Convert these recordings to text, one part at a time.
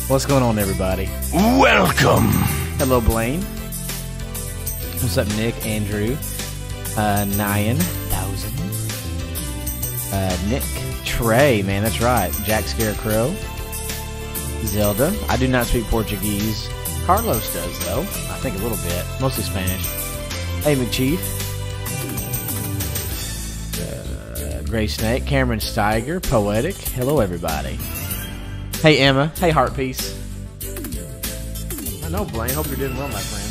What's going on, everybody? Welcome. Hello, Blaine. What's up, Nick, Andrew, 9,000, Nick, Trey, man, that's right, Jack Scarecrow, Zelda. I do not speak Portuguese. Carlos does, though. I think a little bit. Mostly Spanish. Hey, McChief. Gray Snake. Cameron Steiger. Poetic. Hello, everybody. Hey, Emma. Hey, Heart Piece. I know, Blaine. Hope you're doing well, my friend.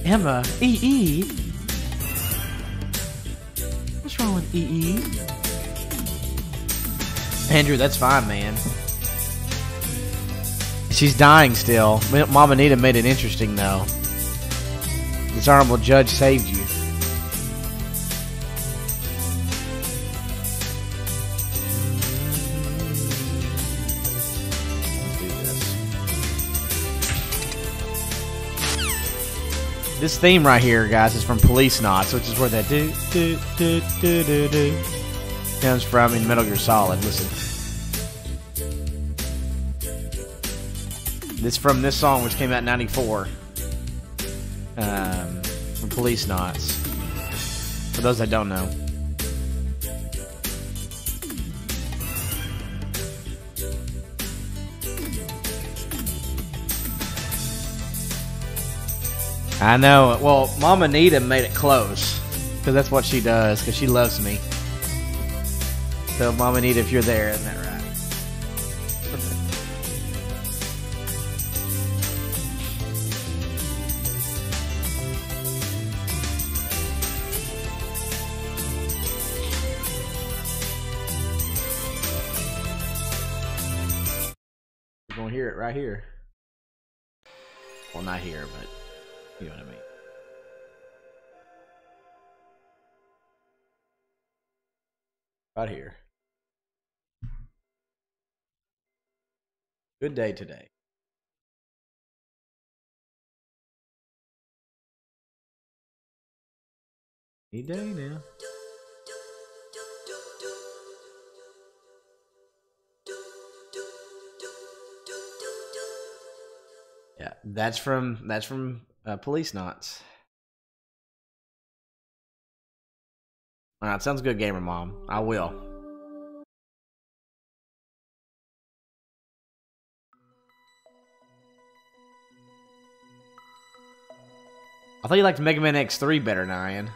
Emma. EE. What's wrong with EE? Andrew, that's fine, man. She's dying still. Mama Anita made it interesting, though. This honorable judge saved you. Let's do this. This theme right here, guys, is from Police Knots, which is where that do comes from in Metal Gear Solid. Listen. This from this song, which came out in '94, from Police Knots. For those that don't know, I know. Well, Mama Anita made it close because that's what she does. Because she loves me. So, Mama Anita, if you're there, isn't that right? You're gonna hear it right here. Well, not here, but you know what I mean. Right here. Good day today. Any day now. Yeah, that's from Police Knots. All right, sounds good, Gamer Mom. I will. I thought you liked Mega Man X3 better, Nyan.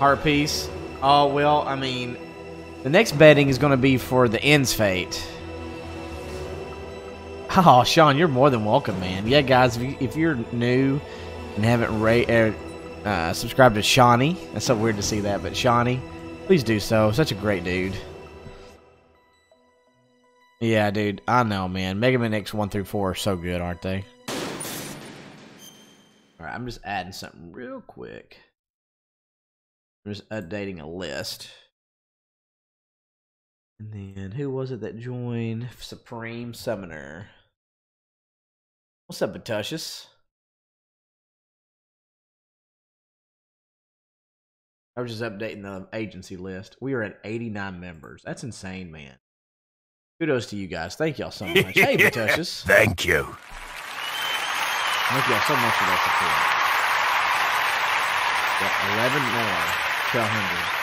Heart piece. Oh, well, I mean, the next betting is going to be for the End's Fate. Oh, Sean, you're more than welcome, man. Yeah, guys, if you're new and haven't subscribed to Shawnee, that's so weird to see that, but Shawnee, please do so. Such a great dude. Yeah, dude, I know, man. Mega Man X 1 through 4 are so good, aren't they? Alright, I'm just adding something real quick. I'm just updating a list. And then, who was it that joined? Supreme Summoner. What's up, Batutius? I was just updating the agency list. We are at 89 members. That's insane, man. Kudos to you guys. Thank y'all so much. Hey, Batutius. Thank you. Thank y'all so much for that support. Got 11 more to 100.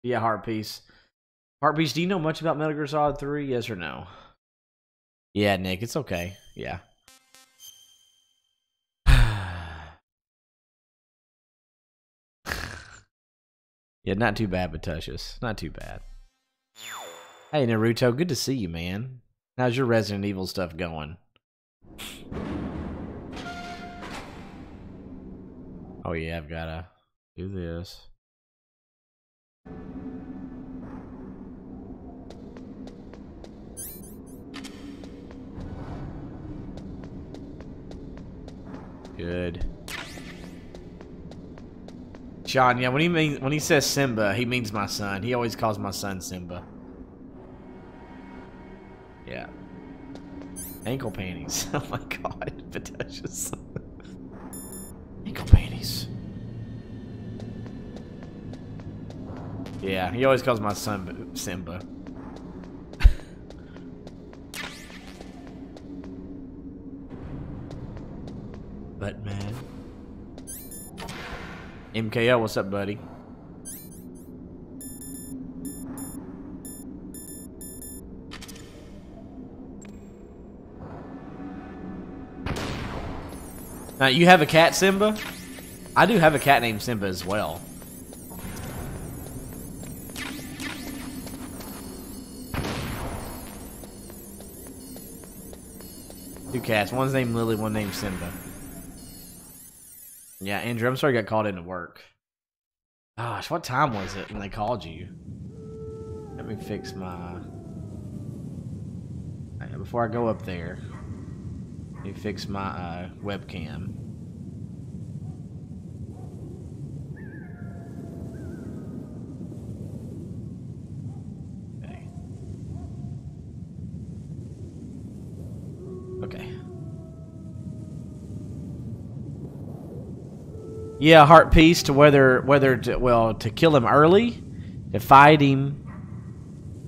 Yeah, Heartpiece. Heartpiece, do you know much about Metal Gear Solid 3? Yes or no? Yeah, Nick, it's okay. Yeah. Yeah, not too bad, Batutius. Not too bad. Hey, Naruto, good to see you, man. How's your Resident Evil stuff going? Oh, yeah, I've got to do this. Good. Sean, yeah, when he says Simba, he means my son. He always calls my son Simba. Yeah. Ankle panties. Oh my god, Batutius. Ankle panties. Yeah, he always calls my son Simba. But man. MKO, what's up, buddy? Now, you have a cat, Simba? I do have a cat named Simba as well. Two cats. One's named Lily, one named Simba. Yeah, Andrew, I'm sorry you got called into work. Gosh, what time was it when they called you? Let me fix my... Before I go up there, let me fix my webcam. Okay. Yeah, heart piece to whether to kill him early, to fight him,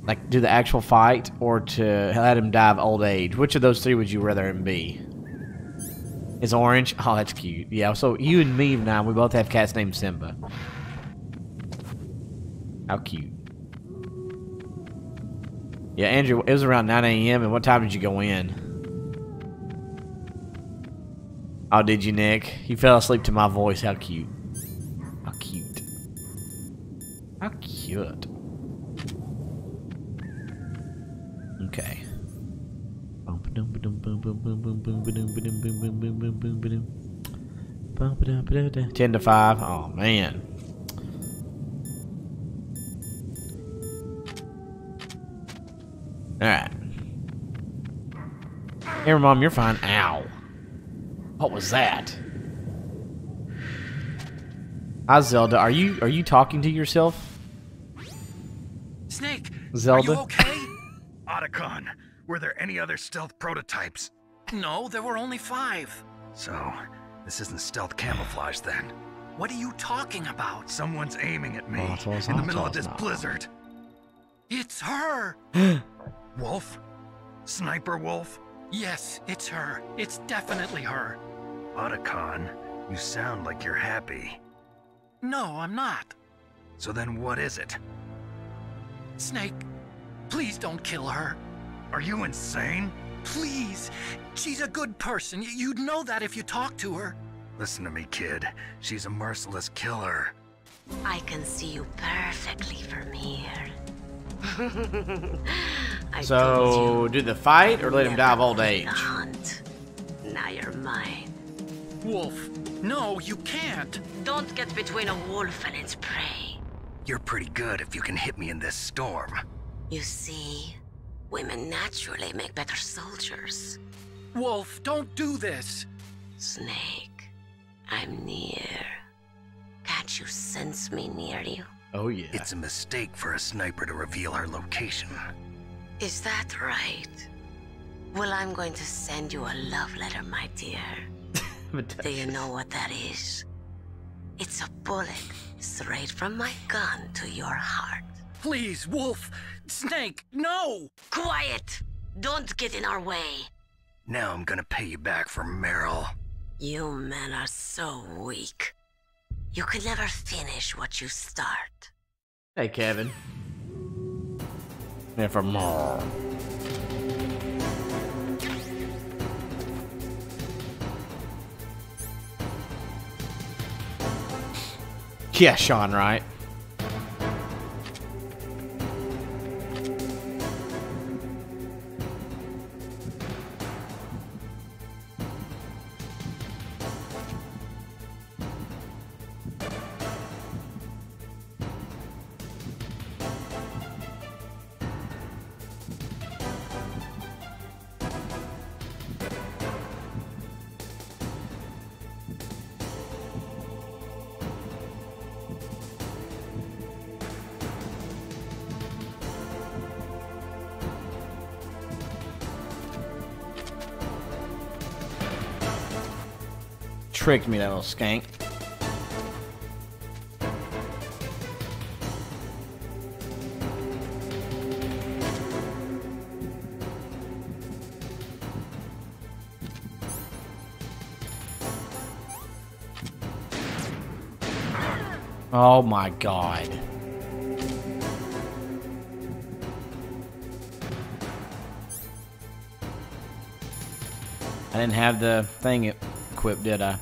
like do the actual fight, or to let him die of old age. Which of those three would you rather him be? Is orange? Oh, that's cute. Yeah, so you and me now, we both have cats named Simba. How cute. Yeah, Andrew, it was around 9 a.m. and what time did you go in? Oh, did you, Nick? You fell asleep to my voice. How cute. How cute. How cute. Okay. 10 to 5. Oh, man. Alright. Here, Mom, you're fine. Ow. What was that? Hi, Zelda. Are you talking to yourself? Snake, Zelda? are you okay? Otacon, were there any other stealth prototypes? No, there were only 5. So, this isn't stealth camouflage then. What are you talking about? Someone's aiming at me Oh, in the middle of this blizzard. It's her! Wolf? Sniper Wolf? Yes, it's her. It's definitely her. Otacon, you sound like you're happy. No, I'm not. So then what is it? Snake, please don't kill her. Are you insane? Please. She's a good person. You'd know that if you talked to her. Listen to me, kid. She's a merciless killer. I can see you perfectly from here. So, do the fight or let him die of old age? Hunt. Now you're mine. Wolf, no, you can't. Don't get between a wolf and its prey. You're pretty good if you can hit me in this storm. You see, women naturally make better soldiers. Wolf, don't do this. Snake, I'm near. Can't you sense me near you? Oh, yeah. It's a mistake for a sniper to reveal her location. Is that right? Well, I'm going to send you a love letter, my dear. Do you know what that is? It's a bullet straight from my gun to your heart. Please, Wolf. Snake, no! Quiet! Don't get in our way. Now I'm gonna pay you back for Meryl. You men are so weak. You could never finish what you start. Hey, Kevin. Yeah, for more. Yeah, Sean, right? Tricked me, that little skank. Oh my god. I didn't have the thing equipped, did I?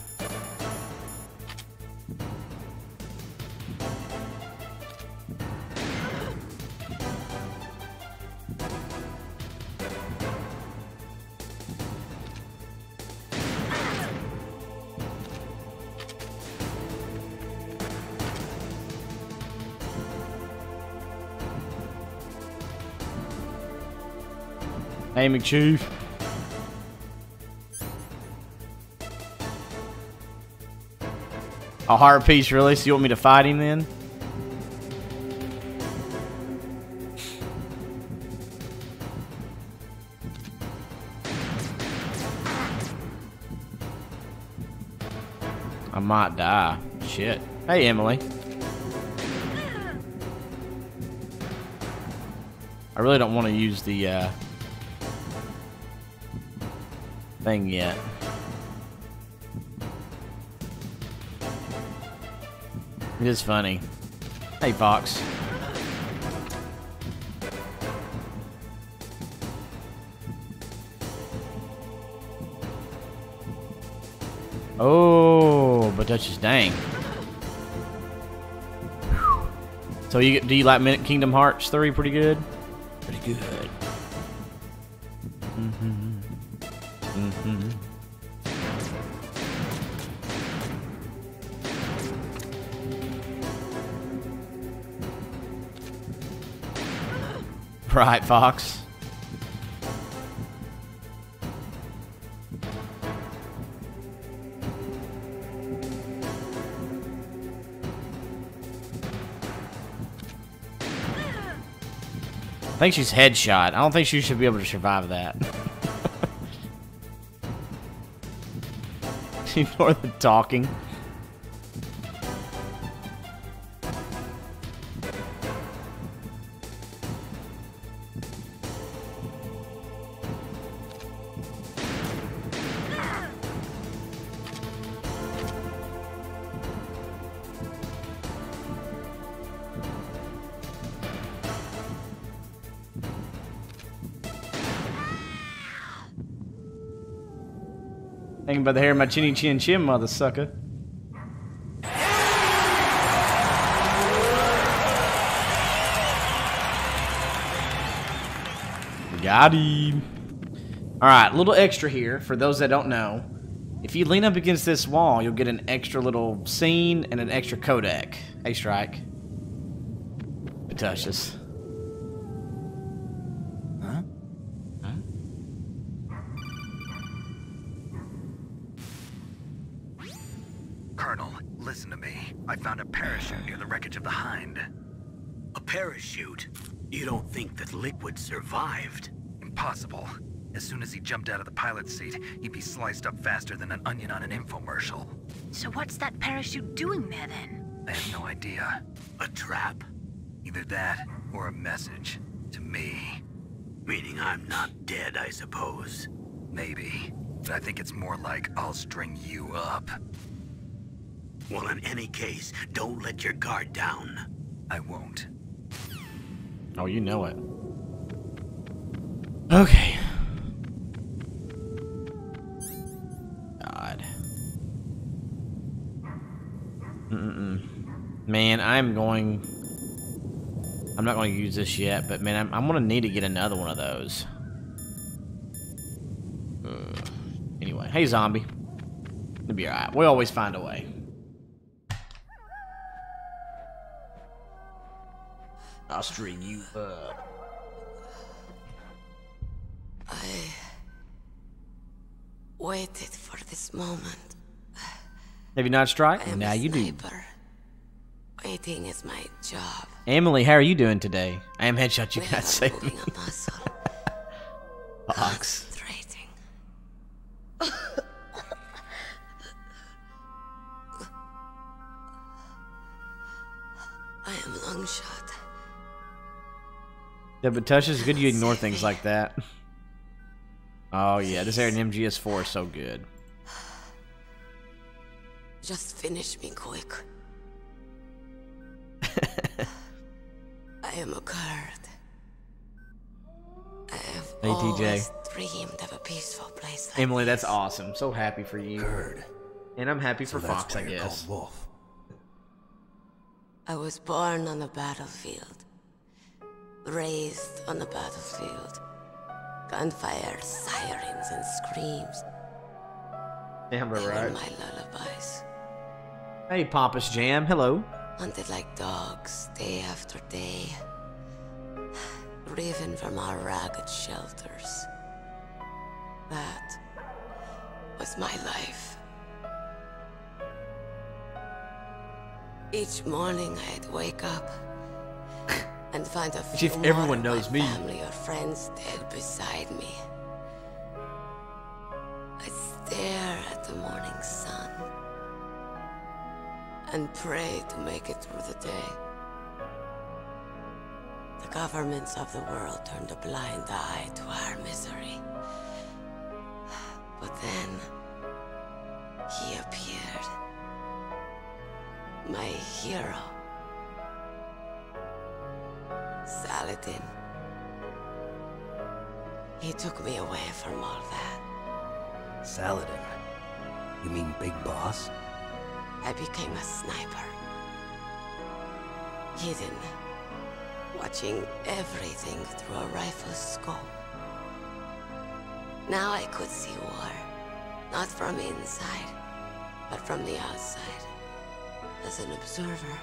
Hey, McChief. A heart piece, really? So you want me to fight him then? I might die. Shit. Hey, Emily. I really don't want to use the thing yet. It is funny. Hey, Fox. Oh, but that's just dang. So do you like Kingdom Hearts 3 pretty good? Pretty good. Right, Fox. I think she's headshot. I don't think she should be able to survive that. Ignore the talking. Thinking about the hair of my chinny chin chin, mother sucker. Got him. Alright, a little extra here for those that don't know. If you lean up against this wall, you'll get an extra little scene and an extra codec. Hey, Strike. Pudge007. Colonel, listen to me. I found a parachute near the wreckage of the Hind. A parachute? You don't think that Liquid survived? Impossible. As soon as he jumped out of the pilot's seat, he'd be sliced up faster than an onion on an infomercial. So what's that parachute doing there then? I have no idea. A trap? Either that or a message to me. Meaning I'm not dead, I suppose. Maybe. But I think it's more like I'll string you up. Well, in any case, don't let your guard down. I won't. Oh, you know it. Okay. God. Man, I'm not going to use this yet, but man, I'm going to need to get another one of those. Anyway, hey, zombie. It'll be alright. We always find a way. I'll string you up. I waited for this moment. Have you not, Strike? Now you do. Waiting is my job. Emily, how are you doing today? I am headshot. You We cannot are save me. moving a muscle. Fox. Concentrating. I am long shot. Yeah, but Tush, is good you ignore things like that. Oh yeah, this Aaron MGS4 is so good. Just finish me quick. I am a Kurd. I have Hey, TJ. always dreamed of a peaceful place like Emily, this. that's awesome. So happy for you. Kurd. And I'm happy So for that's Fox, why I you're guess. called Wolf. I was born on the battlefield. Raised on the battlefield. Gunfire, sirens, and screams. Damn They were right. my lullabies. Hey, Pompous Jam. Hello. Hunted like dogs, day after day. Driven from our ragged shelters. That was my life. Each morning I'd wake up and find a few if everyone more of knows my me. family or friends dead beside me. I'd stare at the morning sun and pray to make it through the day. The governments of the world turned a blind eye to our misery. But then, he appeared. My hero. Saladin. He took me away from all that. Saladin? You mean Big Boss? I became a sniper. Hidden. Watching everything through a rifle's scope. Now I could see war. Not from inside, but from the outside. As an observer.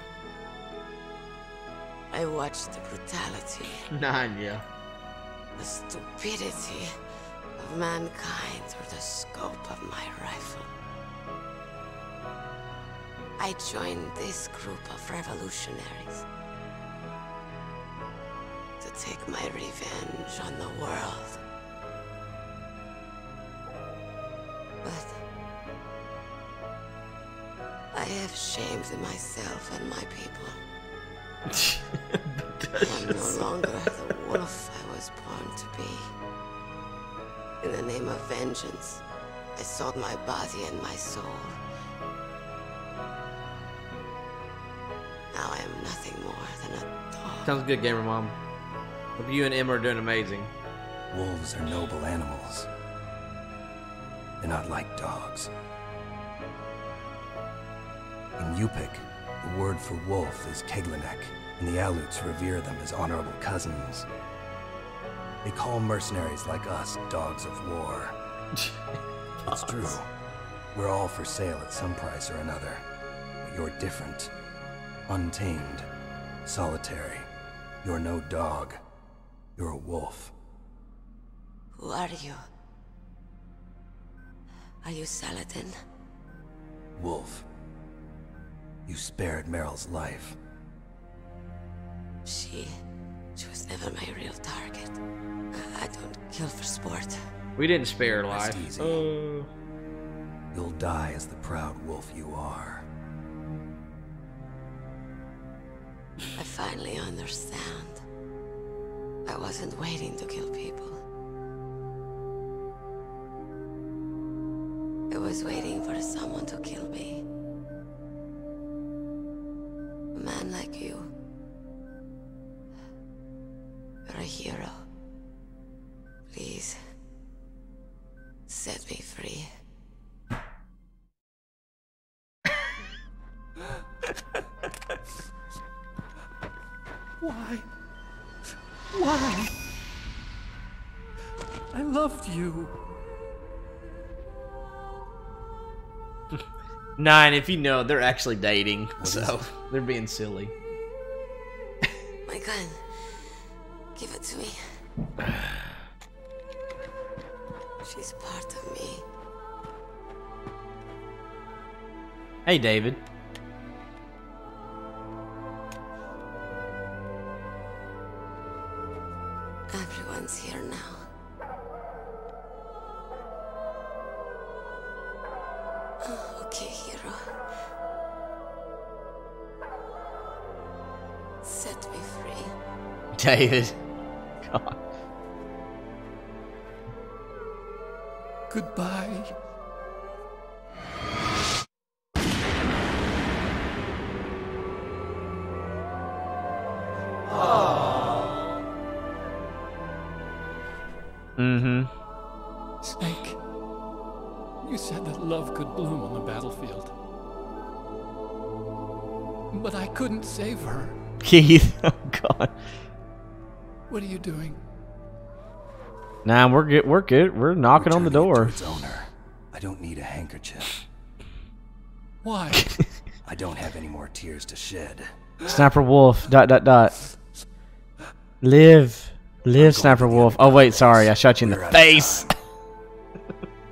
I watched the brutality, Nine, yeah. the stupidity of mankind through the scope of my rifle. I joined this group of revolutionaries to take my revenge on the world. But I have shamed myself and my people. I'm no longer the wolf I was born to be. In the name of vengeance, I sold my body and my soul. Now I am nothing more than a dog. Sounds good, Gamer Mom. Hope you and Emma are doing amazing. Wolves are noble animals. They're not like dogs. In Yupik, the word for wolf is Keglanek, and the Aleuts revere them as honorable cousins. They call mercenaries like us dogs of war. It's true. We're all for sale at some price or another. But you're different. Untamed. Solitary. You're no dog. You're a wolf. Who are you? Are you Saladin? Wolf. You spared Meryl's life. She was never my real target. I don't kill for sport. We didn't spare her Rest life. easy. You'll die as the proud wolf you are. I finally understand. I wasn't waiting to kill people. I was waiting for someone to kill me. A man like you. You're a hero. Please, set me free. Why? Why? I loved you. 9, if you know, they're actually dating, is so it? they're being silly. My gun. Give it to me. She's part of me. Hey, David. Everyone's here now. Okay, hero. Set me free. David. God. Goodbye. Mm-hmm. Snake, you said that love could bloom on the battlefield. But I couldn't save her. Keith, oh God. What are you doing? Nah, we're good. We're good. We're knocking on the Returning it door. to its owner. I don't need a handkerchief. Why? I don't have any more tears to shed. Sniper Wolf. ... Live, Sniper Wolf. Oh wait, sorry, I shot you in the face.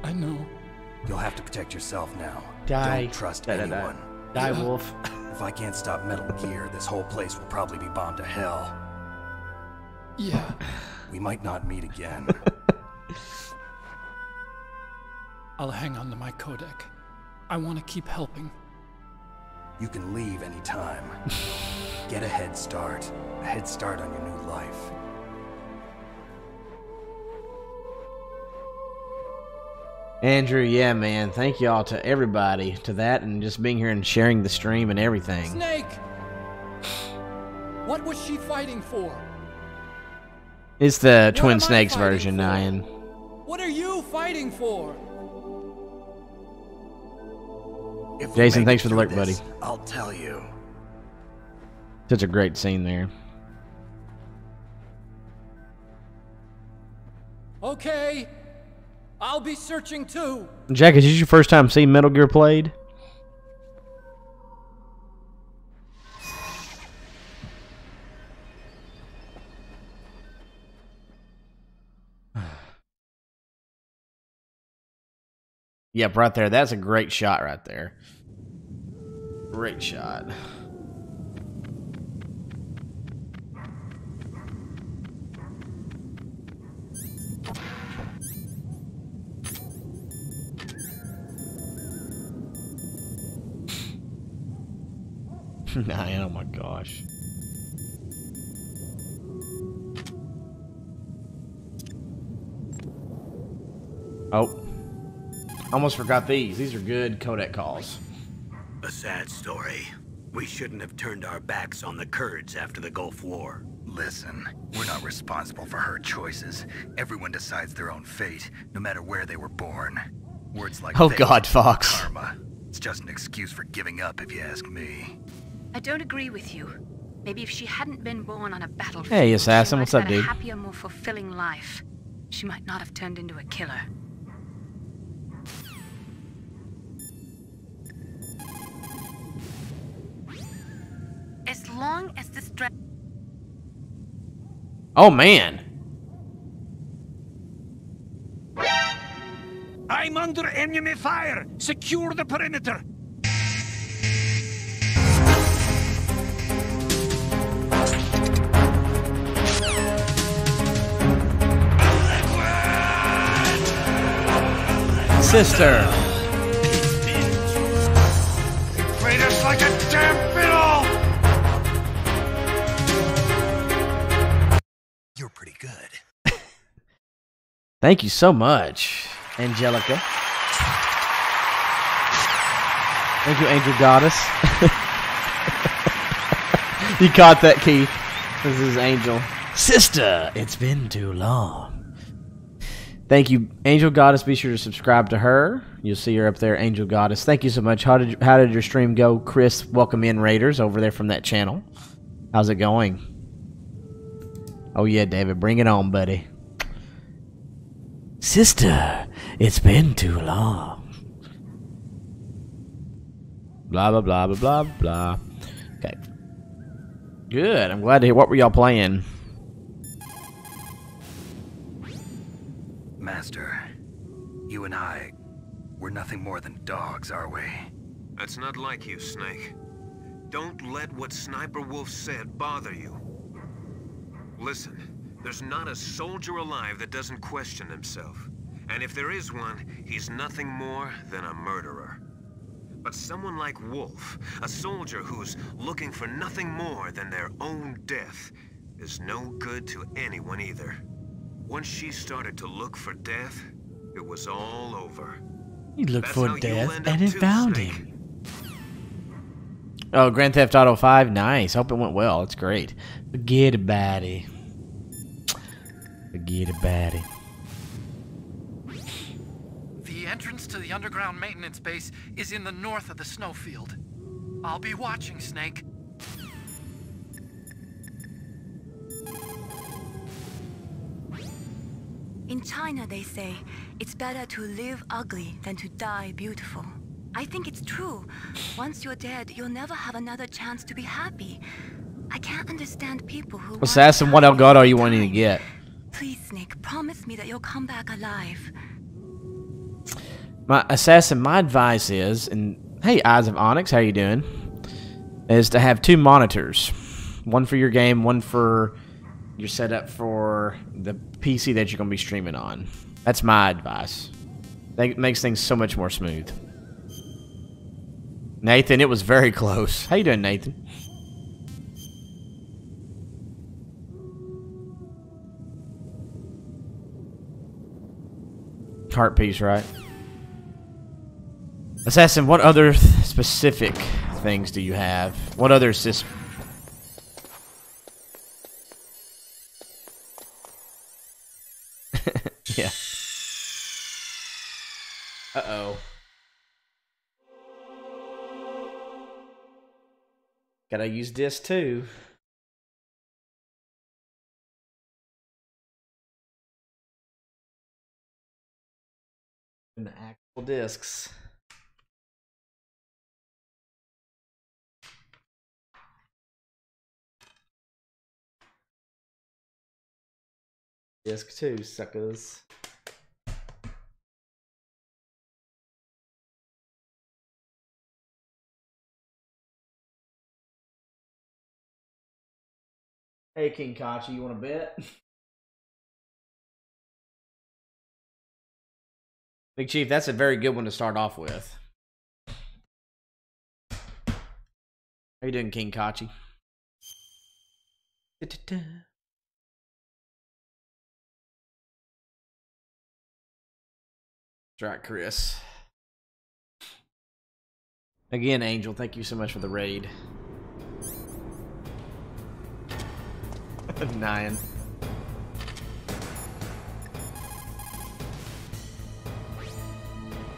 I know. You'll have to protect yourself now. Die. Don't trust anyone. Die, Wolf. If I can't stop Metal Gear, this whole place will probably be bombed to hell. Yeah. We might not meet again. I'll hang on to my codec. I want to keep helping. You can leave anytime. Get a head start. A head start on your new life. Andrew, yeah, man. Thank y'all to everybody to that and just being here and sharing the stream and everything. Snake! What was she fighting for? It's the Twin am I Snakes fighting version, for? Nyan. What are you fighting for? If we Jason, make thanks it for the through alert, buddy. this, I'll tell you. Such a great scene there. Okay. I'll be searching too. Jack, is this your first time seeing Metal Gear played? Yep, right there. That's a great shot right there. Great shot. Oh my gosh. Oh. Almost forgot these. These are good codec calls. A sad story. We shouldn't have turned our backs on the Kurds after the Gulf War. Listen, we're not responsible for her choices. Everyone decides their own fate, no matter where they were born. Words like Oh fate, God, Fox. karma. It's just an excuse for giving up, if you ask me. I don't agree with you. Maybe if she hadn't been born on a battlefield, Hey, Assassin, she what's might up, have had dude? a happier, more fulfilling life. She might not have turned into a killer. As long as the stress. Oh man. I'm under enemy fire! Secure the perimeter! Sister. They played us like a damn fiddle! You're pretty good. Thank you so much, Angelica. Thank you, Angel Goddess. You caught that, Keith. This is Angel. Sister, it's been too long. Thank you, Angel Goddess. Be sure to subscribe to her. You'll see her up there, Angel Goddess. Thank you so much. How did your stream go? Chris, welcome in, Raiders, over there from that channel. How's it going? Oh, yeah, David. Bring it on, buddy. Sister, it's been too long. Blah, blah, blah, blah, blah, blah. Okay. Good. I'm glad to hear. What were y'all playing? Master, you and I, we're nothing more than dogs, are we? That's not like you, Snake. Don't let what Sniper Wolf said bother you. Listen, there's not a soldier alive that doesn't question himself. And if there is one, he's nothing more than a murderer. But someone like Wolf, a soldier who's looking for nothing more than their own death, is no good to anyone either. Once she started to look for death, it was all over. He looked That's for how you'll death end and up it too, found Snake. him. Oh, Grand Theft Auto 5? Nice. Hope it went well. It's great. Forget about it. Forget about it. entrance to the underground maintenance base is in the north of the snowfield. I'll be watching, Snake. In China, they say, it's better to live ugly than to die beautiful. I think it's true. Once you're dead, you'll never have another chance to be happy. I can't understand people who... Assassin, what Elgato are you wanting to get? Please, Snake, promise me that you'll come back alive. Assassin, my advice is, and hey, Eyes of Onyx, how you doing? Is to have 2 monitors. One for your game, one for your setup for the PC that you're going to be streaming on. That's my advice. That makes things so much more smooth. Nathan, it was very close. How you doing, Nathan? Heart piece, right? Assassin, what other specific things do you have? What other yeah. Uh-oh. Gotta use disc too. And the actual discs. Disc 2, suckers. Hey, King Kachi, you want to bet? Big Chief, that's a very good one to start off with. How you doing, King Kachi? That's right, Chris. Again, Angel, thank you so much for the raid. 9.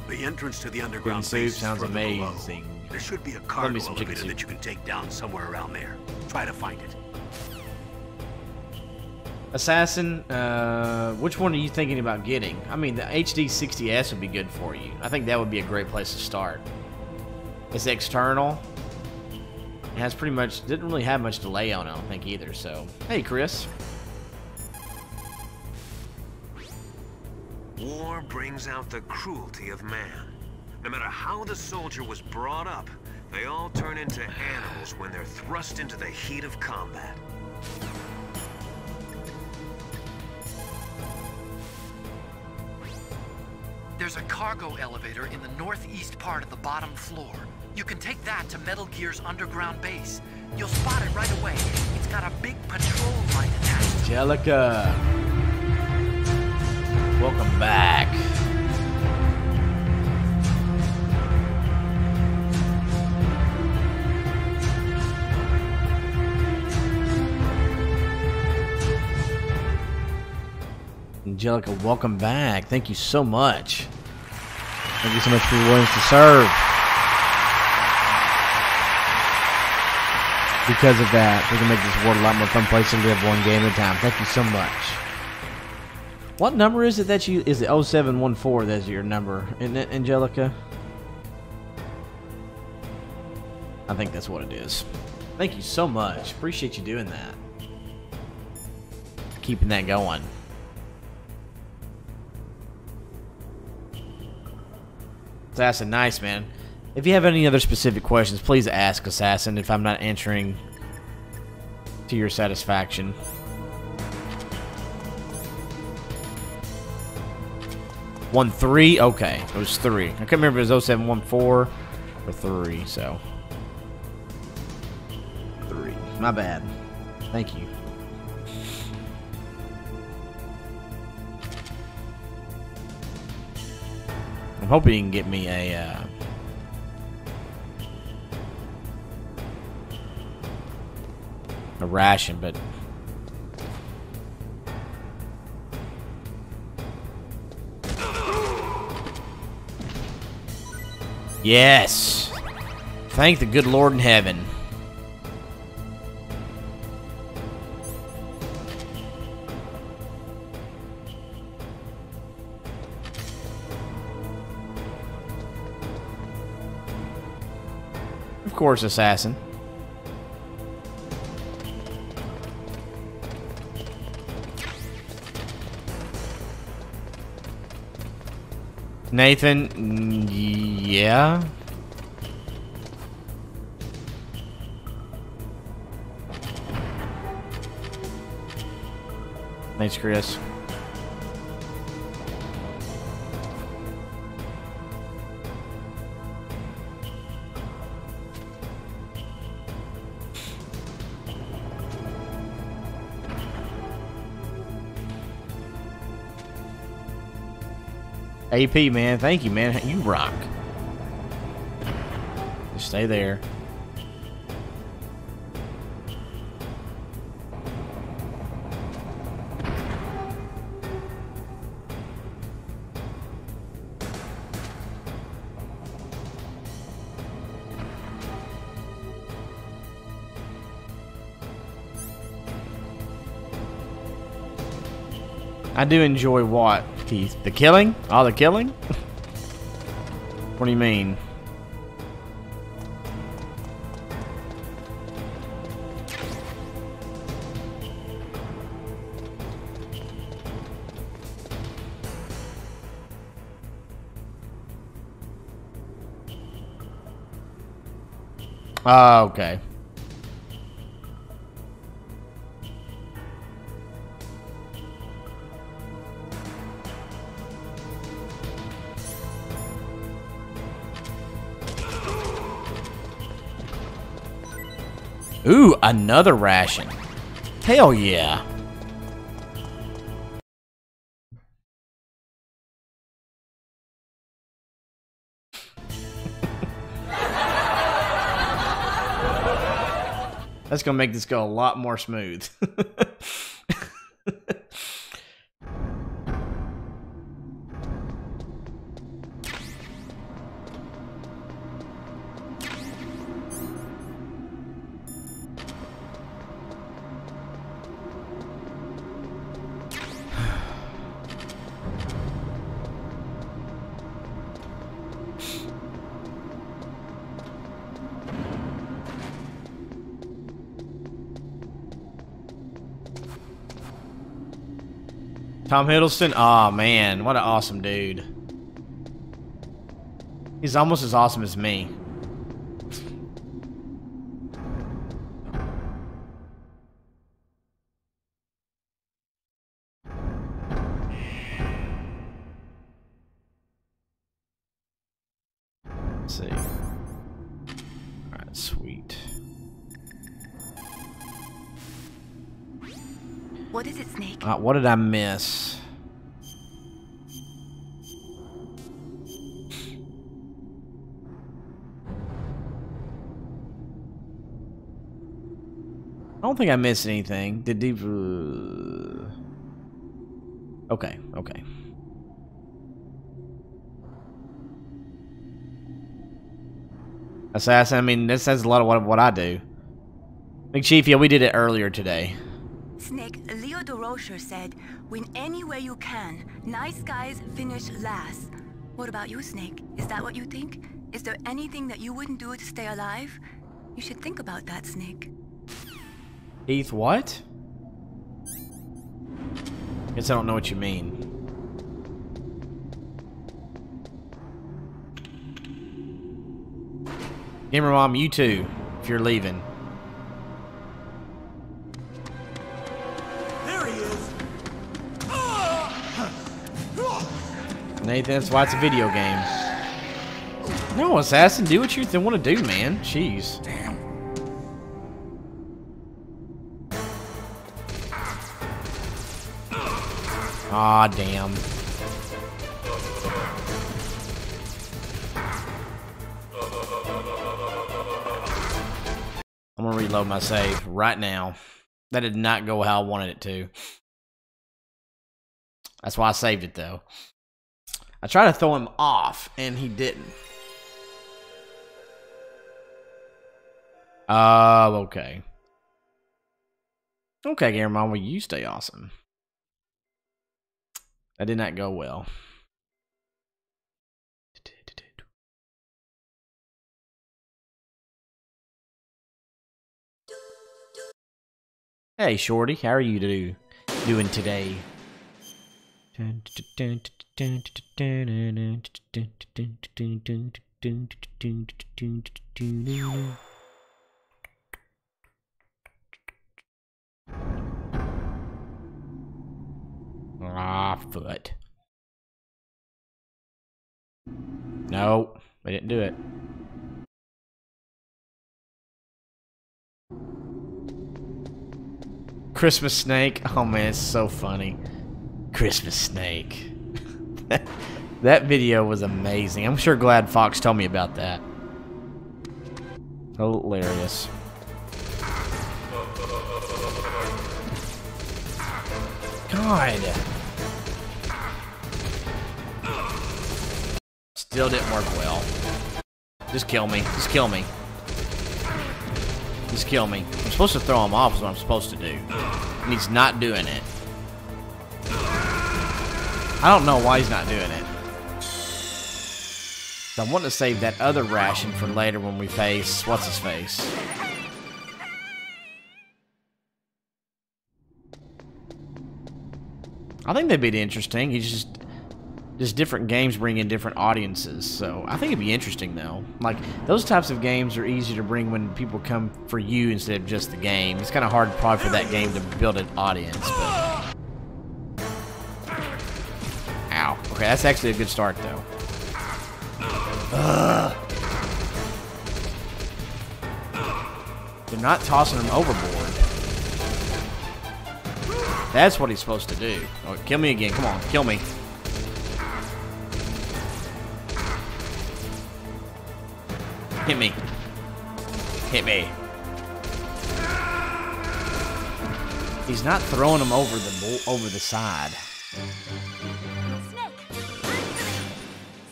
The entrance to the underground Soup base sounds further below. amazing. There should be a cargo some chicken elevator soup. that you can take down somewhere around there. Try to find it. Assassin, which one are you thinking about getting? I mean, the HD 60S would be good for you. I think that would be a great place to start. It's external. It has pretty much, didn't really have much delay on it, I don't think either, so. Hey, Chris. War brings out the cruelty of man. No matter how the soldier was brought up, they all turn into animals when they're thrust into the heat of combat. There's a cargo elevator in the northeast part of the bottom floor. You can take that to Metal Gear's underground base. You'll spot it right away. It's got a big patrol light attached to it. Angelica. Welcome back. Angelica, welcome back. Thank you so much. Thank you so much for your willingness to serve. Because of that, we can make this world a lot more fun place and live one game at a time. Thank you so much. What number is it that you... Is it 0714 that's your number? Isn't it, Angelica? I think that's what it is. Thank you so much. Appreciate you doing that. Keeping that going. Assassin, nice, man. If you have any other specific questions, please ask, Assassin, if I'm not answering to your satisfaction. One 3? Okay, it was 3. I can't remember if it was 0714 or 3, so. 3. My bad. Thank you. I'm hoping you can get me a ration, but Yes. Thank the good Lord in heaven. Of course, assassin. Nathan, yeah. Thanks, Chris. AP, man. Thank you, man. You rock. Just stay there. I do enjoy what, Keith? The killing? All the killing? What do you mean? Oh, okay. Ooh, another ration. Hell yeah. That's gonna make this go a lot more smooth. Tom Hiddleston? Aw, man. What an awesome dude. He's almost as awesome as me. Let's see. Alright, sweet. What is it, Snake? What did I miss? I don't think I missed anything. Did he... Okay, okay. Assassin, I mean, this says a lot of what I do. Big Chief, yeah, we did it earlier today. Snake, Leo DeRocher said, win any way you can. Nice guys finish last. What about you, Snake? Is that what you think? Is there anything that you wouldn't do to stay alive? You should think about that, Snake. Heath, what? Guess I don't know what you mean. Gamer Mom, you too, if you're leaving. There he is. Nathan, that's why it's a video game. No, Assassin, do what you want to do, man. Jeez. Damn. Aw, damn. I'm gonna reload my save right now. That did not go how I wanted it to. That's why I saved it, though. I tried to throw him off, and he didn't. Oh, okay. Okay, Guillermo, well, you stay awesome. That did not go well. Hey, Shorty, how are you doing today? Ah, foot. No, I didn't do it. Christmas snake. Oh man, it's so funny. Christmas snake. That video was amazing. I'm sure Glad Fox told me about that. Hilarious. God. Still didn't work well. Just kill me. Just kill me. Just kill me. I'm supposed to throw him off is what I'm supposed to do. And he's not doing it. I don't know why he's not doing it. I want to save that other ration for later when we face... What's his face? I think that'd be interesting. He's just different games bring in different audiences. So I think it'd be interesting though. Like those types of games are easy to bring when people come for you instead of just the game. It's kind of hard probably for that game to build an audience. But... Ow. Okay, that's actually a good start though. Ugh. They're not tossing him overboard. That's what he's supposed to do. Oh, kill me again. Come on, kill me. Hit me. Hit me. He's not throwing him over the side.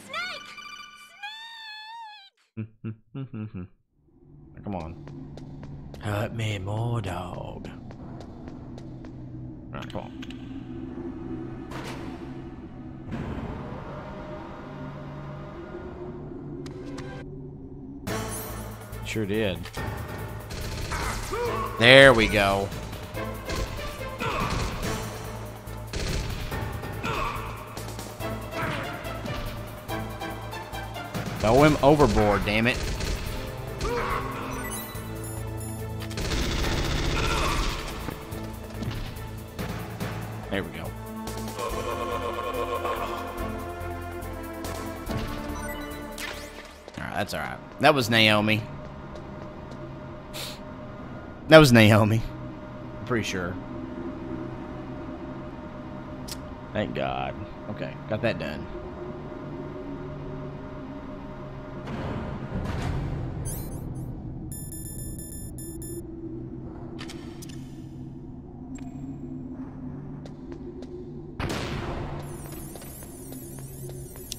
Snake! Come on. Hurt me more, dog. Alright, come on. Sure did. There we go. Throw him overboard, damn it. There we go. Alright, that's alright. That was Naomi. That was Naomi. I'm pretty sure. Thank God. Okay, got that done.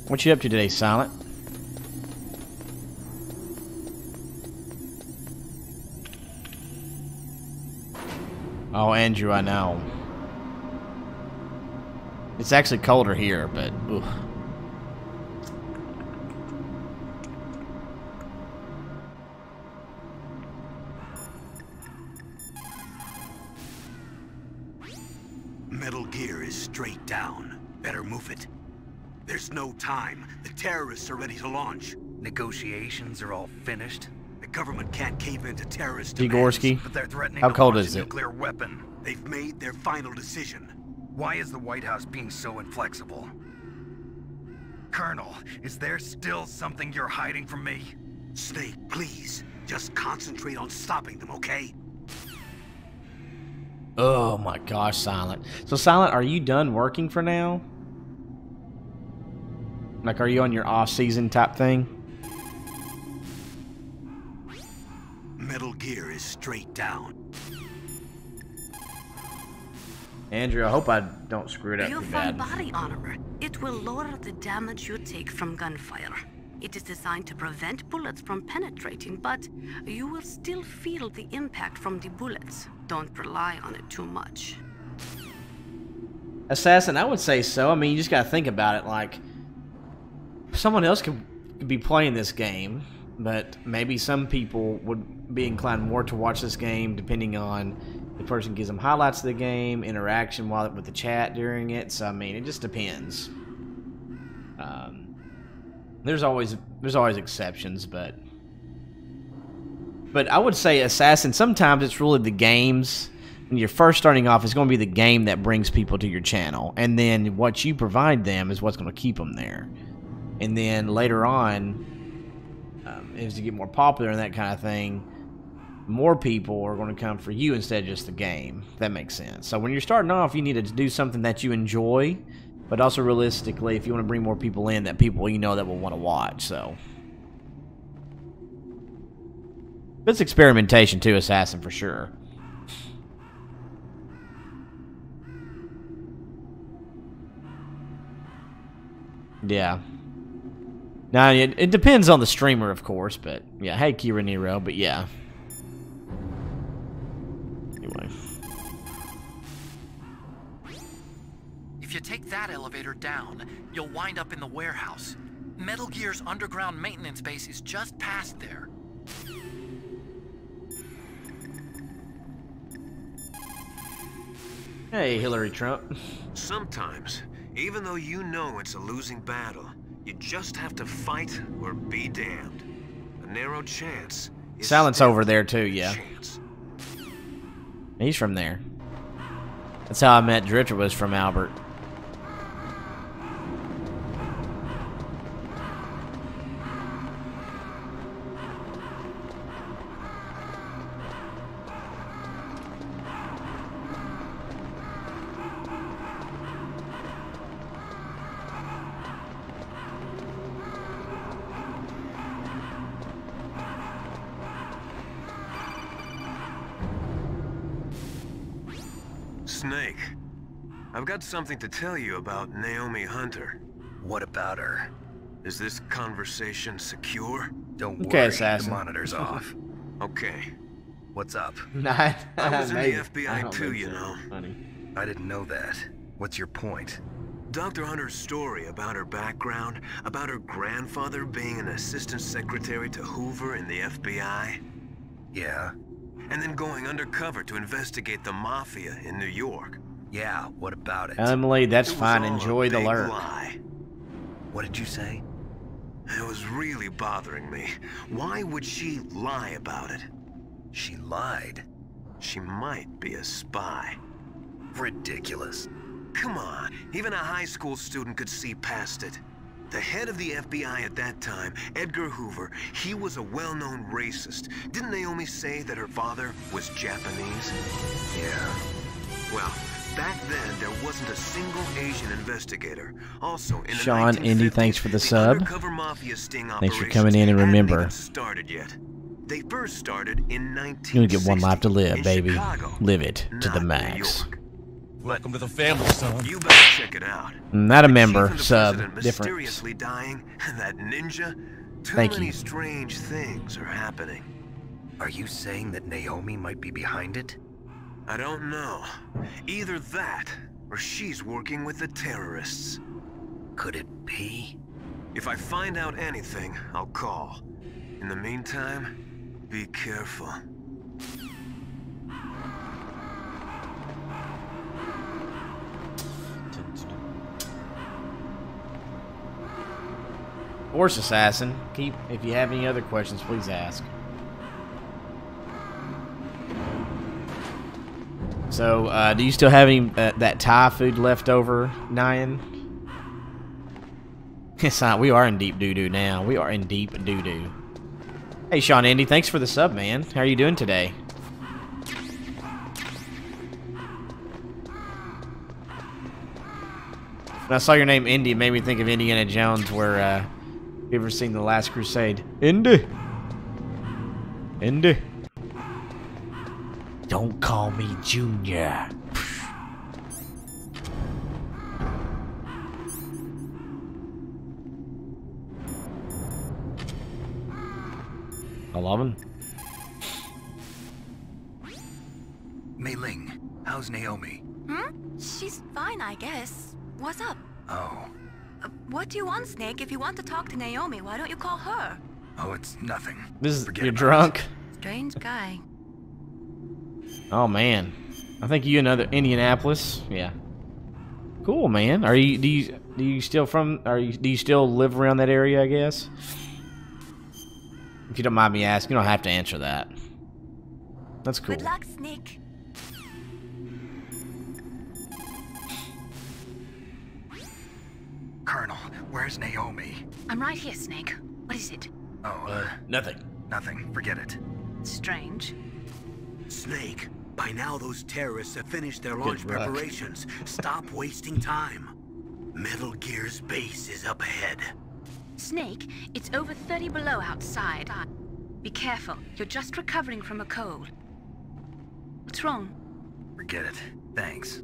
What you up to today, Silent? Oh, Andrew, I know. It's actually colder here, but oof. Metal Gear is straight down. Better move it. There's no time. The terrorists are ready to launch. Negotiations are all finished. The government can't cave into terrorist Vigorski, but they're threatening how to cold launch is a it? nuclear weapon. They've made their final decision. Why is the White House being so inflexible? Colonel, is there still something you're hiding from me? Snake, please. Just concentrate on stopping them, okay? Oh my gosh, Silent. So, Silent, are you done working for now? Like, are you on your off-season type thing? Metal Gear is straight down. Andrew, I hope I don't screw it up You too found bad. body armor. It will lower the damage you take from gunfire. It is designed to prevent bullets from penetrating, but you will still feel the impact from the bullets. Don't rely on it too much. Assassin, I would say so. I mean, you just gotta think about it. Like, someone else could be playing this game, but maybe some people would be inclined more to watch this game depending on the person gives them highlights of the game, interaction with the chat during it. So I mean, it just depends. There's always exceptions, but I would say Assassin. Sometimes it's really the games. When you're first starting off, it's going to be the game that brings people to your channel, and then what you provide them is what's going to keep them there. And then later on, as you get more popular and that kind of thing, more people are going to come for you instead of just the game. If that makes sense. So when you're starting off, you need to do something that you enjoy, but also realistically, if you want to bring more people in, that people you know that will want to watch. So it's experimentation too, Assassin, for sure. Yeah. Now, it depends on the streamer, of course, but yeah. Hey, Kira Nero, but yeah. Anyway. If you take that elevator down, you'll wind up in the warehouse. Metal Gear's underground maintenance base is just past there. Hey, Hillary Trump. Sometimes, even though you know it's a losing battle, you just have to fight or be damned. A narrow chance. Silence over there too, yeah. He's from there. That's how I met Drifter, was from Albert. Snake, I've got something to tell you about Naomi Hunter. What about her? Is this conversation secure? Don't okay, worry, Assassin. the monitor's off. Okay. What's up? I was in the FBI too, you know. Funny. I didn't know that. What's your point? Dr. Hunter's story about her background, about her grandfather being an assistant secretary to Hoover in the FBI. Yeah? And then going undercover to investigate the Mafia in New York. Yeah, what about it? Emily, that's fine. Enjoy the lurk. Lie. What did you say? It was really bothering me. Why would she lie about it? She lied? She might be a spy. Ridiculous. Come on, even a high school student could see past it. The head of the FBI at that time, Edgar Hoover, he was a well-known racist. Didn't Naomi say that her father was Japanese? Yeah. Well, back then, there wasn't a single Asian investigator. Also, in the Sean, 1950s, Indy, thanks for the sub. undercover mafia sting Thanks for coming in, and remember, hadn't even started yet. They first started in 1960. you only get one life to live, baby. Chicago, Live it to the not max. New York. Welcome to the family, son. You better check it out. Not a The member, chief and the sub, president different. mysteriously dying, and that ninja. Too Thank many you. strange things are happening. Are you saying that Naomi might be behind it? I don't know. Either that, or she's working with the terrorists. Could it be? If I find out anything, I'll call. In the meantime, be careful. Horse Assassin. If you have any other questions, please ask. So, do you still have any that Thai food left over, Nyan? It's not. We are in deep doo-doo now. We are in deep doo-doo. Hey, Sean Andy, thanks for the sub, man. How are you doing today? When I saw your name, Indy, it made me think of Indiana Jones, where, you ever seen The Last Crusade? Indy! Indy! Don't call me Junior. 11. Mei Ling, how's Naomi? She's fine, I guess. What's up? Oh. What do you want, Snake? If you want to talk to Naomi, why don't you call her? Oh, it's nothing. This is Forget you're about drunk. it. Strange guy. Oh man, I think you another Indianapolis. Yeah. Cool, man. Are you? Do you still from? Do you still live around that area? I guess. If you don't mind me asking, you don't have to answer that. That's cool. Good luck, Snake. Colonel, where's Naomi? I'm right here, Snake. What is it? Oh, nothing. Nothing. Forget it. Strange. Snake, by now those terrorists have finished their launch preparations. Stop wasting time. Metal Gear's base is up ahead. Snake, it's over 30 below outside. Be careful. You're just recovering from a cold. What's wrong? Forget it. Thanks.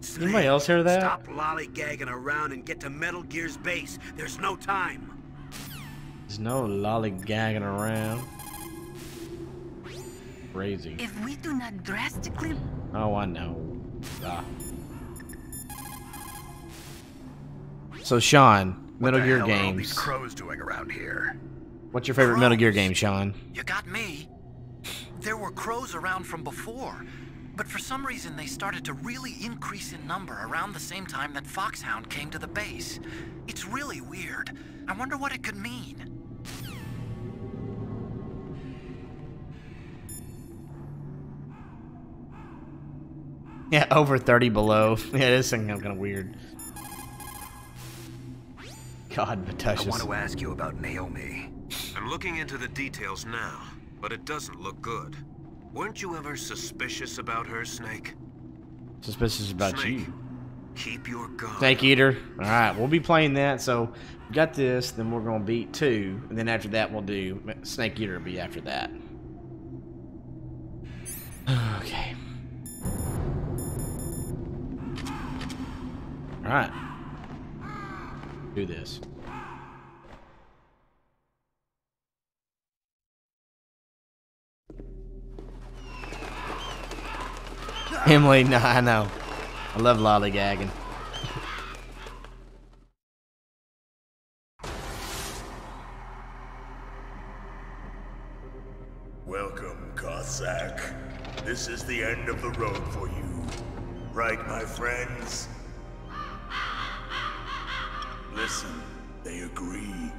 Snake, Anybody else hear that? Stop lollygagging around and get to Metal Gear's base. There's no time. There's no lollygagging around. Crazy. If we do not drastically... Oh, I know. Ah. So, Sean, Metal Gear What the hell are all these games. crows doing around here? What's your favorite Metal Gear game, Sean? You got me. There were crows around from before, but for some reason they started to really increase in number around the same time that Foxhound came to the base. It's really weird. I wonder what it could mean. Yeah, over 30 below. Yeah, this thing is kind of weird. God, Batutius. I want to ask you about Naomi. I'm looking into the details now, but it doesn't look good. Weren't you ever suspicious about her, Snake? Suspicious about Snake, you. keep your gun. Snake Eater. Alright, we'll be playing that. So, we got this, then we're going to beat 2. And then after that, we'll do Snake Eater will be after that. Okay. Alright. Do this. Emily, no, I know. I love lollygagging. Welcome, Cossack. This is the end of the road for you. Right, my friends? Listen, they agree.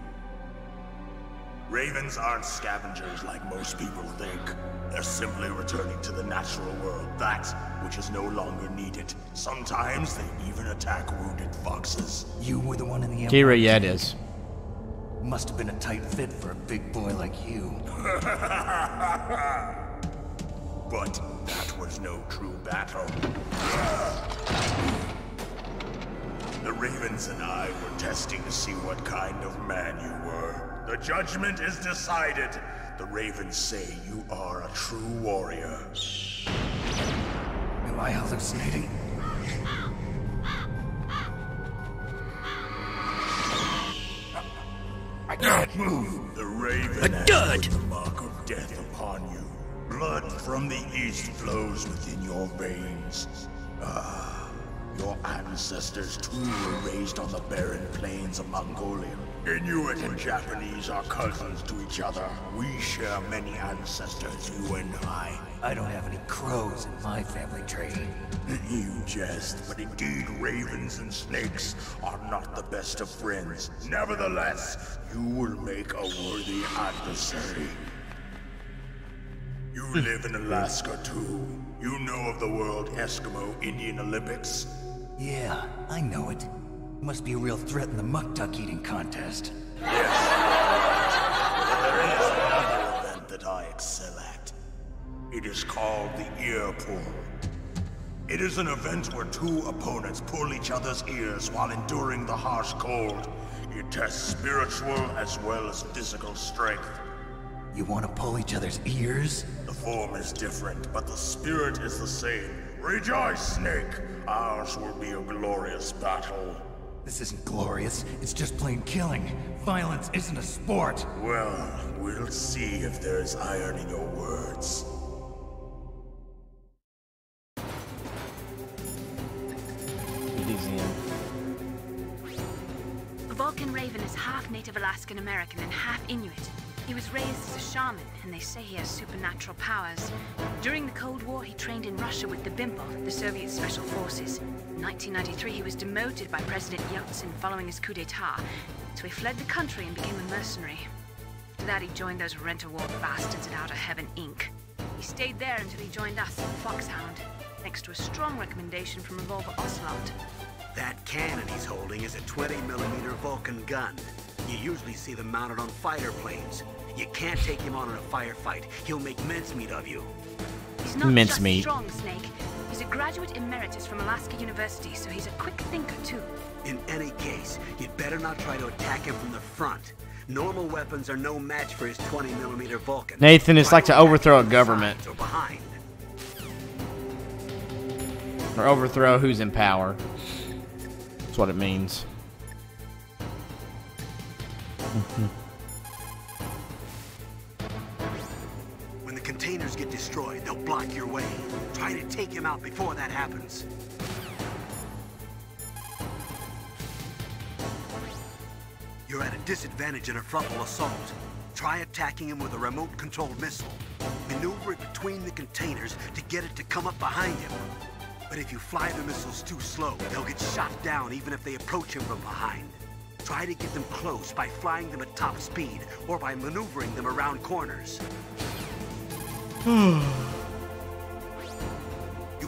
Ravens aren't scavengers like most people think. They're simply returning to the natural world, that which is no longer needed. Sometimes they even attack wounded foxes. You were the one in the Kira, yeah, it is. Must have been a tight fit for a big boy like you. But that was no true battle. The Ravens and I were testing to see what kind of man you were. The judgment is decided. The Ravens say you are a true warrior. Am I hallucinating? I can't move. The Raven has put the mark of death upon you. Blood from the east flows within your veins. Ah, your ancestors too were raised on the barren plains of Mongolia. Inuit and Japanese are cousins to each other. We share many ancestors, you and I. I don't have any crows in my family tree. You jest, but indeed ravens and snakes are not the best of friends. Nevertheless, you will make a worthy adversary. You live in Alaska too. You know of the World Eskimo Indian Olympics? Yeah, I know it. Must be a real threat in the muck-duck eating contest. Yes. But there is another event that I excel at. It is called the ear pull. It is an event where two opponents pull each other's ears while enduring the harsh cold. It tests spiritual as well as physical strength. You want to pull each other's ears? The form is different, but the spirit is the same. Rejoice, Snake! Ours will be a glorious battle. This isn't glorious. It's just plain killing. Violence isn't a sport. Well, we'll see if there's iron in your words. Balkan Raven is half Native Alaskan American and half Inuit. He was raised as a shaman, and they say he has supernatural powers. During the Cold War, he trained in Russia with the BIMPL, the Soviet Special Forces. In 1993, he was demoted by President Yeltsin following his coup d'etat, so he fled the country and became a mercenary. After that, he joined those rent-a-war bastards at Outer Heaven, Inc. He stayed there until he joined us in Foxhound, thanks to a strong recommendation from Revolver Ocelot. That cannon he's holding is a 20mm Vulcan gun. You usually see them mounted on fighter planes. You can't take him on in a firefight. He'll make mincemeat of you. He's not just strong, Snake. He's a graduate emeritus from Alaska University, so he's a quick thinker, too. In any case, you'd better not try to attack him from the front. Normal weapons are no match for his 20mm Vulcan. Nathan, it's like to overthrow a government. Or behind. Or overthrow who's in power. That's what it means. When the containers get destroyed, they'll block your way. Try to take him out before that happens. You're at a disadvantage in a frontal assault. Try attacking him with a remote-controlled missile. Maneuver it between the containers to get it to come up behind him. But if you fly the missiles too slow, they'll get shot down even if they approach him from behind. Try to get them close by flying them at top speed or by maneuvering them around corners. You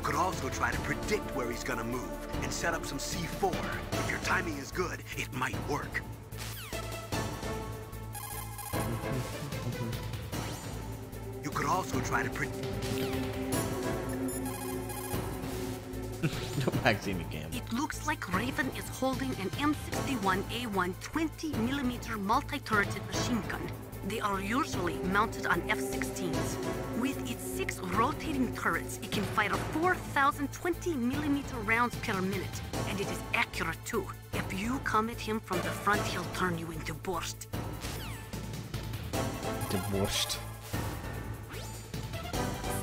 could also try to predict where he's gonna move and set up some C4. If your timing is good, it might work. You could also try to predict... No vaccine again. It looks like Raven is holding an M61A1 20mm multi-turreted machine gun. They are usually mounted on F-16s. With its 6 rotating turrets, it can fire 4,000 20mm rounds per minute, and it is accurate too. If you come at him from the front, he'll turn you into borscht. Divorced.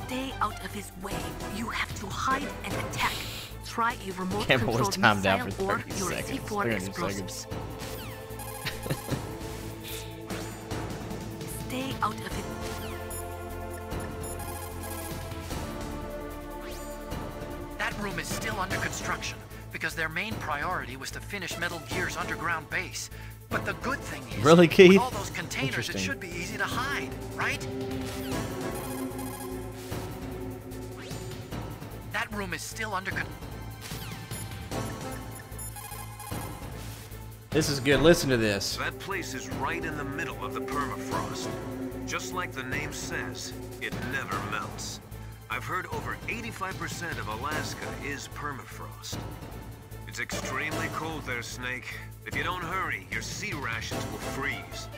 Stay out of his way. You have to hide and attack. Try a remote Camera was controlled timed out missile for or 30 your seconds. C4 30 explosives. seconds. Stay out of it. That room is still under construction because their main priority was to finish Metal Gear's underground base. But the good thing is, really, Keith? with all those containers, it should be easy to hide, right? That room is still under construction. This is good. Listen to this. That place is right in the middle of the permafrost. Just like the name says, it never melts. I've heard over 85% of Alaska is permafrost. It's extremely cold there, Snake. If you don't hurry, your sea rations will freeze.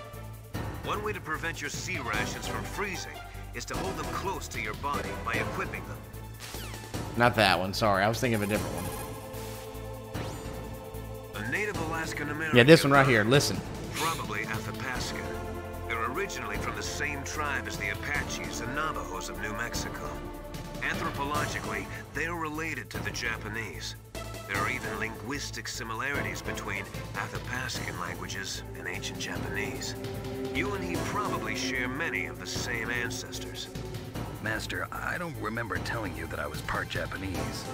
One way to prevent your sea rations from freezing is to hold them close to your body by equipping them. Not that one. Sorry, I was thinking of a different one. A Native Alaskan American. Yeah, this one right here. Listen. Probably Athabasca. They're originally from the same tribe as the Apaches and Navajos of New Mexico. Anthropologically, they're related to the Japanese. There are even linguistic similarities between Athapascan languages and ancient Japanese. You and he probably share many of the same ancestors. Master, I don't remember telling you that I was part Japanese.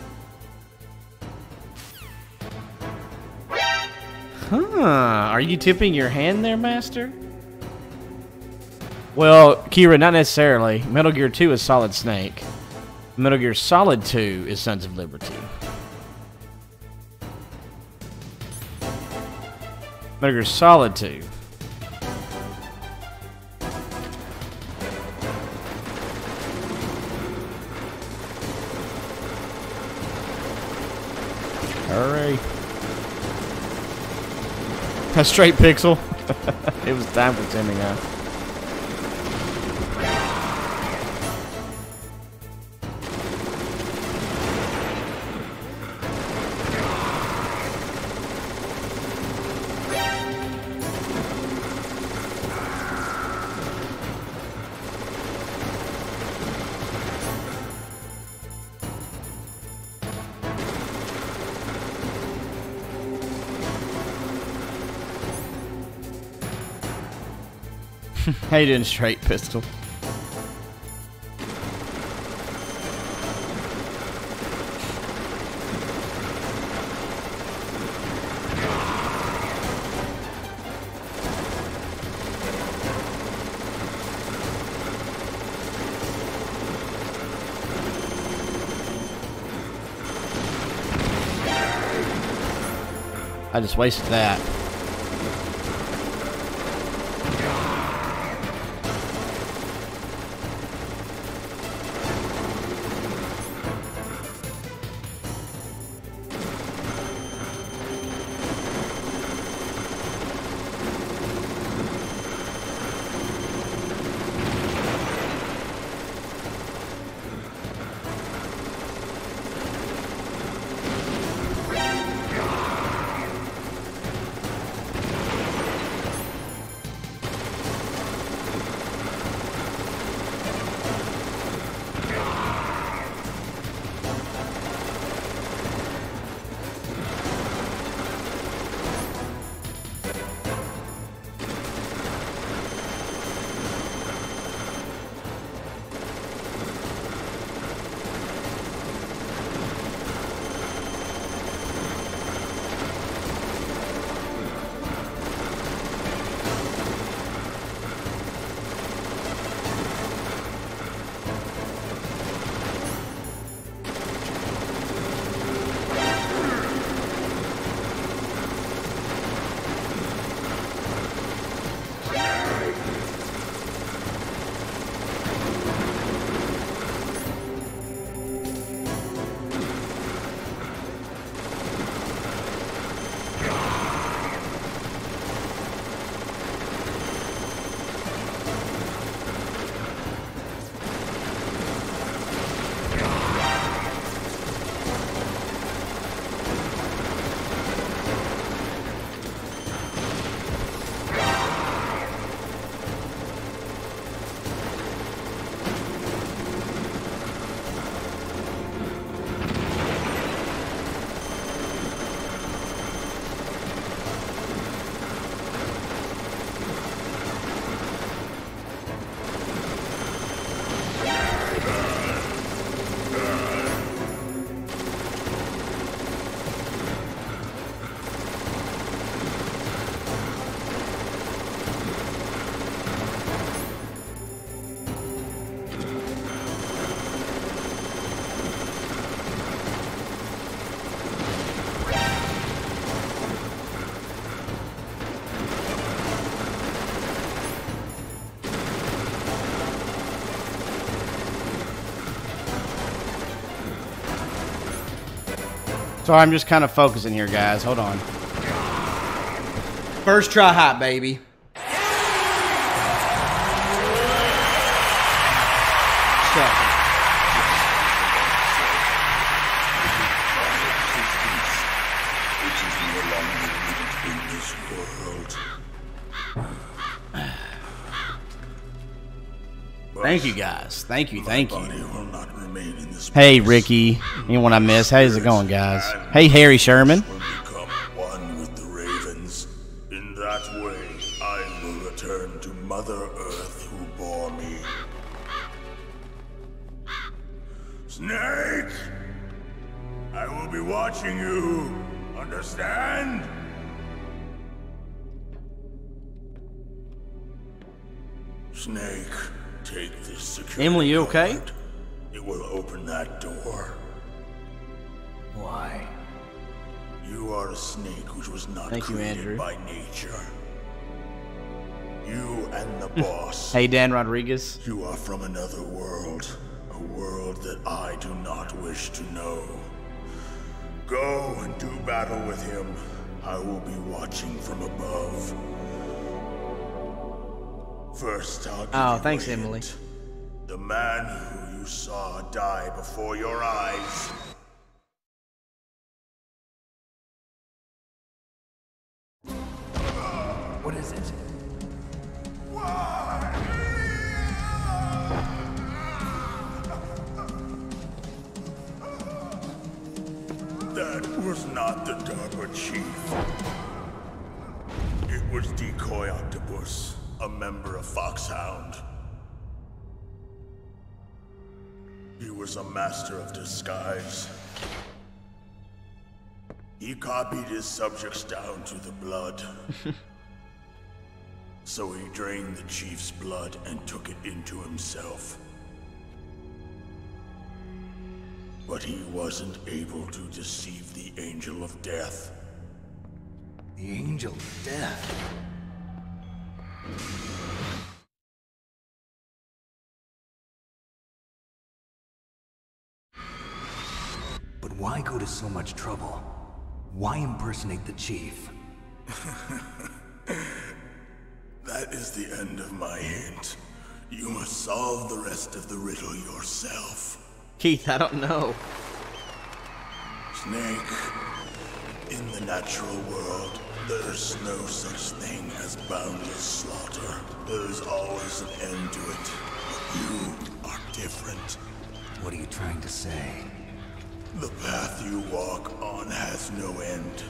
Huh. Are you tipping your hand there, Master? Well, Kira, not necessarily. Metal Gear 2 is Solid Snake. Metal Gear Solid 2 is Sons of Liberty. Metal Gear Solid 2. Hurry. A straight pixel. It was time for sending out. How you doing, Straight Pistol? I just wasted that. Sorry, I'm just kind of focusing here, guys. Hold on. First try hot, baby. Thank you, guys. Thank you, thank you. Hey, Ricky. Anyone I miss? How's it going, guys? Hey, Harry Sherman. Become one with the Ravens. In that way, I will return to Mother Earth who bore me. Snake! I will be watching you. Understand? Snake, take this security Emily, you okay? card. It will open that door. Why? You are a snake which was not created by nature. You and the boss. Hey, Dan Rodriguez. You are from another world. A world that I do not wish to know. Go and do battle with him. I will be watching from above. First, I'll give you thanks, a hint. Emily. The man who you saw die before your eyes. What is it? That was not the DARPA chief. It was Decoy Octopus. a member of Foxhound. He was a master of disguise. He copied his subjects down to the blood. So he drained the chief's blood and took it into himself. But he wasn't able to deceive the Angel of Death. The Angel of Death? But why go to so much trouble? Why impersonate the chief? That is the end of my hint. You must solve the rest of the riddle yourself. Keith, I don't know. Snake, in the natural world, there's no such thing as boundless slaughter. There's always an end to it. But you are different. What are you trying to say? The path you walk on has no end.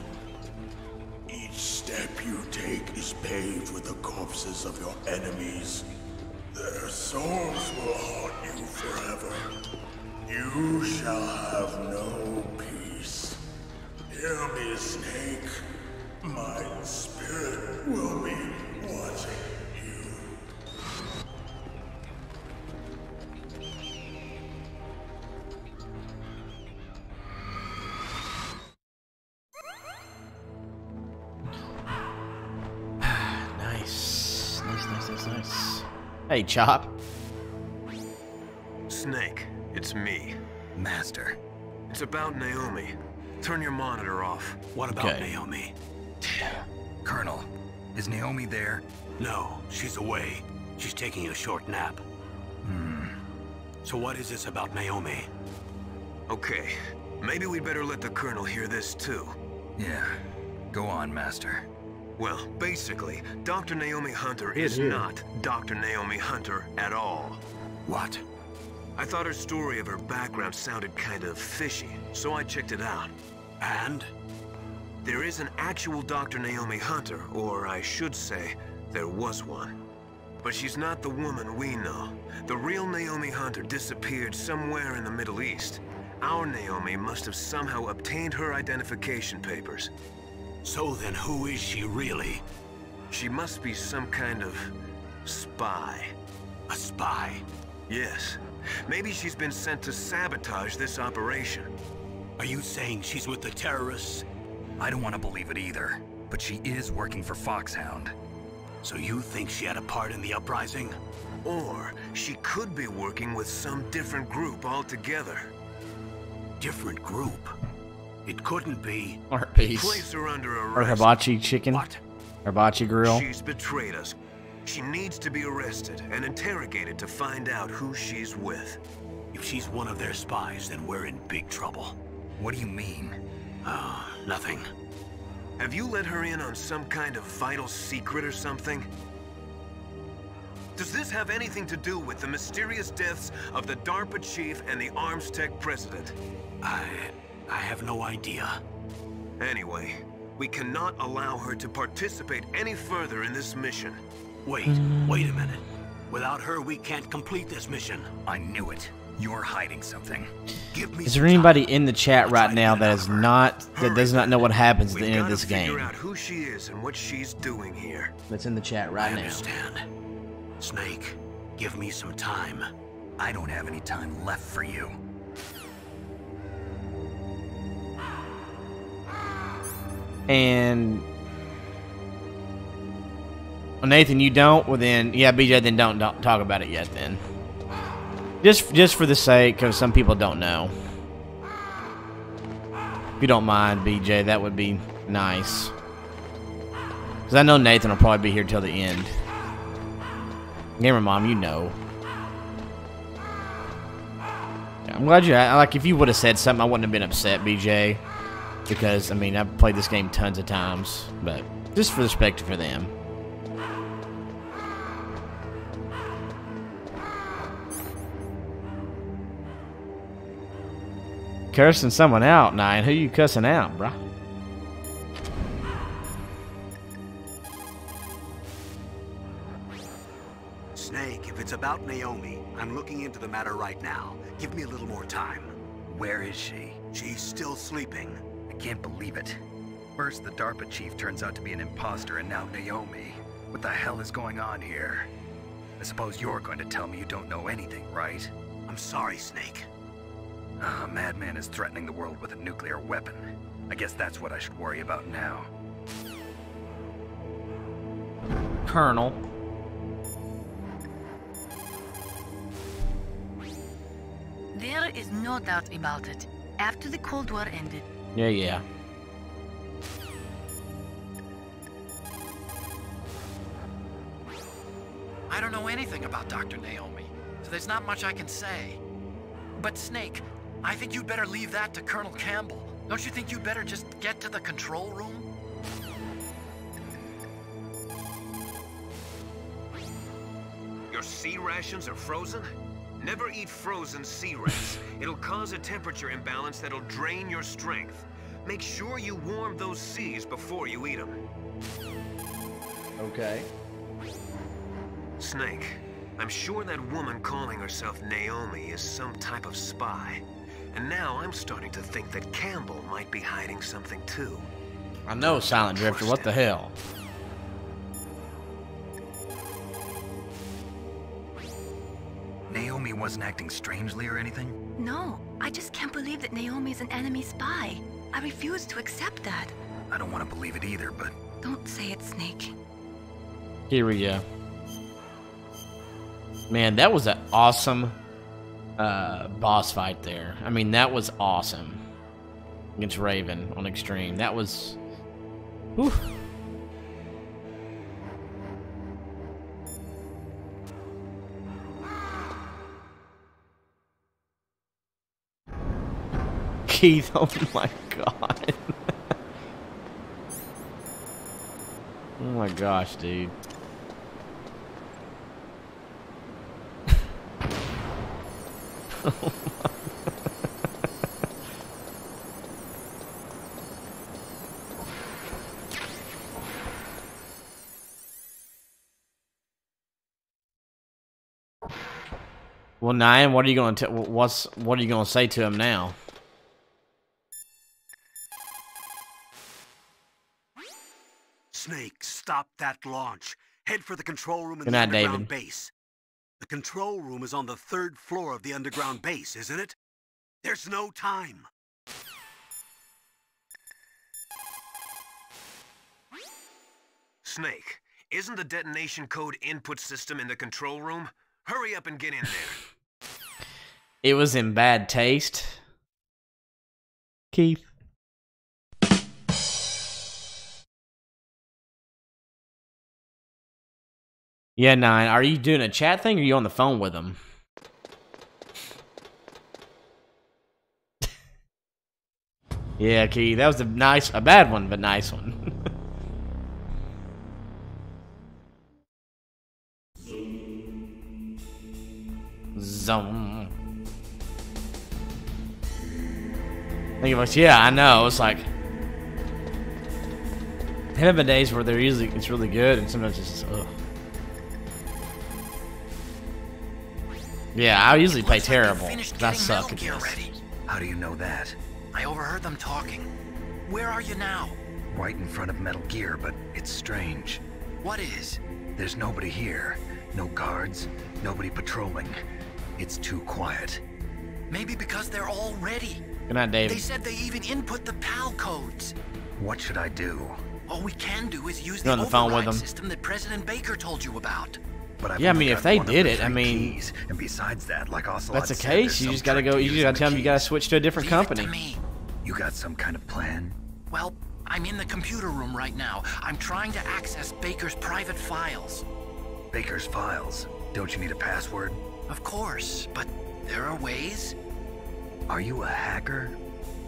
Each step you take is paved with the corpses of your enemies. Their souls will haunt you forever. You shall have no peace. Hear me, Snake. My spirit will be watching you. Nice. Hey, Chop. Snake, it's me. Master. It's about Naomi. Turn your monitor off. What about Naomi? Colonel, is Naomi there? No, she's away. She's taking a short nap. So what is this about Naomi? Okay, maybe we'd better let the Colonel hear this too. Yeah, go on, Master. Well, basically, Dr. Naomi Hunter is not Dr. Naomi Hunter at all. What? I thought her story of her background sounded kind of fishy, so I checked it out. And? There is an actual Dr. Naomi Hunter, or I should say, there was one. But she's not the woman we know. The real Naomi Hunter disappeared somewhere in the Middle East. Our Naomi must have somehow obtained her identification papers. So then who is she really? She must be some kind of spy. A spy? Yes. Maybe she's been sent to sabotage this operation. Are you saying she's with the terrorists? I don't want to believe it either, but she is working for Foxhound. So you think she had a part in the uprising? Or she could be working with some different group altogether. Different group? It couldn't be. Or piece. Place her under Or arrest. hibachi chicken. What? Hibachi grill. She's betrayed us. She needs to be arrested and interrogated to find out who she's with. If she's one of their spies, then we're in big trouble. What do you mean? Nothing. Have you let her in on some kind of vital secret or something? Does this have anything to do with the mysterious deaths of the DARPA chief and the Arms Tech president? I have no idea. Anyway, we cannot allow her to participate any further in this mission. Wait a minute. Without her, we can't complete this mission. I knew it. You're hiding something. Give me Is there anybody in the chat right now that does not know what happens at the end of this game? Figure out who she is and what she's doing here. That's in the chat right now. I understand. Snake, give me some time. I don't have any time left for you. And well, Nathan, you don't. Well, then, yeah, BJ, then don't talk about it yet. Then, just for the sake of some people don't know. If you don't mind, BJ, that would be nice. Because I know Nathan will probably be here till the end. Gamer Mom, you know. Yeah, I'm glad you. Like, if you would have said something, I wouldn't have been upset, BJ. Because, I mean, I've played this game tons of times, but just for respect for them. Cursing someone out, Nine. Who you cussing out, bruh? Snake, if it's about Naomi, I'm looking into the matter right now. Give me a little more time. Where is she? She's still sleeping. I can't believe it. First, the DARPA chief turns out to be an imposter, and now Naomi. What the hell is going on here? I suppose you're going to tell me you don't know anything, right? I'm sorry, Snake. A madman is threatening the world with a nuclear weapon. I guess that's what I should worry about now. Colonel. There is no doubt about it. After the Cold War ended... Yeah. I don't know anything about Dr. Naomi, so there's not much I can say. But Snake, I think you'd better leave that to Colonel Campbell. Don't you think you'd better just get to the control room? Your sea rations are frozen? Never eat frozen sea rats. It'll cause a temperature imbalance that'll drain your strength. Make sure you warm those seas before you eat them. Okay. Snake, I'm sure that woman calling herself Naomi is some type of spy. And now I'm starting to think that Campbell might be hiding something too. I know, Silent Drifter. What the hell? Naomi wasn't acting strangely or anything? No, I just can't believe that Naomi's an enemy spy. I refuse to accept that. I don't want to believe it either, but... Don't say it, Snake. Here we go. Man, that was an awesome boss fight there. I mean, that was awesome. Against Raven on Extreme. That was... Whew. Keith, oh my god. Oh my gosh, dude. Well, Nyan, what are you going to what are you going to say to him now? Snake, stop that launch. Head for the control room in Good the night, underground David. base. The control room is on the 3rd floor of the underground base, isn't it? There's no time. Snake, isn't the detonation code input system in the control room? Hurry up and get in there. It was in bad taste. Keith. Yeah, Nine. Are you doing a chat thing or are you on the phone with him? Yeah, Keith. That was a bad one, but nice one. Zone. Think of us, yeah, I know. It's like have been days where it's really good, and sometimes it's just ugh. Yeah, I usually play terrible. I suck at this. How do you know that? I overheard them talking. Where are you now? Right in front of Metal Gear, but it's strange. What is? There's nobody here. No guards, nobody patrolling. It's too quiet. Maybe because they're all ready. Good night, David. They said they even input the PAL codes. What should I do? All we can do is use You're the on the phone with override them. system that President Baker told you about. But I've Yeah, I only mean, if got they one of did the it, I 3 mean, keys, and besides that, like Ocelot that's the said, case. there's You some just gotta trick go. to You just using gotta the tell them you gotta keys. switch to a different Leave it company. to me. You got some kind of plan? Well, I'm in the computer room right now. I'm trying to access Baker's private files. Baker's files. Don't you need a password? Of course, but there are ways. Are you a hacker?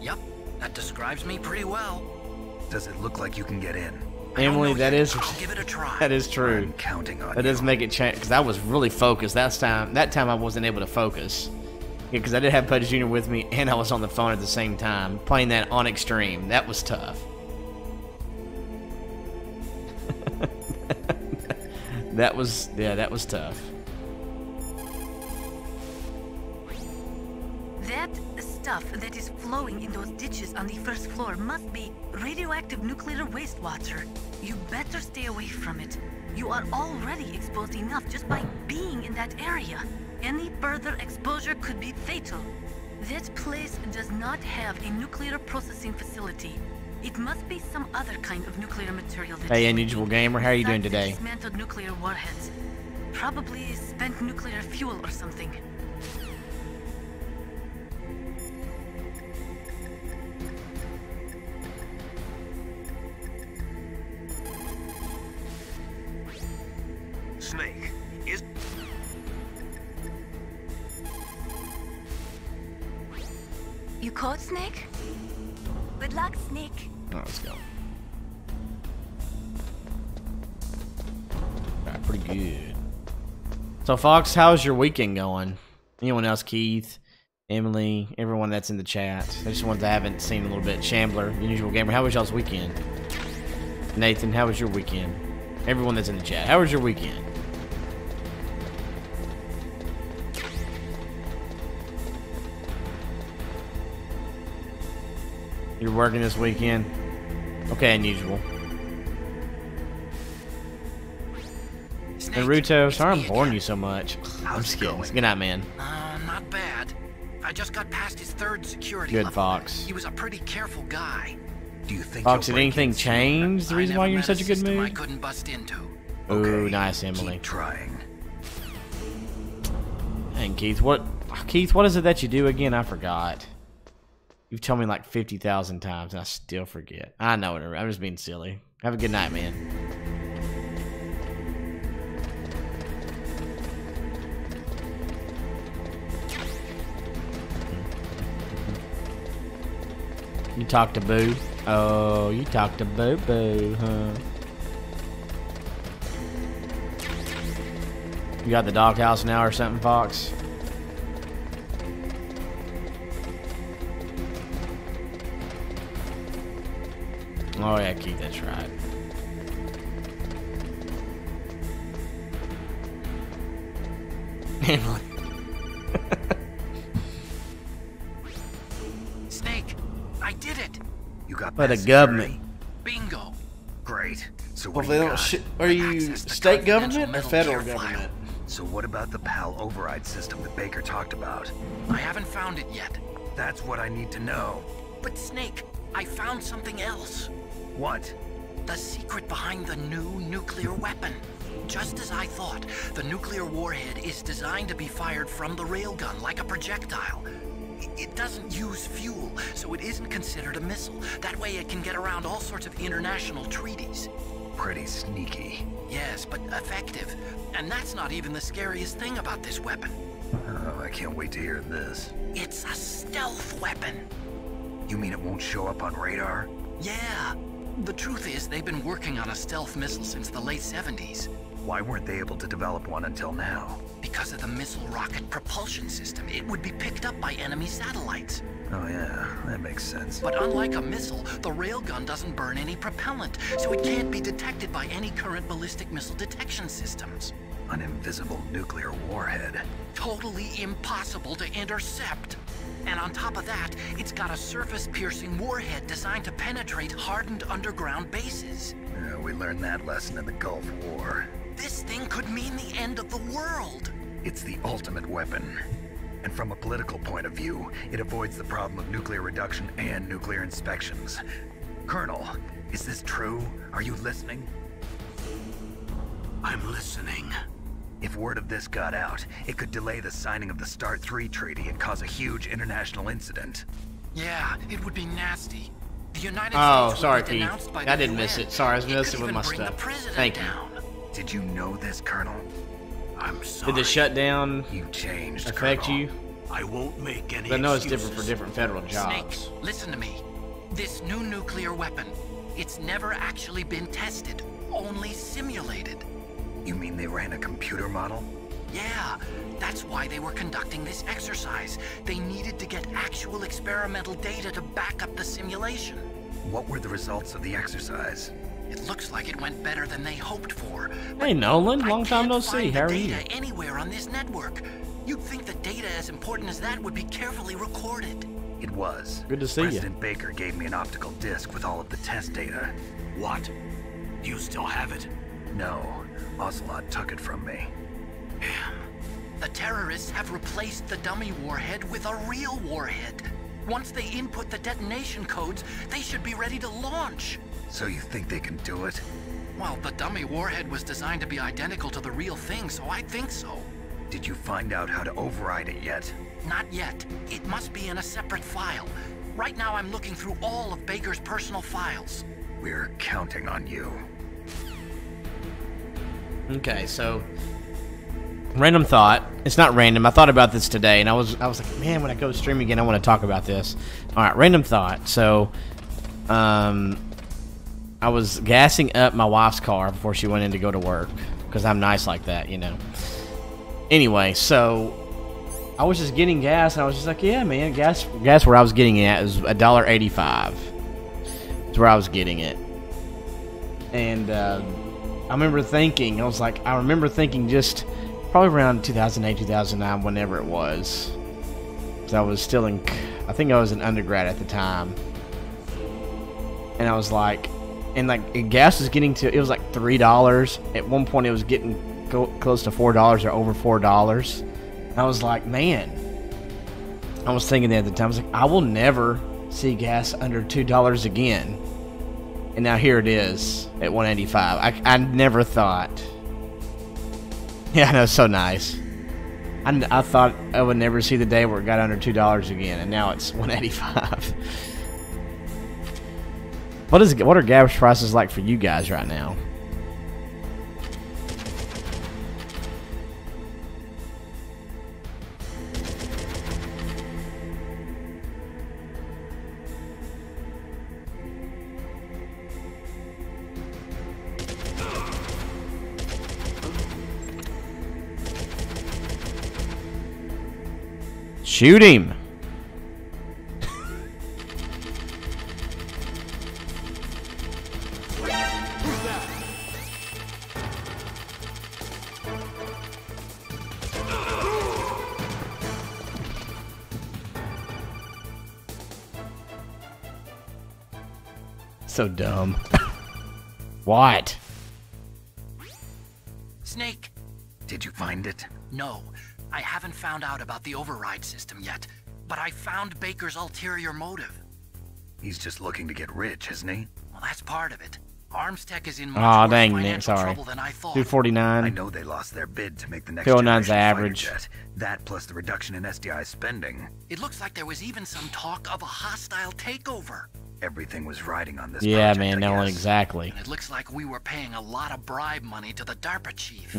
Yep, that describes me pretty well. Does it look like you can get in? Emily, that is I'll give it a try. that is true. I'm counting on That does make it change because I was really focused. That time I wasn't able to focus because I did have Pudge Jr. with me and I was on the phone at the same time playing that on Extreme. That was tough. that was tough. stuff that is flowing in those ditches on the first floor must be radioactive nuclear wastewater. You better stay away from it. You are already exposed enough just by being in that area. Any further exposure could be fatal. That place does not have a nuclear processing facility. It must be some other kind of nuclear material. Hey, Unusual Gamer, how are you doing today? Dismantled nuclear warheads. Probably spent nuclear fuel or something. Snake, is... You caught Snake? Good luck, Snake. Oh, let's go. Alright, pretty good. So, Fox, how's your weekend going? Anyone else? Keith, Emily, everyone that's in the chat. There's ones I haven't seen a little bit. Shambler, Unusual Gamer, how was y'all's weekend? Nathan, how was your weekend? Everyone that's in the chat, how was your weekend? You're working this weekend? Okay, Unusual. Naruto, sorry I'm boring you so much. I'm just kidding. Good night, man. Not bad. I just got past his third security Good, level. Fox. He was a pretty careful guy. Do you think Fox, did anything change the reason why you're in such a good mood? I couldn't bust into. Ooh, nice, Emily. Keep trying. And Keith, what is it that you do again? I forgot. You've told me like 50,000 times and I still forget. I know it. I'm just being silly. Have a good night, man. You talk to Boo? Oh, you talk to Boo Boo, huh? You got the doghouse now or something, Fox? Oh yeah, Keith, that's right. Snake, I did it. You got by the government. Bingo. Great. So Well, what they do you don't. got? Are you state government or federal government? So what about the PAL override system that Baker talked about? I haven't found it yet. That's what I need to know. But Snake, I found something else. What? The secret behind the new nuclear weapon. Just as I thought, the nuclear warhead is designed to be fired from the railgun like a projectile. It doesn't use fuel, so it isn't considered a missile. That way it can get around all sorts of international treaties. Pretty sneaky. Yes, but effective. And that's not even the scariest thing about this weapon. Oh, I can't wait to hear this. It's a stealth weapon. You mean it won't show up on radar? Yeah. The truth is, they've been working on a stealth missile since the late 70s. Why weren't they able to develop one until now? Because of the missile rocket propulsion system. It would be picked up by enemy satellites. Oh yeah, that makes sense. But unlike a missile, the railgun doesn't burn any propellant, so it can't be detected by any current ballistic missile detection systems. An invisible nuclear warhead. Totally impossible to intercept. And on top of that, it's got a surface-piercing warhead designed to penetrate hardened underground bases. Yeah, we learned that lesson in the Gulf War. This thing could mean the end of the world. It's the ultimate weapon. And from a political point of view, it avoids the problem of nuclear reduction and nuclear inspections. Colonel, is this true? Are you listening? I'm listening. If word of this got out, it could delay the signing of the START 3 treaty and cause a huge international incident. Yeah, it would be nasty. The United States sorry, would be denounced by Keith. the I didn't UN. miss it. Sorry, I was It could messing with even my bring the stuff. president Thank you. down. Did you know this, Colonel? I'm sorry. Did the shutdown You changed, affect Colonel. you? I won't make any I know it's excuses. different for different federal Snake, jobs. listen to me. This new nuclear weapon, it's never actually been tested, only simulated. You mean they ran a computer model? Yeah, that's why they were conducting this exercise. They needed to get actual experimental data to back up the simulation. What were the results of the exercise? It looks like it went better than they hoped for. Hey, Nolan, long time no see. How are you? Data anywhere on this network. You'd think that data as important as that would be carefully recorded. It was. Good to see you. President Baker gave me an optical disc with all of the test data. What? You still have it? No, Ocelot took it from me. The terrorists have replaced the dummy warhead with a real warhead. Once they input the detonation codes, they should be ready to launch. So you think they can do it? Well, the dummy warhead was designed to be identical to the real thing, so I think so. Did you find out how to override it yet? Not yet. It must be in a separate file. Right now I'm looking through all of Baker's personal files. We're counting on you. Okay, so random thought. It's not random. I thought about this today, and I was like, man, when I go stream again, I want to talk about this. All right, random thought. So, I was gassing up my wife's car before she went in to go to work because I'm nice like that, you know. Anyway, so I was just getting gas, and I was just like, yeah, man, gas where I was getting it at is $1.85. That's where I was getting it, and I remember thinking just probably around 2008, 2009, whenever it was. Because I was still I think I was an undergrad at the time. And I was like, gas was getting to, it was like $3. At one point it was getting close to $4 or over $4. And I was like, man. I was thinking that at the time, I was like, I will never see gas under $2 again. And now here it is at $1.85. I never thought. Yeah, I know, so nice. I thought I would never see the day where it got under $2 again, and now it's $1.85. What are gas prices like for you guys right now? Shoot him! So dumb. What? Snake! Did you find it? No. I haven't found out about the override system yet, but I found Baker's ulterior motive. He's just looking to get rich, isn't he? Well, that's part of it. Arms Tech is in much Oh, worse dang, financial Nick, sorry. trouble than I thought. 249. I know they lost their bid to make the next 209's generation average. fighter jet. That plus the reduction in SDI spending. It looks like there was even some talk of a hostile takeover. Everything was riding on this Yeah, project, man, I no, guess. exactly. And it looks like we were paying a lot of bribe money to the DARPA chief.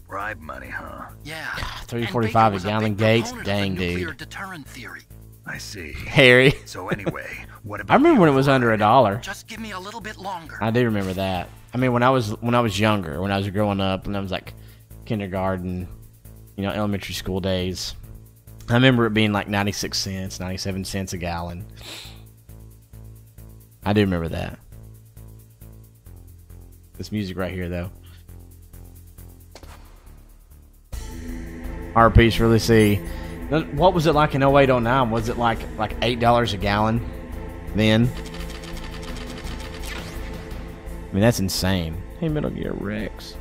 Bribe money, huh? Yeah. $3.45 a gallon Gates? Dang, nuclear dude. deterrent theory. I see. Harry. So anyway, what about I remember when it was under $1. Just give me a little bit longer. I do remember that. I mean, when I was younger, when I was growing up, when I was like kindergarten, you know, elementary school days, I remember it being like 96 cents, 97 cents a gallon. I do remember that. This music right here, though. RPs really see. What was it like in 08, 09? Was it like $8 a gallon then? I mean, that's insane. Hey, Metal Gear Rex.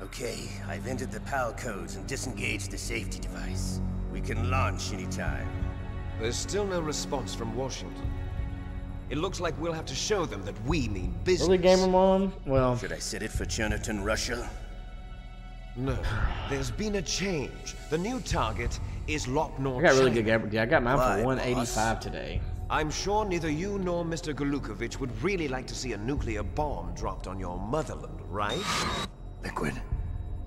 Okay, I've entered the PAL codes and disengaged the safety device. We can launch anytime. There's still no response from Washington. It looks like we'll have to show them that we mean business. Really, Gamer Mom? Well... Should I set it for Cherniton, Russia? No. There's been a change. The new target is Lopnor. I got really good China. Gamer. Yeah, I got mine Why, for 185 boss? today. I'm sure neither you nor Mr. Golukovich would really like to see a nuclear bomb dropped on your motherland, right? Liquid.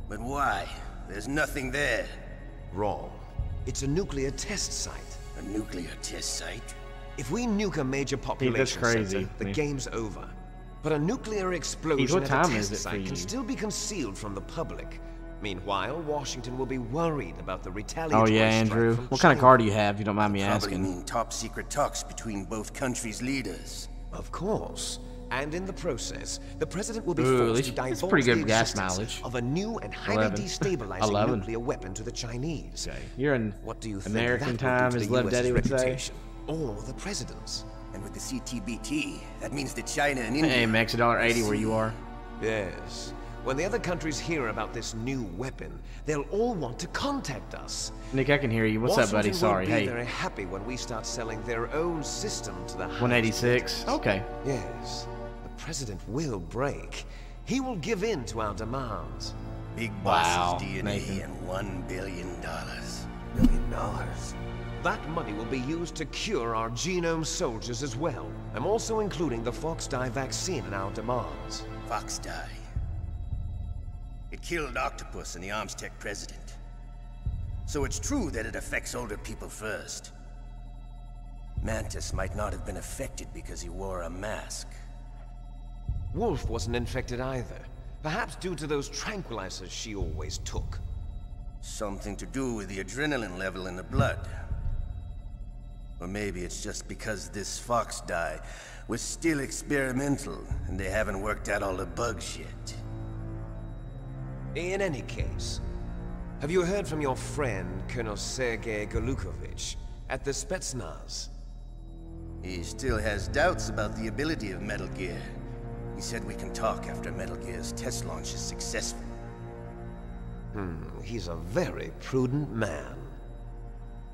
But why? There's nothing there. Wrong. It's a nuclear test site. A nuclear test site? If we nuke a major population crazy. center, the game's over. But a nuclear Pete, explosion what at a time is test it for site can you? still be concealed from the public. Meanwhile, Washington will be worried about the Oh retaliatory yeah, strike Andrew. from What kind of China. car do you have? If you don't mind me Probably asking. mean top secret talks between both countries' leaders. Of course. And in the process, the president will be Ooh, forced that's to divulge pretty good the gas existence mileage. of a new and highly 11. destabilizing 11. nuclear weapon to the Chinese. You're in What do you think American that time, will do as to Lev the Daddy US's would say. reputation? Or the president's? And with the CTBT, that means that China and India... Hey, Max, $1.80 where you are. Yes. When the other countries hear about this new weapon, they'll all want to contact us. Nick, I can hear you. What's up, buddy? Washington Sorry. won't be Hey, very happy when we start selling their own system to the 186. Okay. Yes. The president will break. He will give in to our demands. Big Wow, boss's DNA Nathan. and $1 billion. $1 million. That money will be used to cure our genome soldiers as well. I'm also including the Fox dye vaccine in our demands. Fox dye. It killed Octopus and the Armstech president. So it's true that it affects older people first. Mantis might not have been affected because he wore a mask. Wolf wasn't infected either. Perhaps due to those tranquilizers she always took. Something to do with the adrenaline level in the blood. Or maybe it's just because this Fox dye was still experimental and they haven't worked out all the bugs yet. In any case, have you heard from your friend, Colonel Sergei Golukovich, at the Spetsnaz? He still has doubts about the ability of Metal Gear. He said we can talk after Metal Gear's test launch is successful. He's a very prudent man.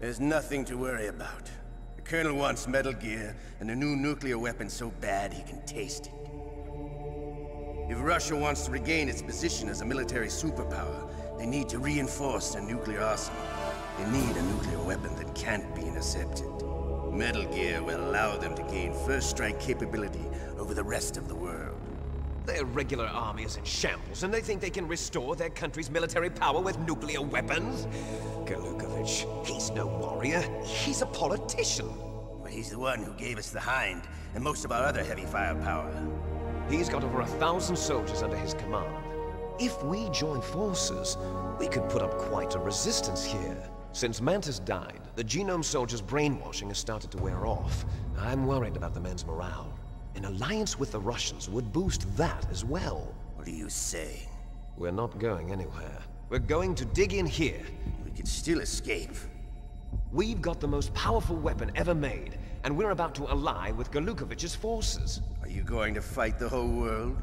There's nothing to worry about. The Colonel wants Metal Gear and a new nuclear weapon so bad he can taste it. If Russia wants to regain its position as a military superpower, they need to reinforce their nuclear arsenal. They need a nuclear weapon that can't be intercepted. Metal Gear will allow them to gain first strike capability over the rest of the world. Their regular army is in shambles, and they think they can restore their country's military power with nuclear weapons? Golukovich, he's no warrior. He's a politician. But he's the one who gave us the Hind and most of our other heavy firepower. He's got over 1,000 soldiers under his command. If we join forces, we could put up quite a resistance here. Since Mantis died, the genome soldiers' brainwashing has started to wear off. I'm worried about the men's morale. An alliance with the Russians would boost that as well. What are you saying? We're not going anywhere. We're going to dig in here. We could still escape. We've got the most powerful weapon ever made, and we're about to ally with Golukovich's forces. Are you going to fight the whole world?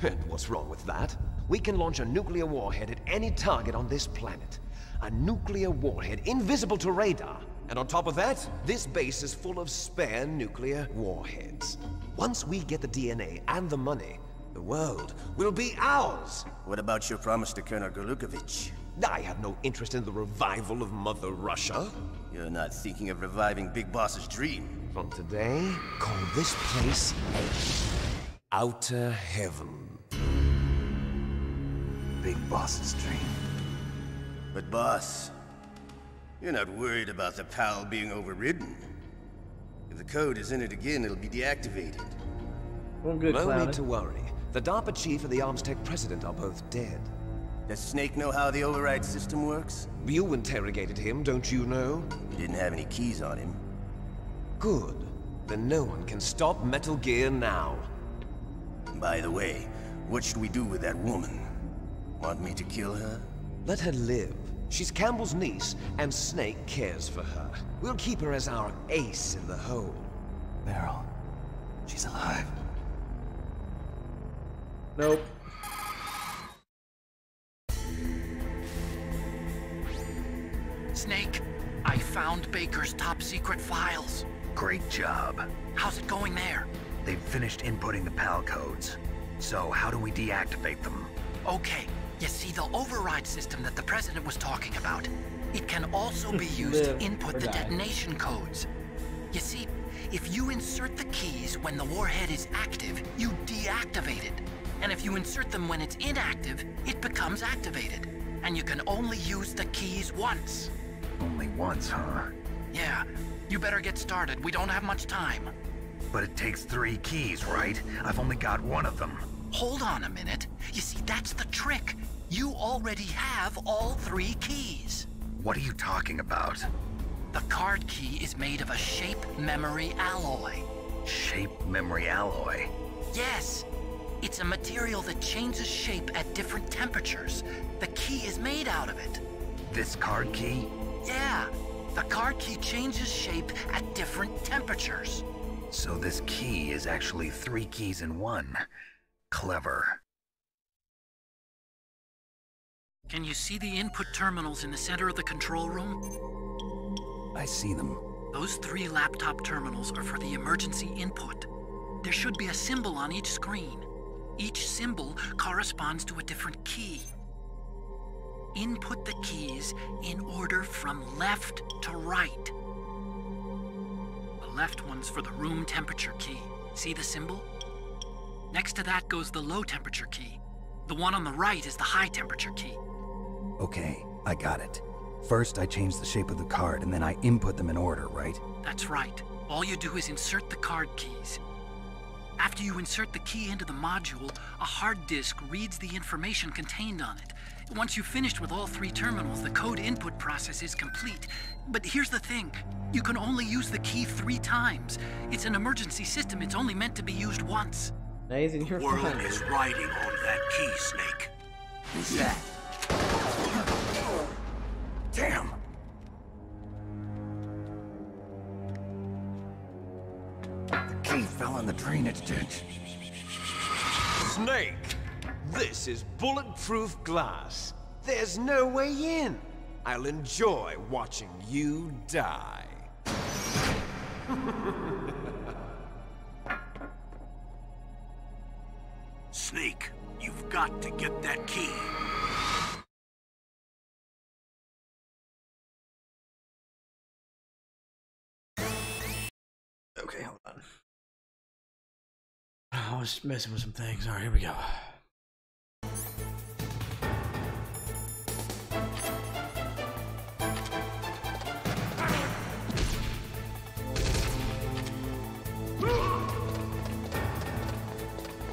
And what's wrong with that? We can launch a nuclear warhead at any target on this planet. A nuclear warhead invisible to radar. And on top of that, this base is full of spare nuclear warheads. Once we get the DNA and the money, the world will be ours. What about your promise to Colonel Golukovich? I have no interest in the revival of Mother Russia. You're not thinking of reviving Big Boss's dream. From today, call this place Outer Heaven. Big Boss's dream. But boss, you're not worried about the PAL being overridden. If the code is entered again, it'll be deactivated. Well, good, No Cloudy. need to worry. The DARPA chief and the Armstech president are both dead. Does Snake know how the override system works? You interrogated him, don't you know? He didn't have any keys on him. Good. Then no one can stop Metal Gear now. By the way, what should we do with that woman? Want me to kill her? Let her live. She's Campbell's niece, and Snake cares for her. We'll keep her as our ace in the hole. Meryl, she's alive. Nope. Snake, I found Baker's top secret files. Great job. How's it going there? They've finished inputting the PAL codes. So how do we deactivate them? Okay, you see the override system that the president was talking about. It can also be used to input the detonation codes. You see, if you insert the keys when the warhead is active, you deactivate it. And if you insert them when it's inactive, it becomes activated. And you can only use the keys once. Only once, huh? Yeah, you better get started. We don't have much time. But it takes 3 keys, right? I've only got one of them. Hold on a minute. You see, that's the trick. You already have all 3 keys. What are you talking about? The card key is made of a shape memory alloy. Shape memory alloy? Yes. It's a material that changes shape at different temperatures. The key is made out of it. This card key? Yeah. The card key changes shape at different temperatures. So this key is actually 3 keys in one. Clever. Can you see the input terminals in the center of the control room? I see them. Those 3 laptop terminals are for the emergency input. There should be a symbol on each screen. Each symbol corresponds to a different key. Input the keys in order from left to right. The left one's for the room temperature key. See the symbol? Next to that goes the low temperature key. The one on the right is the high temperature key. Okay, I got it. First, I change the shape of the card, and then I input them in order, right? That's right. All you do is insert the card keys. After you insert the key into the module, a hard disk reads the information contained on it. Once you've finished with all 3 terminals, the code input process is complete. But here's the thing. You can only use the key 3 times. It's an emergency system. It's only meant to be used once. Nathan, the world is riding on that key, Snake. Who's that? Damn! The key fell in the drainage ditch. Snake! This is bulletproof glass. There's no way in. I'll enjoy watching you die. Snake, you've got to get that key. Okay, hold on. I was messing with some things. All right, here we go.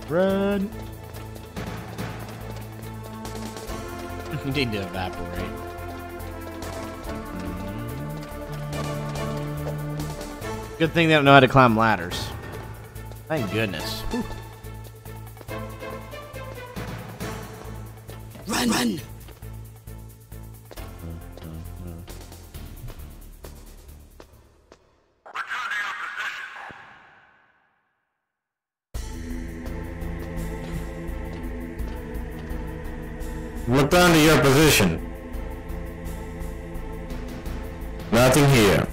Run! You need to evaporate. Good thing they don't know how to climb ladders. Thank goodness. Whew. Run, run! Look down to your position. Nothing here.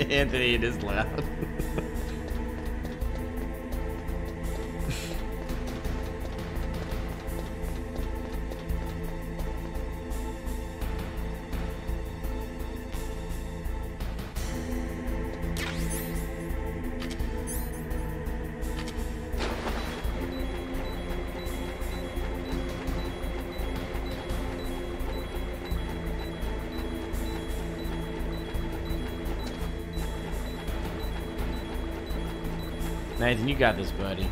Anthony, it is loud. Nathan, you got this, buddy.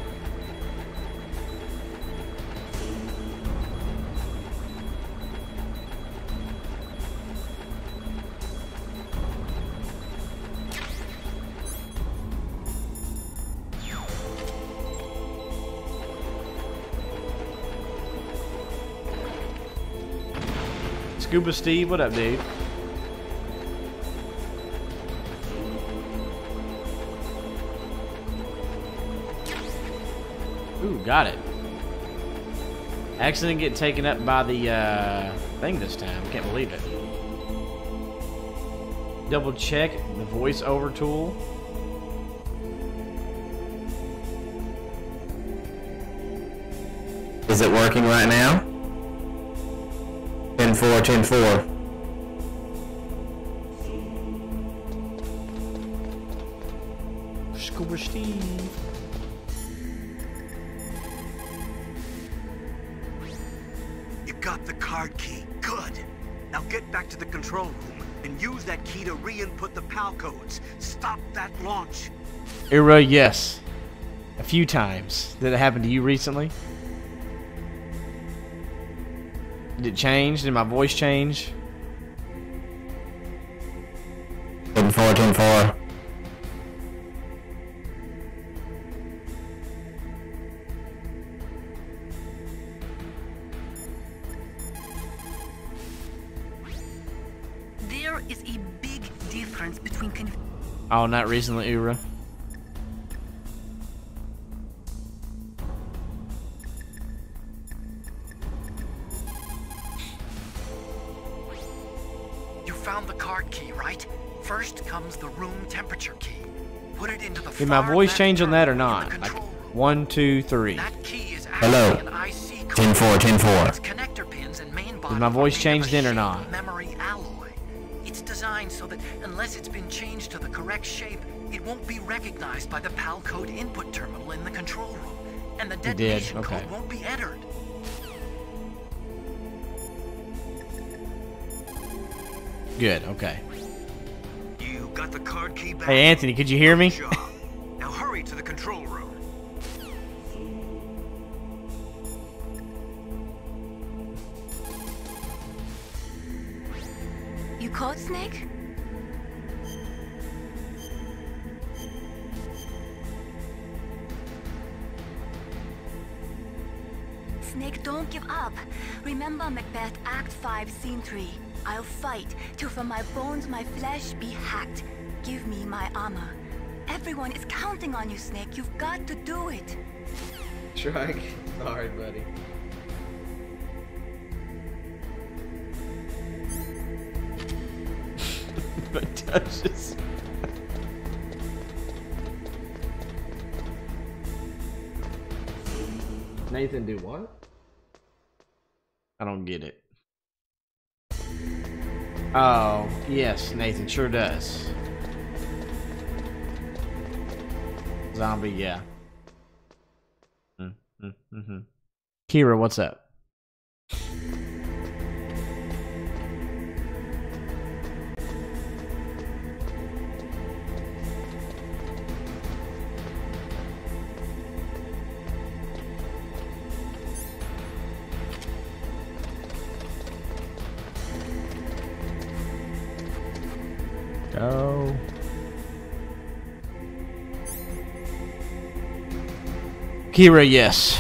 Scuba Steve, what up, dude? Ooh, got it. Accident get taken up by the thing this time. Can't believe it. Double check the voiceover tool. Is it working right now? 10-4, 10-4. Scuba Steve. got the card key. Good. Now get back to the control room and use that key to re-input the PAL codes. Stop that launch. Ira, yes. A few times. Did it happen to you recently? Did it change? Did my voice change? 10-4. There is a big difference between Oh, not recently, Ira. You found the card key, right? First comes the room temperature key. Put it into the Did my voice change on that or not? Like 1, 2, 3. Hello. 10-4. Its connector pins and main body Did my voice are made change of a then or shaped not? memory alloy. It's designed so that unless it's been changed to the correct shape, it won't be recognized by the PAL code input terminal in the control room, and the did, detonation okay. code won't be entered. Good, okay. You got the card key back? Hey, Anthony, could you hear me? Now hurry to the control room. You caught Snake? Snake, don't give up. Remember Macbeth Act 5, Scene 3. I'll fight till from my bones my flesh be hacked. Give me my armor. Everyone is counting on you, Snake. You've got to do it. Shrike. Sorry, buddy. But touches. Nathan do what? I don't get it. Oh, yes, Nathan sure does. Zombie, yeah. Kira, what's up? Go. Kira, yes.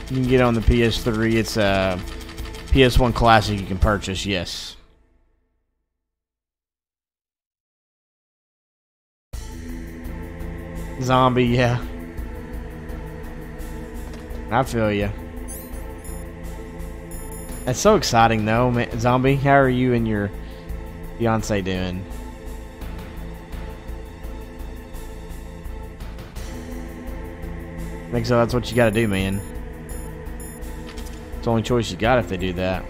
You can get on the PS3. It's a PS1 classic you can purchase, yes. Zombie, yeah. I feel you. That's so exciting, though, man. Zombie, how are you and your fiance doing? I think so. That's what you gotta do, man. It's the only choice you got if they do that.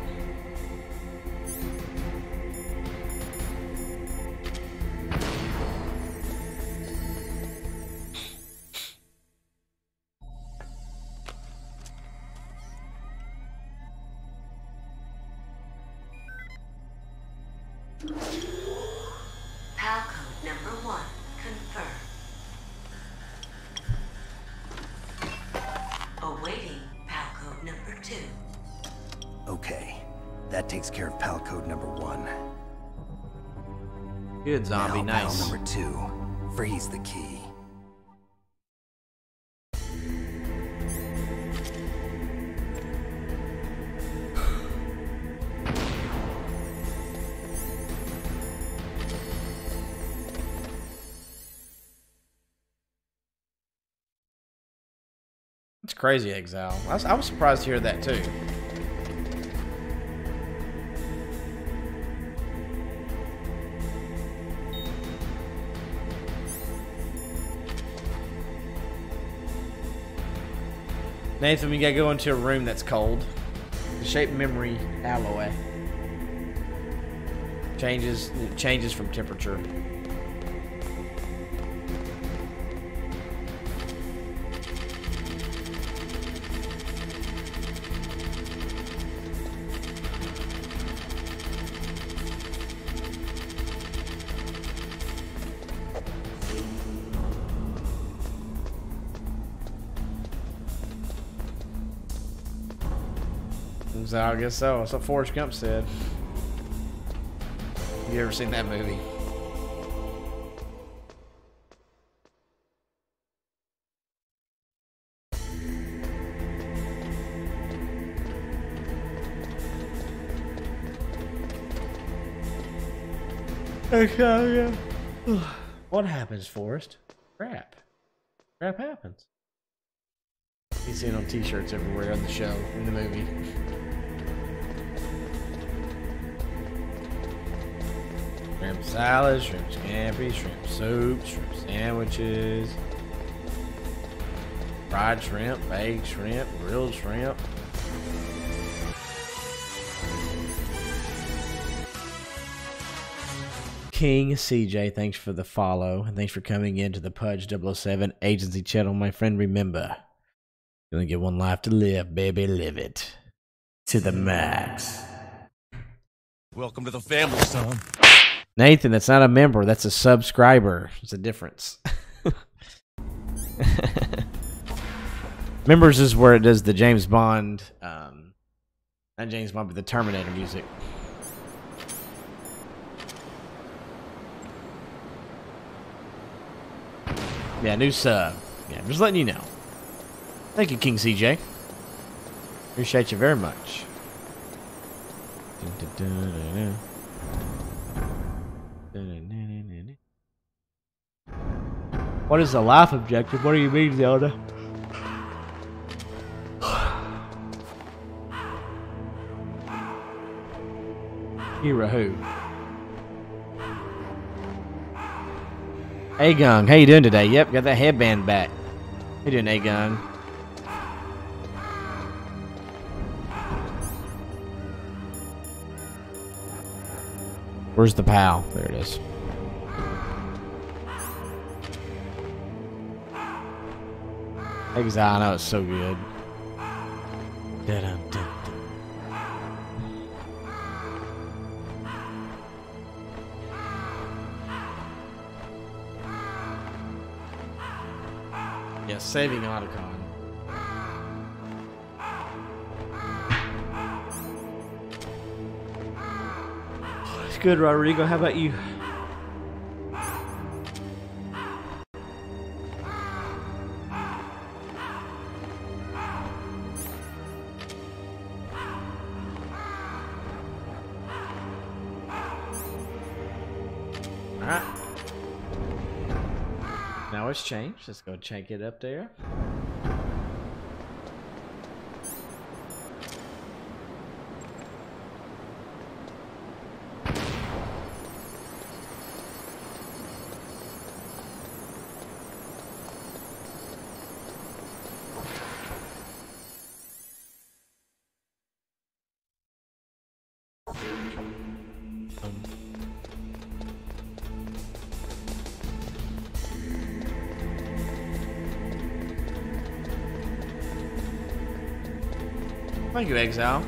PAL code number 1 confirmed. Awaiting PAL code number 2. Okay, that takes care of PAL code number 1. Good, Zombie, now, nice. PAL number 2. Freeze the key. It's crazy, Exile. I was surprised to hear that too. Nathan, we gotta go into a room that's cold. The shape memory alloy changes from temperature. So I guess so. That's what Forrest Gump said. You ever seen that movie? Okay, yeah. What happens, Forrest? Crap. Crap happens. You see it on t-shirts everywhere on the show, in the movie. Shrimp salad, shrimp scampi, shrimp soup, shrimp sandwiches, fried shrimp, baked shrimp, grilled shrimp. King CJ, thanks for the follow, and thanks for coming into the Pudge007 Agency Channel. My friend, remember, you only get one life to live, baby, live it to the max. Welcome to the family, son. Nathan, that's not a member, that's a subscriber. There's a difference. Members is where it does the James Bond, not James Bond, but the Terminator music. Yeah, new sub. Yeah, just letting you know. Thank you, King CJ. Appreciate you very much. What is the life objective? What do you mean, Zelda? Hero who? Agung, how you doing today? Yep, got that headband back. How you doing, Agung? Where's the PAL? There it is. Exile, I know it's so good. Da-dum-dum. Yeah, saving Otacon. It's good, Rodrigo. How about you? Alright. Now it's changed. Let's go check it up there. Thank you, Exile.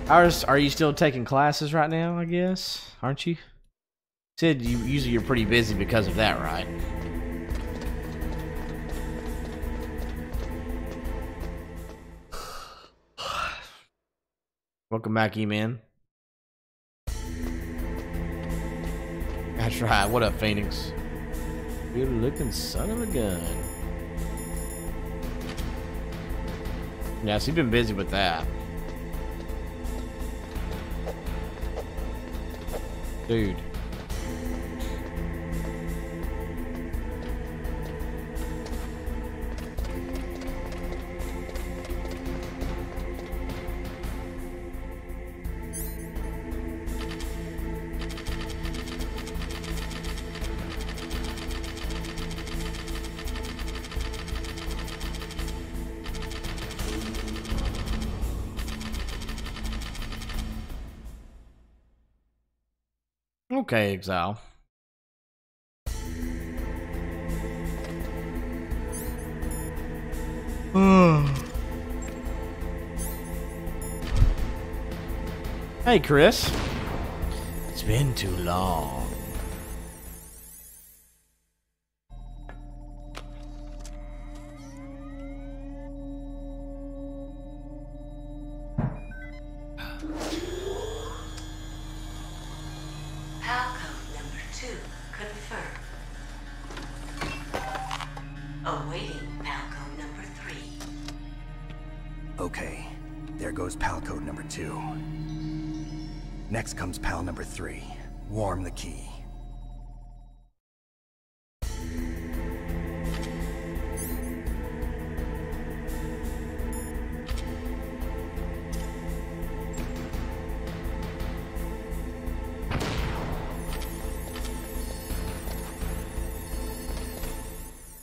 Are you still taking classes right now, I guess? Aren't you? Said you usually you're pretty busy because of that, right? Welcome back, E-Man. That's right. What up, Phoenix? Good looking son of a gun. Yes, you've been busy with that. Dude. Okay, Exile. Hey, Chris. It's been too long. Awaiting PAL code number 3. Okay, there goes PAL code number 2. Next comes PAL number 3. Warm the key.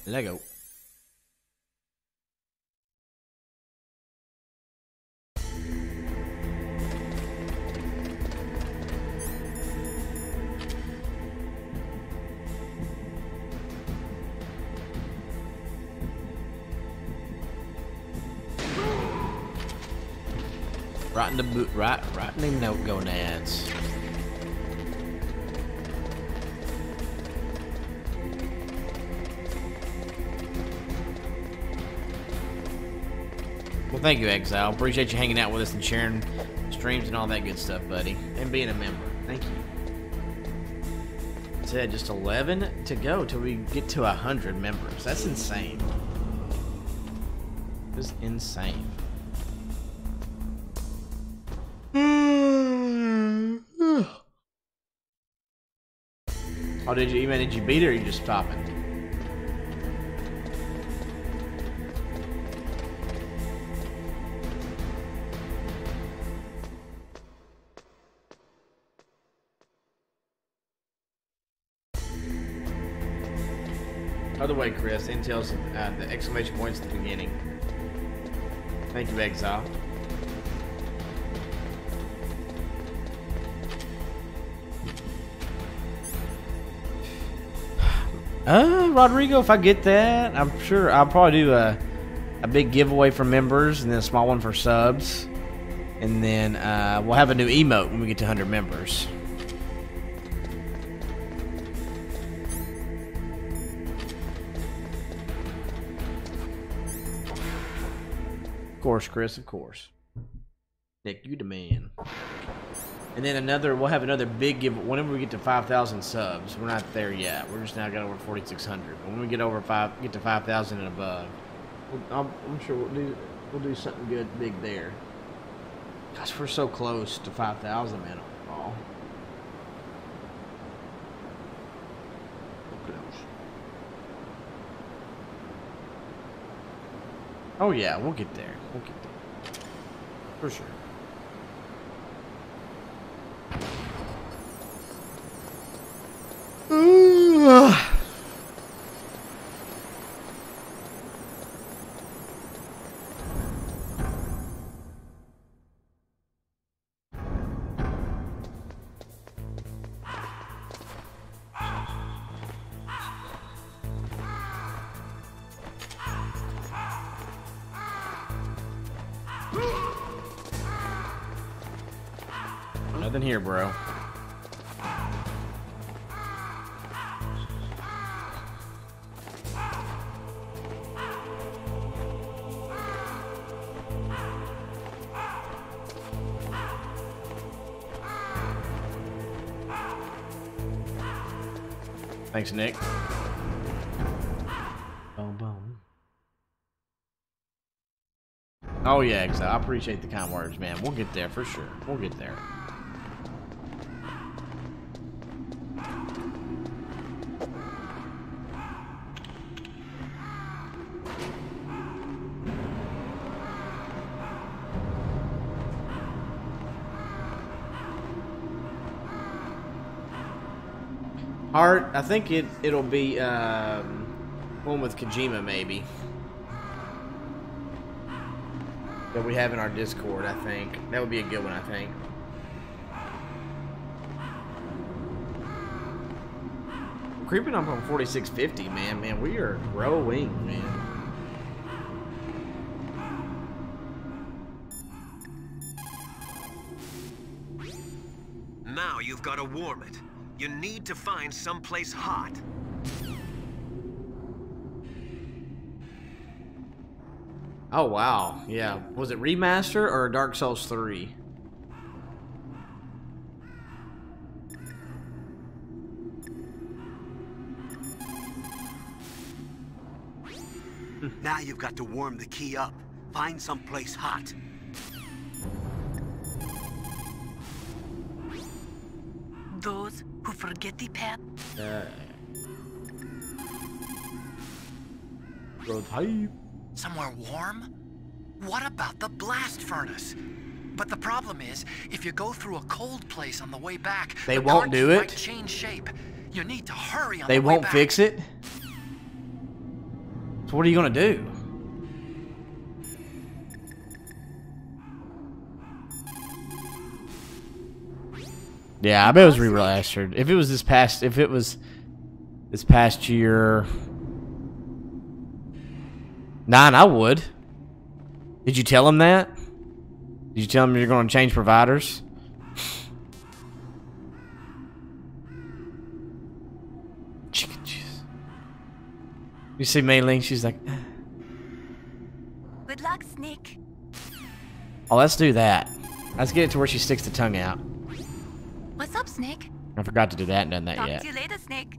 Lego. Right in the boot, right in the note gonads. Well, thank you, Exile. Appreciate you hanging out with us and sharing streams and all that good stuff, buddy. And being a member. Thank you. Said just 11 to go till we get to 100 members. That's insane. It's insane. Oh, did you beat it or are you just stopping? Other way, Chris. Intel's the exclamation points at the beginning. Thank you, Exile. Rodrigo, if I get that, I'm sure I'll probably do a big giveaway for members and then a small one for subs. And then we'll have a new emote when we get to 100 members. Of course, Chris, of course. Nick, you the man. And then we'll have another big give whenever we get to 5,000 subs. We're not there yet. We're just now got over 4,600. But when we get over get to 5,000 and above, I'm sure we'll do something good big there. Gosh, we're so close to 5,000, man. Oh. Oh yeah, we'll get there. We'll get there. For sure. Nothing here, bro. Thanks, Nick. Boom, boom. Oh yeah, Exile. I appreciate the kind words, man. We'll get there for sure. We'll get there. Heart, I think it'll be one with Kojima maybe that we have in our Discord. I think that would be a good one. I think. We're creeping up on 4650, man. Man, we are growing, man. Now you've got to warm it. You need to find someplace hot. Oh wow, yeah. Was it Remaster or Dark Souls 3? Now you've got to warm the key up. Find someplace hot. Those who forget the path. Somewhere warm? What about the blast furnace? But the problem is, if you go through a cold place on the way back, they the won't do might it. change shape. You need to hurry on They the way won't back. fix it. So what are you gonna do? Yeah, I bet it was remastered. If it was this past year, 9, I would. Did you tell him that? Did you tell him you're going to change providers? You see Mei Ling, she's like, Good luck, Snake. oh, let's do that. Let's get it to where she sticks the tongue out. What's up, Snake? I forgot to do that and done that Talk yet. to you later, Snake.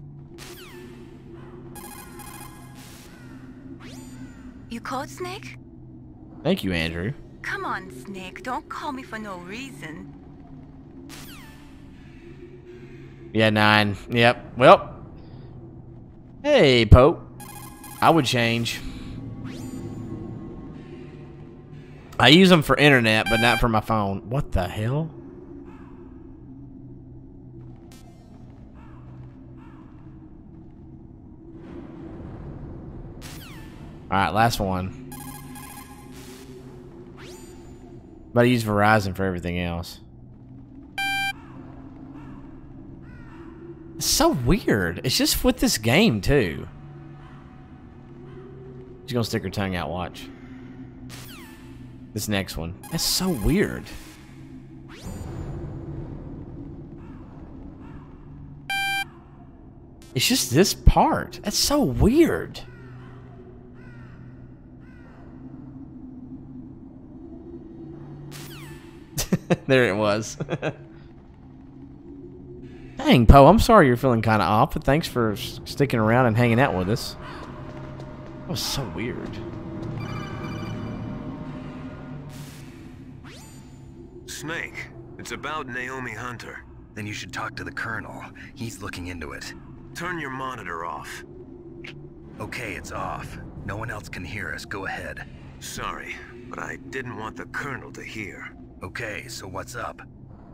You called, Snake? Thank you, Andrew. Come on, Snake. Don't call me for no reason. Yeah, 9. Yep. Well. Hey, Pope. I would change. I use them for internet, but not for my phone. What the hell? Alright, last one. But I use Verizon for everything else. It's so weird. It's just with this game, too. She's gonna stick her tongue out, watch. This next one. That's so weird. It's just this part. That's so weird. There it was. Dang, Poe, I'm sorry you're feeling kind of off, but thanks for sticking around and hanging out with us. That was so weird. Snake, it's about Naomi Hunter. Then you should talk to the Colonel. He's looking into it. Turn your monitor off. Okay, it's off. No one else can hear us. Go ahead. Sorry, but I didn't want the Colonel to hear. Okay, so what's up?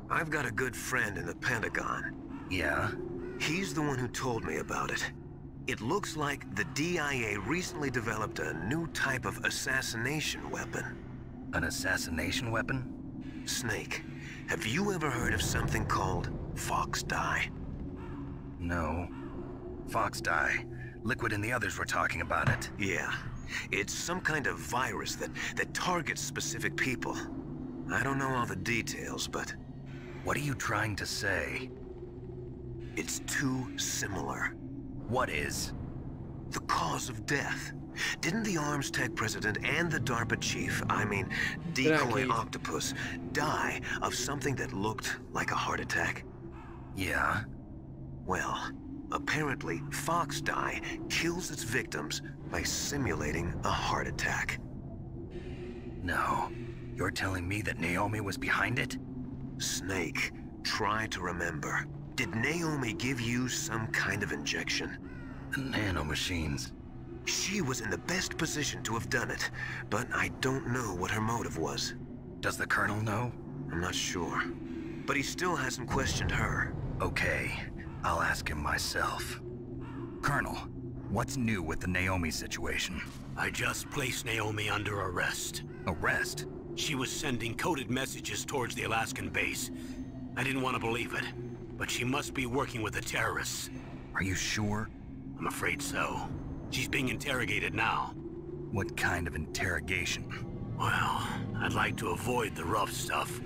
I've got a good friend in the Pentagon. Yeah? He's the one who told me about it. It looks like the DIA recently developed a new type of assassination weapon. An assassination weapon? Snake, have you ever heard of something called Fox Dye? No. Fox Dye. Liquid and the others were talking about it. Yeah. It's some kind of virus that targets specific people. I don't know all the details, but... What are you trying to say? It's too similar. What is? The cause of death. Didn't the Arms Tech president and the DARPA chief, I mean, Decoy Octopus, die of something that looked like a heart attack? Yeah? Well, apparently Fox Dye kills its victims by simulating a heart attack. No. You're telling me that Naomi was behind it? Snake, try to remember. Did Naomi give you some kind of injection? The nanomachines. She was in the best position to have done it, but I don't know what her motive was. Does the Colonel know? I'm not sure. But he still hasn't questioned her. Okay, I'll ask him myself. Colonel, what's new with the Naomi situation? I just placed Naomi under arrest. Arrest? She was sending coded messages towards the Alaskan base. I didn't want to believe it, but she must be working with the terrorists. Are you sure? I'm afraid so. She's being interrogated now. What kind of interrogation? Well, I'd like to avoid the rough stuff,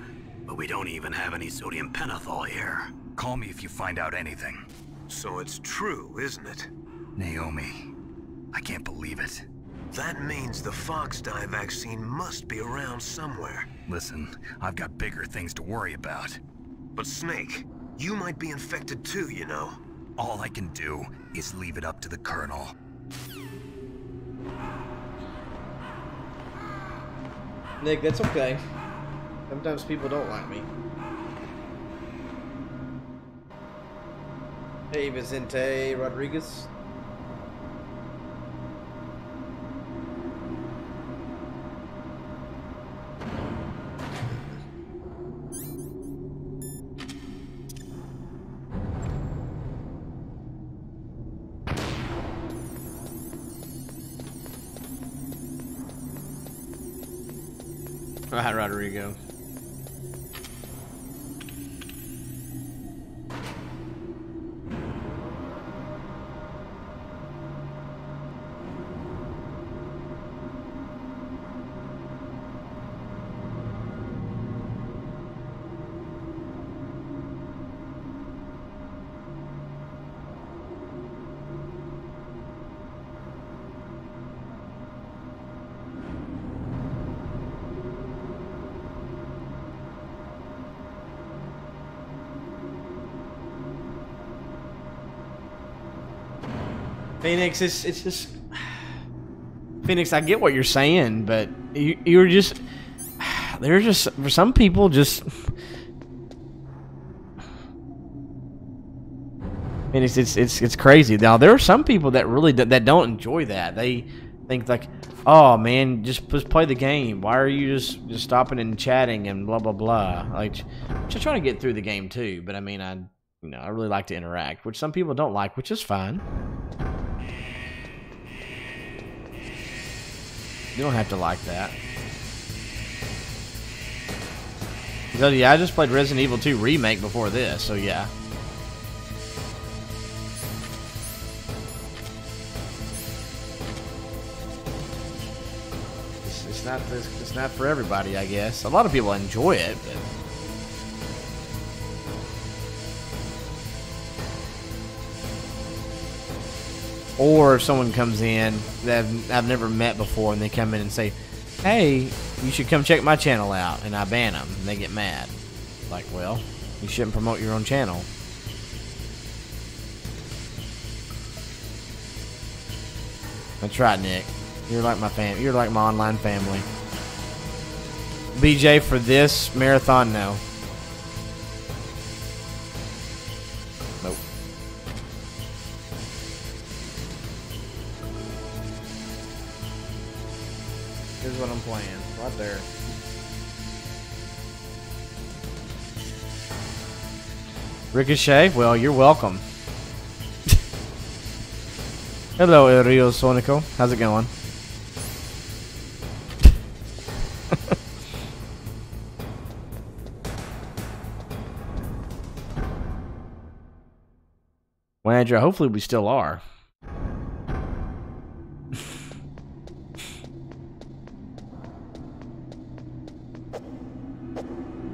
but we don't even have any sodium pentothal here. Call me if you find out anything. So it's true, isn't it? Naomi, I can't believe it. That means the Fox Dye vaccine must be around somewhere. Listen, I've got bigger things to worry about. But Snake, you might be infected too, you know. All I can do is leave it up to the Colonel. Nick, that's okay. Sometimes people don't like me. Hey, Vicente Rodriguez. Hi, Rodrigo. Phoenix, it's just Phoenix. I get what you're saying, but you're just they're just for some people just. Phoenix, it's crazy. Now there are some people that really that don't enjoy that. They think like, oh man, just play the game. Why are you just stopping and chatting and blah blah blah? Like, just trying to get through the game too. But I mean, I really like to interact, which some people don't like, which is fine. You don't have to like that. So yeah, I just played Resident Evil 2 Remake before this, so yeah. It's not for everybody, I guess. A lot of people enjoy it, but or if someone comes in that I've never met before and they come in and say, hey, you should come check my channel out, and I ban them and they get mad. Like, well, you shouldn't promote your own channel. That's right, Nick. You're like my fam. You're like my online family. BJ, for this marathon, no. Nope. Here's what I'm playing. Right there. Ricochet, well, you're welcome. Hello, El Rio Sonico. How's it going? Well, Andrew, hopefully we still are.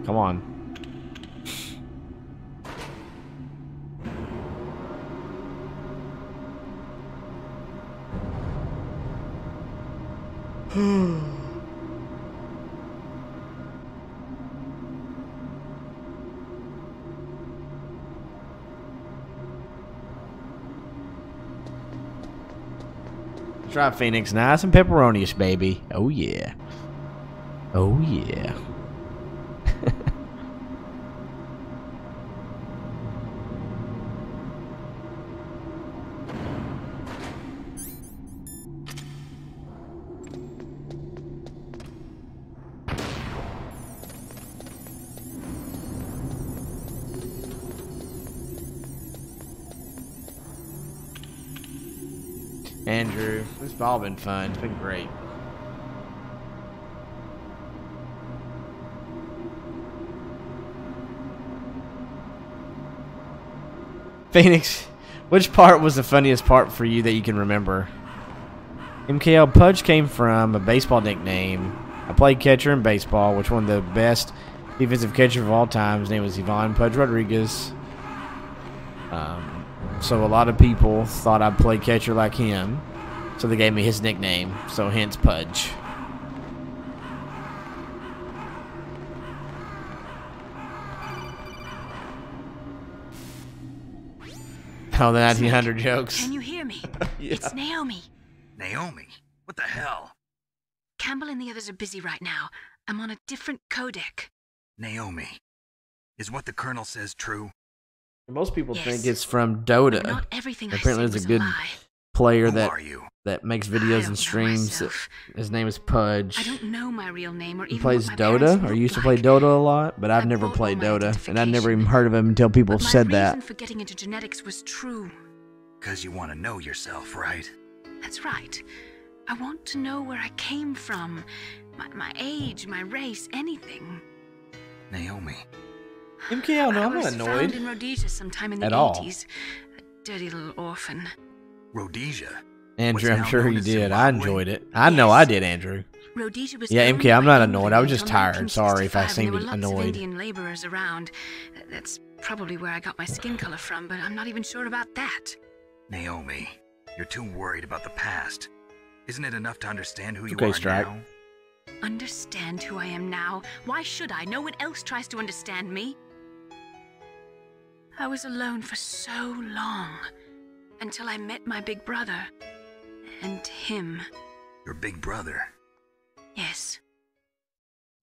Come on. Try Phoenix, nice and pepperoni-ish, baby. Oh yeah. Oh yeah. Andrew, it's all been fun. It's been great. Phoenix, which part was the funniest part for you that you can remember? MKL Pudge came from a baseball nickname. I played catcher in baseball, which one of the best defensive catchers of all time. His name was Ivan Pudge Rodriguez. So a lot of people thought I'd play catcher like him, so they gave me his nickname, so hence Pudge. Oh, the 1900 jokes. Can you hear me? Yeah. It's Naomi. Naomi? What the hell? Campbell and the others are busy right now. I'm on a different codec. Naomi, is what the Colonel says true? Most people Yes. think it's from Dota. But not everything I Apparently, said there's was a good lie. player Who are you? that makes I videos don't and know streams. myself. His name is Pudge. I don't know my real name or He even plays what my parents Dota, or look used to like. play Dota a lot, but I've I never bought all played my Dota, and I've never identification. even heard of him until people But my said reason that. for getting into genetics was true. Because you want to know yourself, right? That's right. I want to know where I came from. My age, my race, anything. Naomi. MK, I don't know, I'm I not was annoyed. found in Rhodesia sometime in the At all. 80s. A dirty little orphan. Rhodesia? Andrew, What's I'm now sure known you as did. I Zimbabwe? enjoyed it. I know I did, Andrew. Rhodesia was Yeah, owned MK, I'm by not annoyed. England I was just until tired. Sorry if I 1965, and seemed there were lots of annoyed. Indian laborers around. That's probably where I got my skin color from, but I'm not even sure about that. Naomi, you're too worried about the past. Isn't it enough to understand who you Okay, are Strike. now? Understand who I am now? Why should I? No one else tries to understand me. I was alone for so long, until I met my big brother. And him. Your big brother? Yes.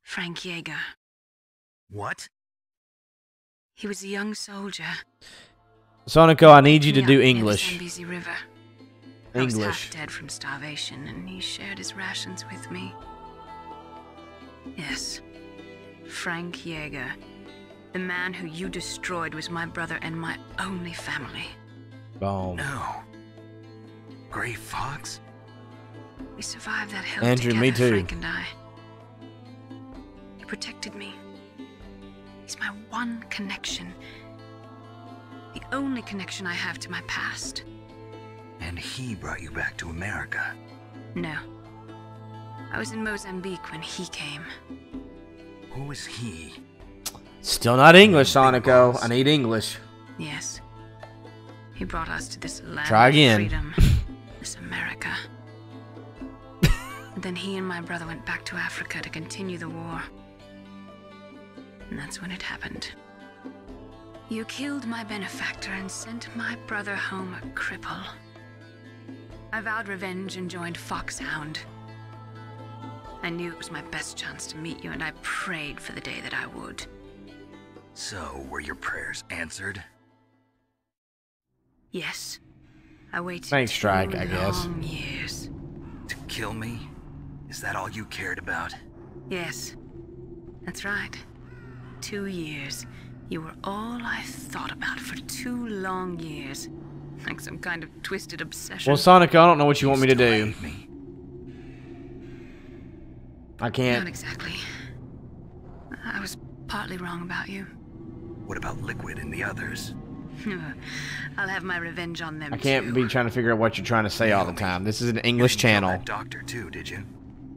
Frank Yeager. What? He was a young soldier. Sonico, I need you to Yeah, do near the English. Zambezi River. I was English. half dead from starvation, and he shared his rations with me. Yes. Frank Yeager. The man who you destroyed was my brother and my only family. Boom. No. Gray Fox? We survived that hell Andrew, together, me too. Frank and I. He protected me. He's my one connection. The only connection I have to my past. And he brought you back to America. No. I was in Mozambique when he came. Who is he? Still not English, Sonico. I need English. Yes. He brought us to this land Try of again. freedom. This America. Then he and my brother went back to Africa to continue the war. And that's when it happened. You killed my benefactor and sent my brother home a cripple. I vowed revenge and joined Foxhound. I knew it was my best chance to meet you, and I prayed for the day that I would. So, were your prayers answered? Yes. I waited Thanks, Strike, 2 I guess. long years. To kill me? Is that all you cared about? Yes. That's right. 2 years. You were all I thought about for 2 long years. Like some kind of twisted obsession. Well, Sonico, I don't know what you want me to do. I Not can't. exactly. I was partly wrong about you. What about Liquid and the others? I'll have my revenge on them I can't too. be trying to figure out what you're trying to say all the time. This is an English channel. That doctor too, did you?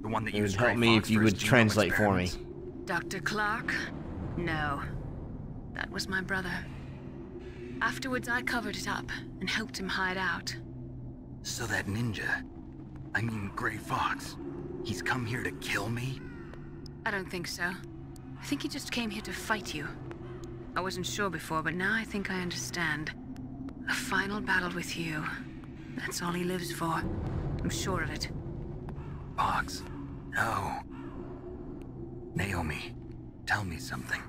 The one that It would used help Gray me Fox if you for his would genome translate for me. experiments? Dr. Clark? No. That was my brother. Afterwards, I covered it up and helped him hide out. So that ninja, I mean Gray Fox, he's come here to kill me? I don't think so. I think he just came here to fight you. I wasn't sure before, but now I think I understand. A final battle with you. That's all he lives for. I'm sure of it. Fox? No. Naomi, tell me something.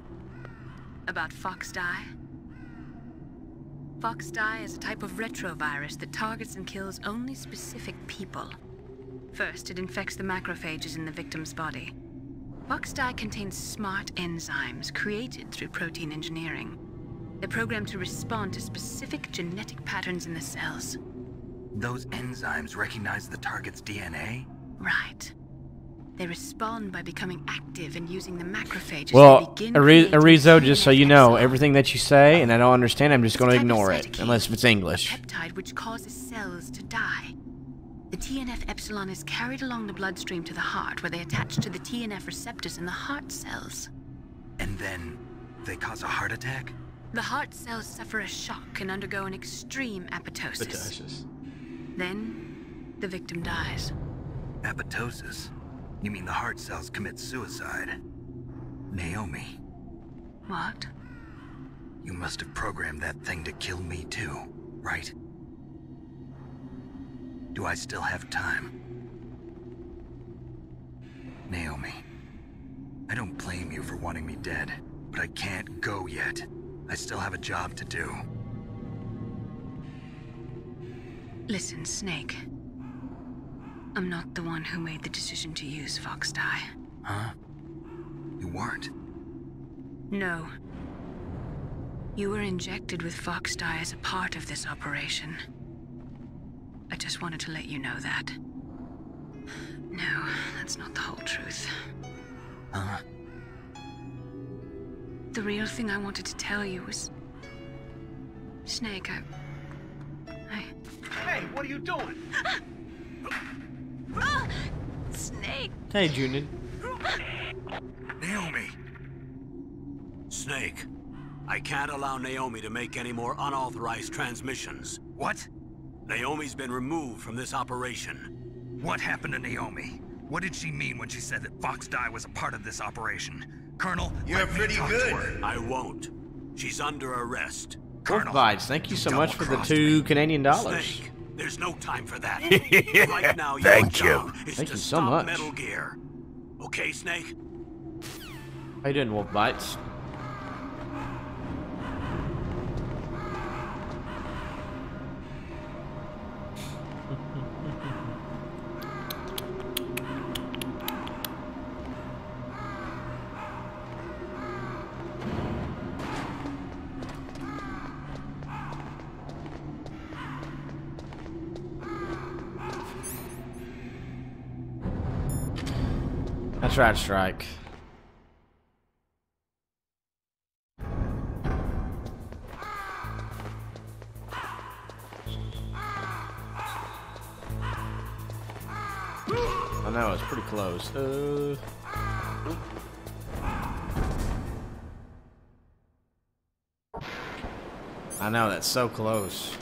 About Fox Die? Fox Die is a type of retrovirus that targets and kills only specific people. First, it infects the macrophages in the victim's body. Fox Die contains smart enzymes created through protein engineering. They're programmed to respond to specific genetic patterns in the cells. Those enzymes recognize the target's DNA? Right. They respond by becoming active and using the macrophages to Well, begin Arizo, just so you know, everything that you say, and I don't understand, I'm just going to ignore it, cytokine, unless it's English. peptide which causes cells to die. The TNF epsilon is carried along the bloodstream to the heart, where they attach to the TNF receptors in the heart cells. And then they cause a heart attack? The heart cells suffer a shock and undergo an extreme apoptosis. Then, the victim dies. Apoptosis? You mean the heart cells commit suicide? Naomi, What? you must have programmed that thing to kill me too, right? Do I still have time? Naomi, I don't blame you for wanting me dead, but I can't go yet. I still have a job to do. Listen, Snake. I'm not the one who made the decision to use Fox Dye. Huh? You weren't? No. You were injected with Fox Dye as a part of this operation. I just wanted to let you know that. No, that's not the whole truth. Huh? The real thing I wanted to tell you was... Snake, I... Hey, what are you doing? Snake! Hey, Junior. Naomi! Snake, I can't allow Naomi to make any more unauthorized transmissions. What? Naomi's been removed from this operation. What happened to Naomi? What did she mean when she said that Fox Dye was a part of this operation? Colonel, you're pretty good. I won't. She's under arrest. Wolf Bites, thank you so much for the $2 Canadian. Snake, there's no time for that. Right now, Thank your you. job is Thank to you so stop much. Metal Gear. Okay, Snake? How you doing, Wolf Bites? That's right, Strike. I know, it's pretty close. I know, that's so close.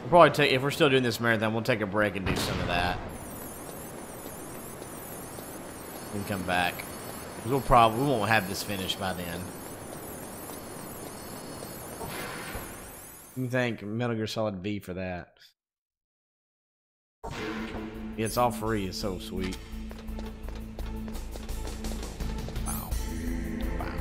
We'll probably take, if we're still doing this marathon, we'll take a break and do some of that. We can come back. 'Cause we won't have this finished by then. You thank Metal Gear Solid V for that. Yeah, it's all free. It's so sweet. Wow. Wow.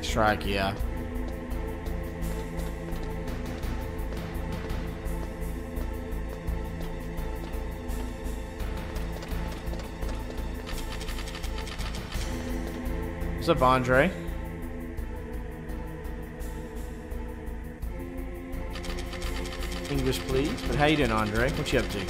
Strike, yeah. What's up, Andre? English, please. But how you doing, Andre? What you up to?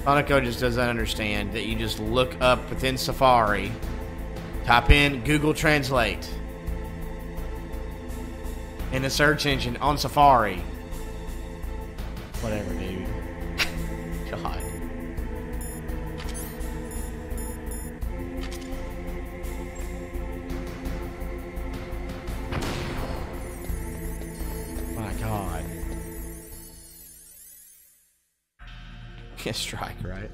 Hanako just doesn't understand that you just look up within Safari, type in Google Translate in the search engine on Safari. Whatever, dude. God. My God. Can't strike, right?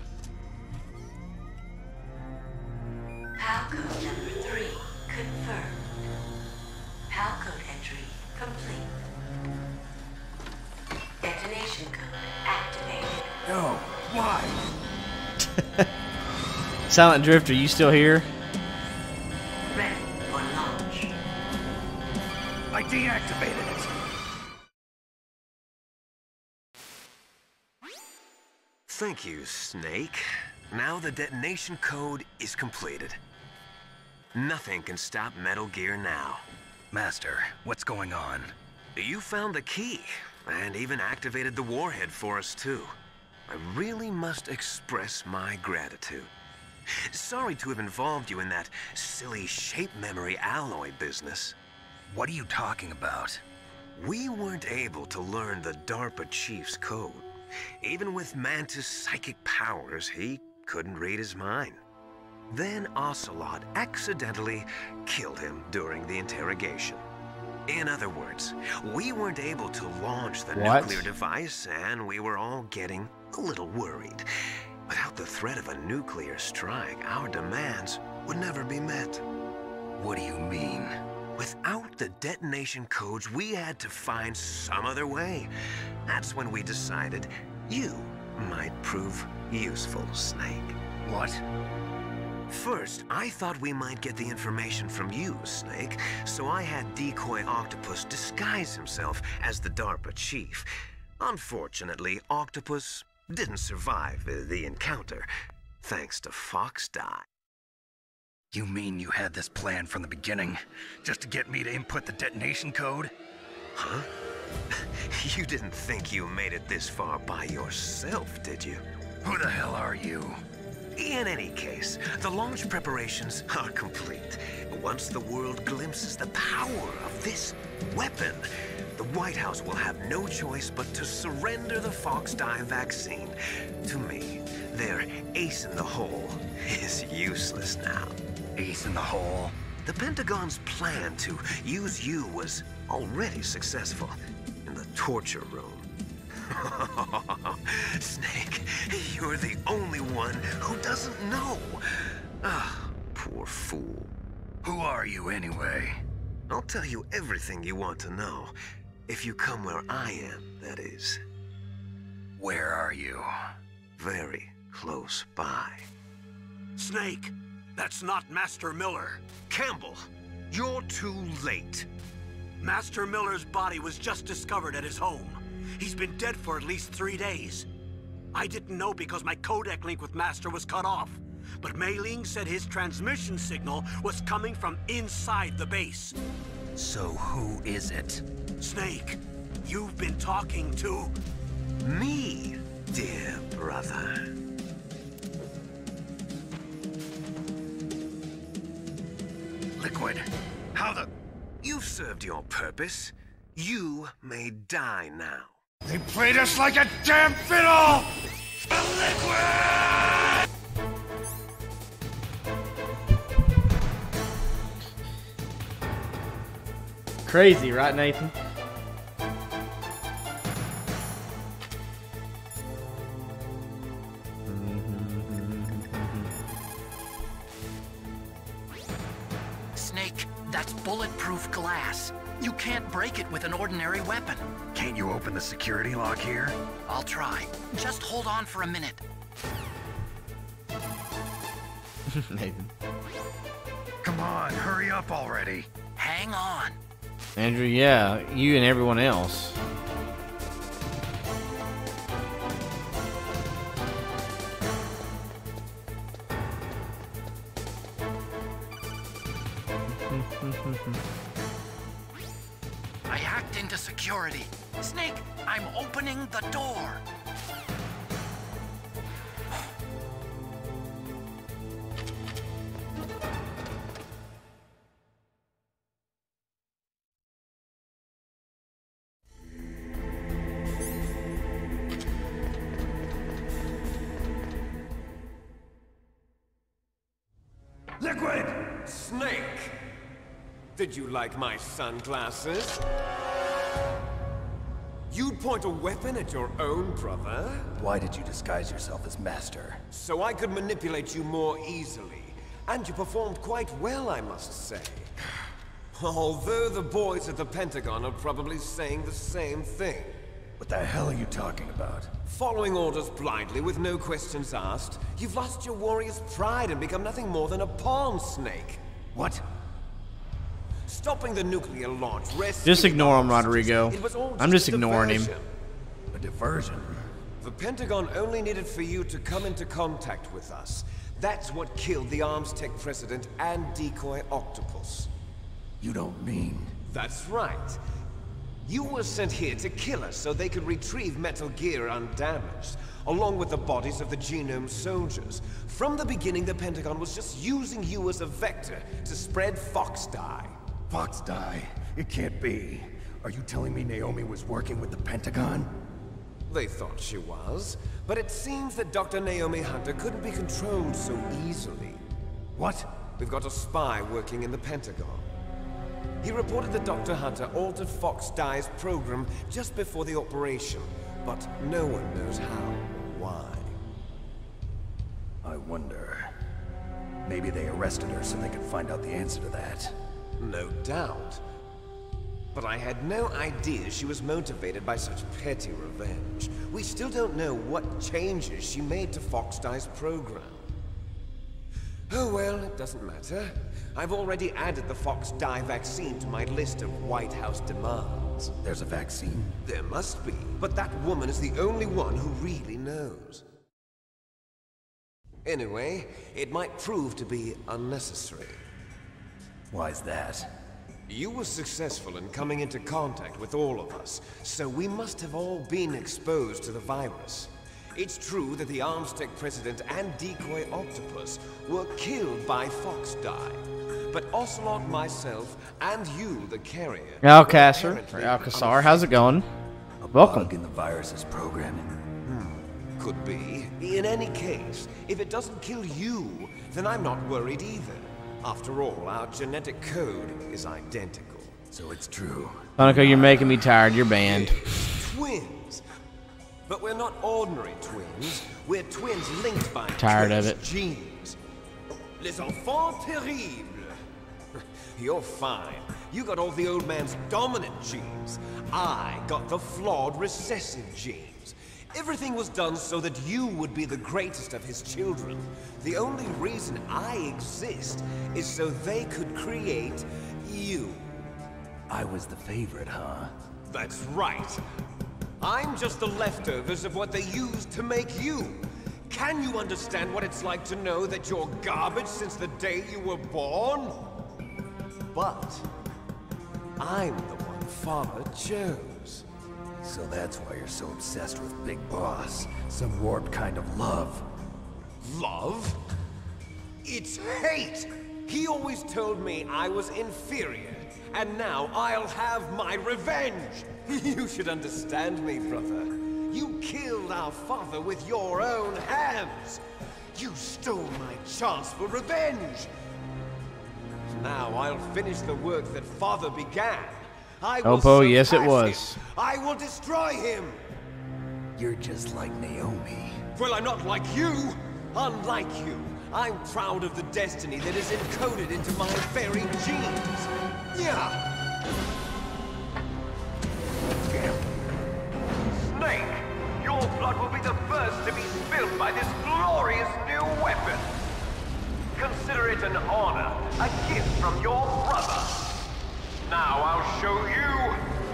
Palcode number 3 confirmed. Palcode entry complete. Detonation code activated. No, why? Silent Drifter, you still here? Ready for launch. I deactivated it. Thank you, Snake. Now the detonation code is completed. Nothing can stop Metal Gear now. Master, what's going on? You found the key. And even activated the warhead for us, too. I really must express my gratitude. Sorry to have involved you in that silly shape memory alloy business. What are you talking about? We weren't able to learn the DARPA chief's code. Even with Mantis' psychic powers, he couldn't read his mind. Then Ocelot accidentally killed him during the interrogation. In other words, we weren't able to launch the nuclear device, and we were all getting a little worried. Without the threat of a nuclear strike, our demands would never be met. What do you mean? Without the detonation codes, we had to find some other way. That's when we decided you might prove useful, Snake. What? First, I thought we might get the information from you, Snake, so I had Decoy Octopus disguise himself as the DARPA chief. Unfortunately, Octopus didn't survive the encounter, thanks to Fox Die. You mean you had this plan from the beginning, just to get me to input the detonation code? Huh? You didn't think you made it this far by yourself, did you? Who the hell are you? In any case, the launch preparations are complete. Once the world glimpses the power of this weapon, the White House will have no choice but to surrender the Fox Die vaccine to me. Their ace in the hole is useless now. Ace in the hole? The Pentagon's plan to use you was already successful in the torture room. Snake, you're the only one who doesn't know. Ah, poor fool. Who are you anyway? I'll tell you everything you want to know. If you come where I am, that is. Where are you? Very close by. Snake, that's not Master Miller. Campbell, you're too late. Master Miller's body was just discovered at his home. He's been dead for at least 3 days. I didn't know because my codec link with Master was cut off. But Mei Ling said his transmission signal was coming from inside the base. So who is it? Snake, you've been talking to... me, dear brother. Liquid, how the... You've served your purpose. You may die now. They played us like a damn fiddle! Liquid! Crazy, right, Nathan? Snake, that's bulletproof glass. You can't break it with an ordinary weapon. Can't you open the security lock here? I'll try. Just hold on for a minute. Nathan. Come on, hurry up already. Hang on. Andrew, yeah, you and everyone else. I hacked into security. Snake, I'm opening the door. Liquid! Snake! Did you like my sunglasses? You'd point a weapon at your own brother? Why did you disguise yourself as Master? So I could manipulate you more easily. And you performed quite well, I must say. Although the boys at the Pentagon are probably saying the same thing. What the hell are you talking about? Following orders blindly with no questions asked, you've lost your warrior's pride and become nothing more than a pawn, Snake. What? Stopping the nuclear launch, just ignore him, Rodrigo. I'm just ignoring him. A diversion? The Pentagon only needed for you to come into contact with us. That's what killed the Arms Tech president and Decoy Octopus. You don't mean... That's right. You were sent here to kill us so they could retrieve Metal Gear undamaged, along with the bodies of the Genome soldiers. From the beginning, the Pentagon was just using you as a vector to spread Fox dye. Fox dye? It can't be. Are you telling me Naomi was working with the Pentagon? They thought she was, but it seems that Dr. Naomi Hunter couldn't be controlled so easily. What? We've got a spy working in the Pentagon. He reported that Dr. Hunter altered Fox Dye's program just before the operation, but no one knows how or why. I wonder... maybe they arrested her so they could find out the answer to that. No doubt. But I had no idea she was motivated by such petty revenge. We still don't know what changes she made to Fox Dye's program. Oh well, it doesn't matter. I've already added the Fox Dye vaccine to my list of White House demands. There's a vaccine? There must be, but that woman is the only one who really knows. Anyway, it might prove to be unnecessary. Why's that? You were successful in coming into contact with all of us, so we must have all been exposed to the virus. It's true that the Armstech president and decoy octopus were killed by Fox Dye, but Ocelot, myself, and you, the carrier... Alcazar, how's it going? Welcome. Bug in the virus's programming. Could be. In any case, if it doesn't kill you, then I'm not worried either. After all, our genetic code is identical. So it's true. Monaco, you're making me tired. You're banned. Twins. But we're not ordinary twins. We're twins linked by Tired of it. Genes. Les enfants terribles. You're fine. You got all the old man's dominant genes. I got the flawed recessive genes. Everything was done so that you would be the greatest of his children. The only reason I exist is so they could create you. I was the favorite, huh? That's right. I'm just the leftovers of what they used to make you. Can you understand what it's like to know that you're garbage since the day you were born? But I'm the one Father chose. So that's why you're so obsessed with Big Boss. Some warped kind of love. Love? It's hate! He always told me I was inferior, and now I'll have my revenge! You should understand me, brother. You killed our father with your own hands! You stole my chance for revenge! Now I'll finish the work that Father began. Oppo, yes it was. I will destroy him! You're just like Naomi. Well, I'm not like you! Unlike you, I'm proud of the destiny that is encoded into my very genes. Yeah! Snake, your blood will be the first to be spilled by this glorious new weapon. Consider it an honor, a gift from your brother. Now I'll show you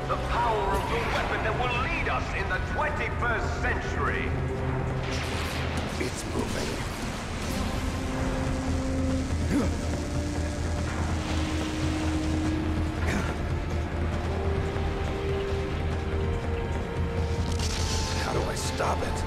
the power of the weapon that will lead us in the 21st century. It's moving. How do I stop it?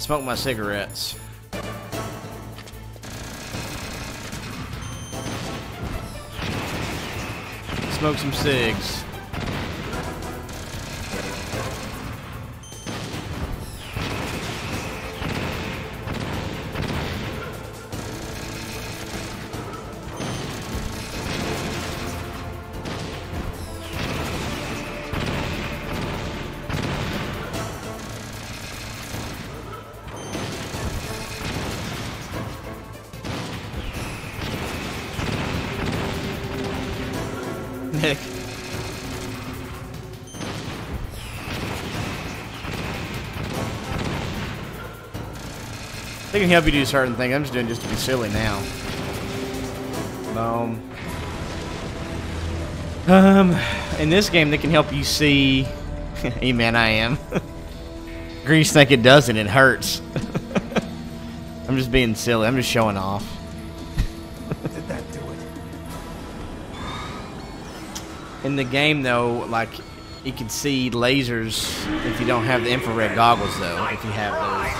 smoke my cigarettes. Smoke some cigs. Nick. They can help you do certain things. I'm just doing just to be silly now. In this game, they can help you see. Hey man, I am. Grease think it doesn't. It hurts. I'm just being silly. I'm just showing off. Did that do it? In the game, though, like, you can see lasers if you don't have the infrared goggles, though, if you have those.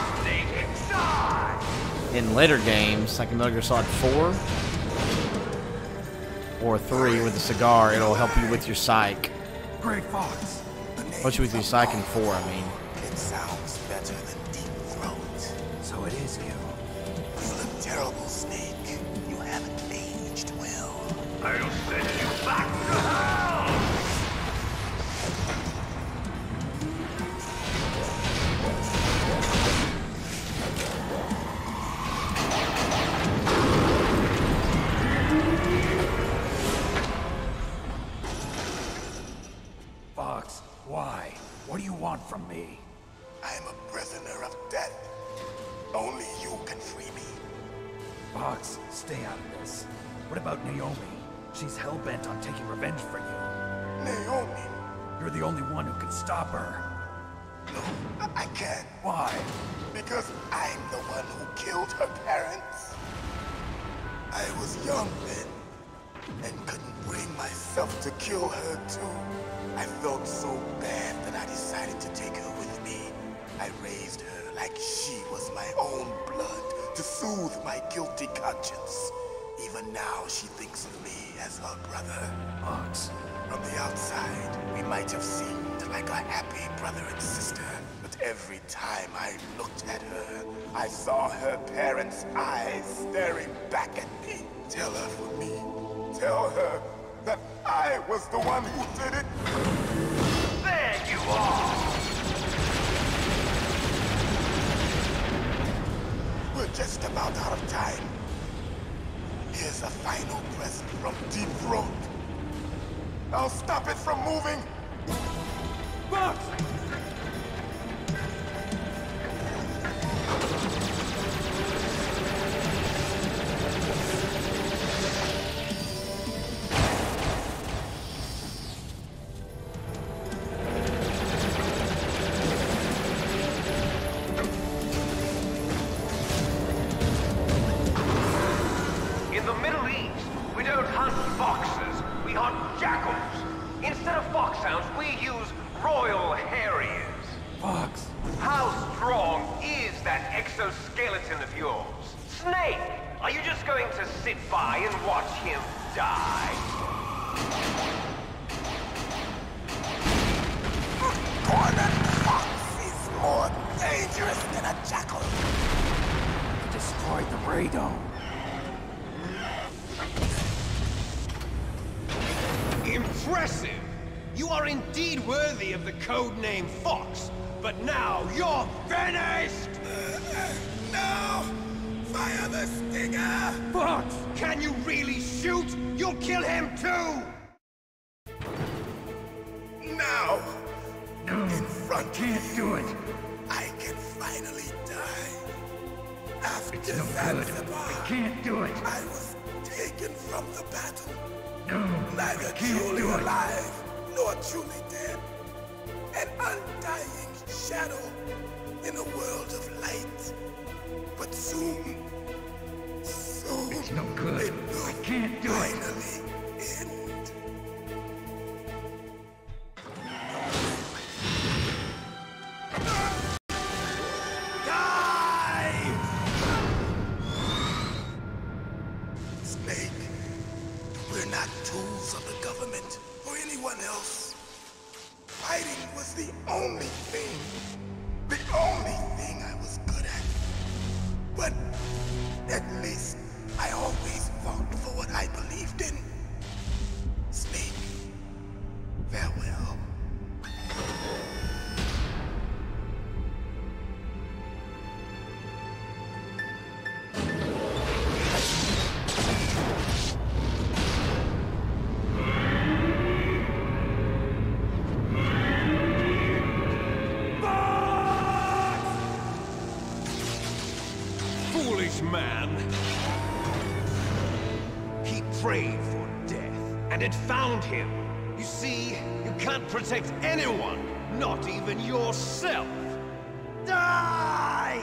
In later games, like in Metal Gear Solid 4 or 3 with the cigar, it'll help you with your psych. Great Fox. Helps you with your psych in 4, I mean. It sounds better than Deep Throat. So it is you. You look terrible, Snake. You haven't aged well. I'll send you back to hell! Fox, why? What do you want from me? I'm a prisoner of death. Only you can free me. Fox, stay out of this. What about Naomi? She's hell-bent on taking revenge for you. Naomi? You're the only one who can stop her. No, I can't. Why? Because I'm the one who killed her parents. I was young then, and couldn't bring myself to kill her too. I felt so bad that I decided to take her with me. I raised her like she was my own blood to soothe my guilty conscience. Even now, she thinks of me as her brother. Fox. From the outside, we might have seemed like a happy brother and sister, but every time I looked at her, I saw her parents' eyes staring back at me. Tell her for me. Tell her that I was the one who did it. There you are! We're just about out of time. Here's a final present from Deep Throat. I'll stop it from moving. Fox! In the Middle East, we don't hunt foxes, we hunt jackals. Instead of foxhounds, we use Royal Harriers. Fox! How strong is that exoskeleton of yours? Snake, are you just going to sit by and watch him die? Cornered fox is more dangerous than a jackal. Destroyed the radome. Impressive! You are indeed worthy of the codename Fox, but now you're finished! No! Fire the stinger! Fox! Can you really shoot? You'll kill him too! Now! No! In front Can't do it! I can finally die. After It's no good. I can't do it. I was taken from the battle. No! Neither truly alive, nor truly dead. An undying shadow in a world of light. But soon, It's no good. I can't do it. finally end. Die! rules of the government or anyone else. Fighting was the only thing I was good at. But at least I always fought for what I believed in. Snake, farewell. Man. He prayed for death, and it found him. You see, you can't protect anyone, not even yourself. Die!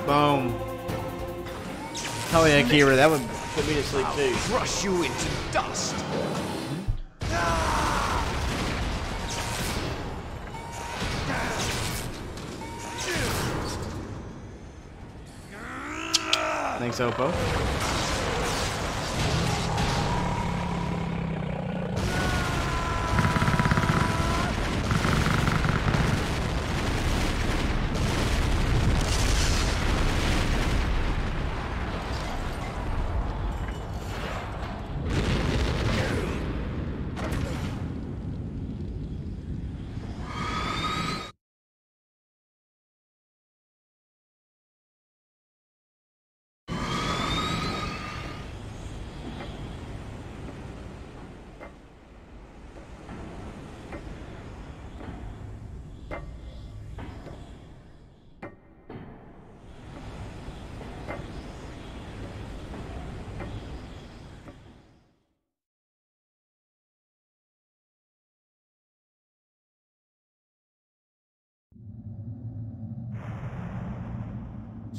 Boom. Oh yeah, Kira, that would put me to sleep too. Crush you into dust. Thanks, Oppo.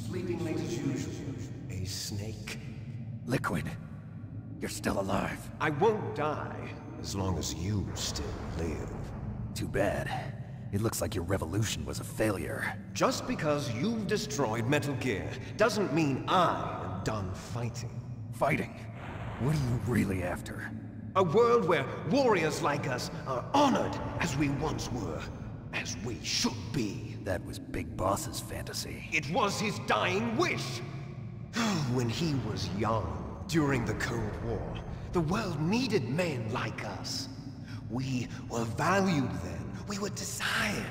Sleeping late as usual. A snake. Liquid, you're still alive. I won't die as long as you still live. Too bad. It looks like your revolution was a failure. Just because you've destroyed Metal Gear doesn't mean I am done fighting. Fighting? What are you really after? A world where warriors like us are honored as we once were. As we should be. That was Big Boss's fantasy. It was his dying wish. When he was young, during the Cold War, the world needed men like us. We were valued then. We were desired.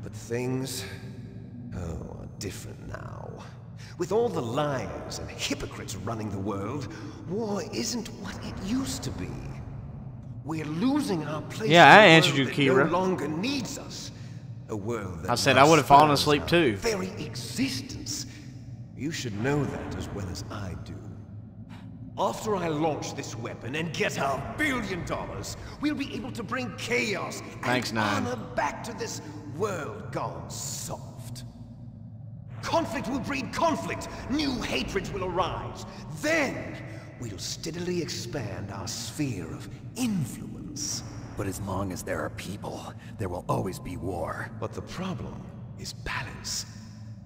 But things, are different now. With all the liars and hypocrites running the world, war isn't what it used to be. We're losing our place. Yeah, I answered you, Kira. No longer needs us. A world that I said I would have fallen asleep too. Very existence. You should know that as well as I do. After I launch this weapon and get our $1 billion, we'll be able to bring chaos and honor back to this world gone soft. Conflict will breed conflict. New hatreds will arise. Then we'll steadily expand our sphere of influence. but as long as there are people, there will always be war. But the problem is balance.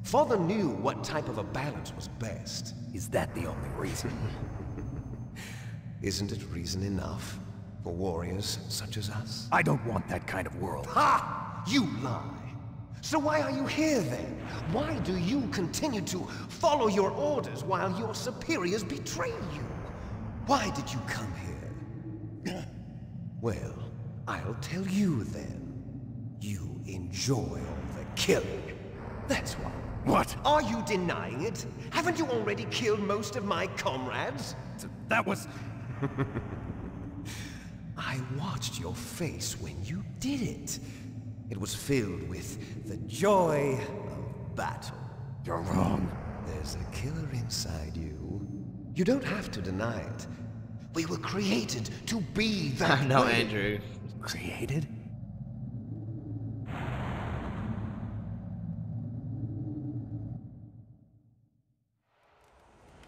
Father knew what type of a balance was best. Is that the only reason? Isn't it reason enough for warriors such as us? I don't want that kind of world. Ha! You lie! So why are you here then? Why do you continue to follow your orders while your superiors betray you? Why did you come here? Well, I'll tell you then. You enjoy all the killing. That's why. What? Are you denying it? Haven't you already killed most of my comrades? That was... I watched your face when you did it. It was filled with the joy of battle. You're wrong. There's a killer inside you. You don't have to deny it. We were created to be that I know, way. Andrew. Created?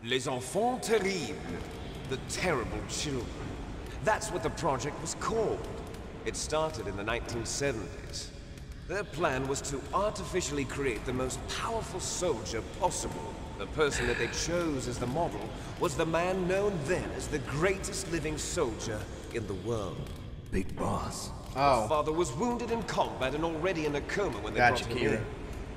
Les enfants terribles. The terrible children. That's what the project was called. It started in the 1970s. Their plan was to artificially create the most powerful soldier possible. The person that they chose as the model was the man known then as the greatest living soldier in the world. Big Boss. Oh. His father was wounded in combat and already in a coma when they brought him in.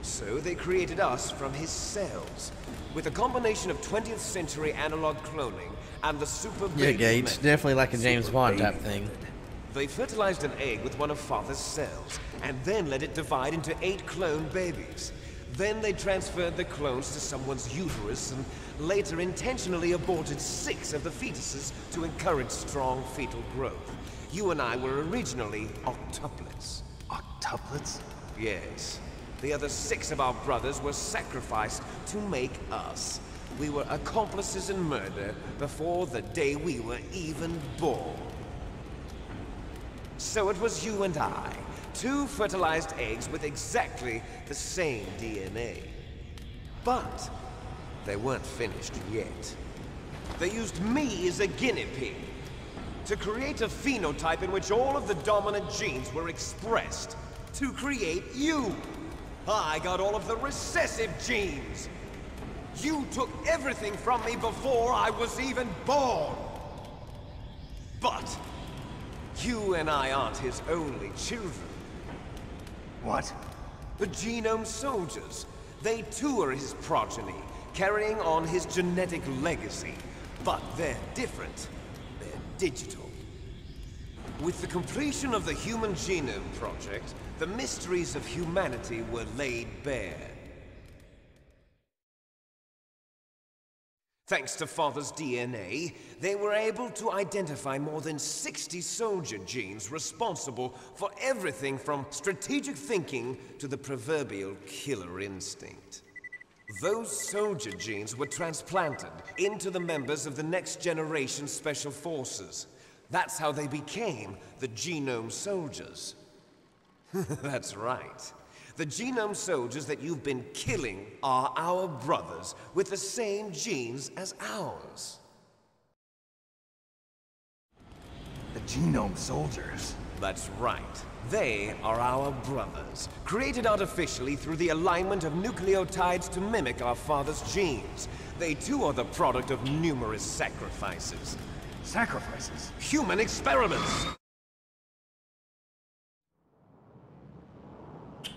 So they created us from his cells. With a combination of 20th century analog cloning and the super Yeah, baby Gage. method. Definitely like a James Bond type thing. They fertilized an egg with one of Father's cells, and then let it divide into 8 clone babies. Then they transferred the clones to someone's uterus, and later intentionally aborted 6 of the fetuses to encourage strong fetal growth. You and I were originally octuplets. Octuplets? Yes. The other 6 of our brothers were sacrificed to make us. We were accomplices in murder before the day we were even born. So it was you and I, 2 fertilized eggs with exactly the same DNA. But they weren't finished yet. They used me as a guinea pig to create a phenotype in which all of the dominant genes were expressed. To create you. I got all of the recessive genes. You took everything from me before I was even born. But you and I aren't his only children. What? The Genome Soldiers. They too are his progeny, carrying on his genetic legacy. But they're different. They're digital. With the completion of the Human Genome Project, the mysteries of humanity were laid bare. Thanks to Father's DNA, they were able to identify more than 60 soldier genes responsible for everything from strategic thinking to the proverbial killer instinct. Those soldier genes were transplanted into the members of the next generation Special Forces. That's how they became the Genome Soldiers. That's right. The Genome Soldiers that you've been killing are our brothers with the same genes as ours. The Genome Soldiers? That's right. They are our brothers, created artificially through the alignment of nucleotides to mimic our father's genes. They too are the product of numerous sacrifices. Sacrifices? Human experiments!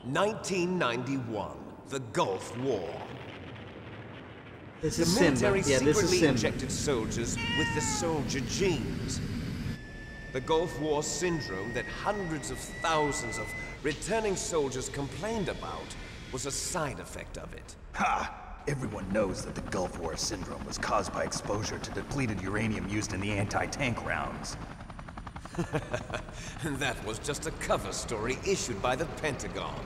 1991, the Gulf War. This the is military Simba. Yeah, this is secretly Simba. injected soldiers with the soldier genes. The Gulf War syndrome that hundreds of thousands of returning soldiers complained about was a side effect of it. Ha! Everyone knows that the Gulf War syndrome was caused by exposure to depleted uranium used in the anti-tank rounds. That was just a cover story issued by the Pentagon.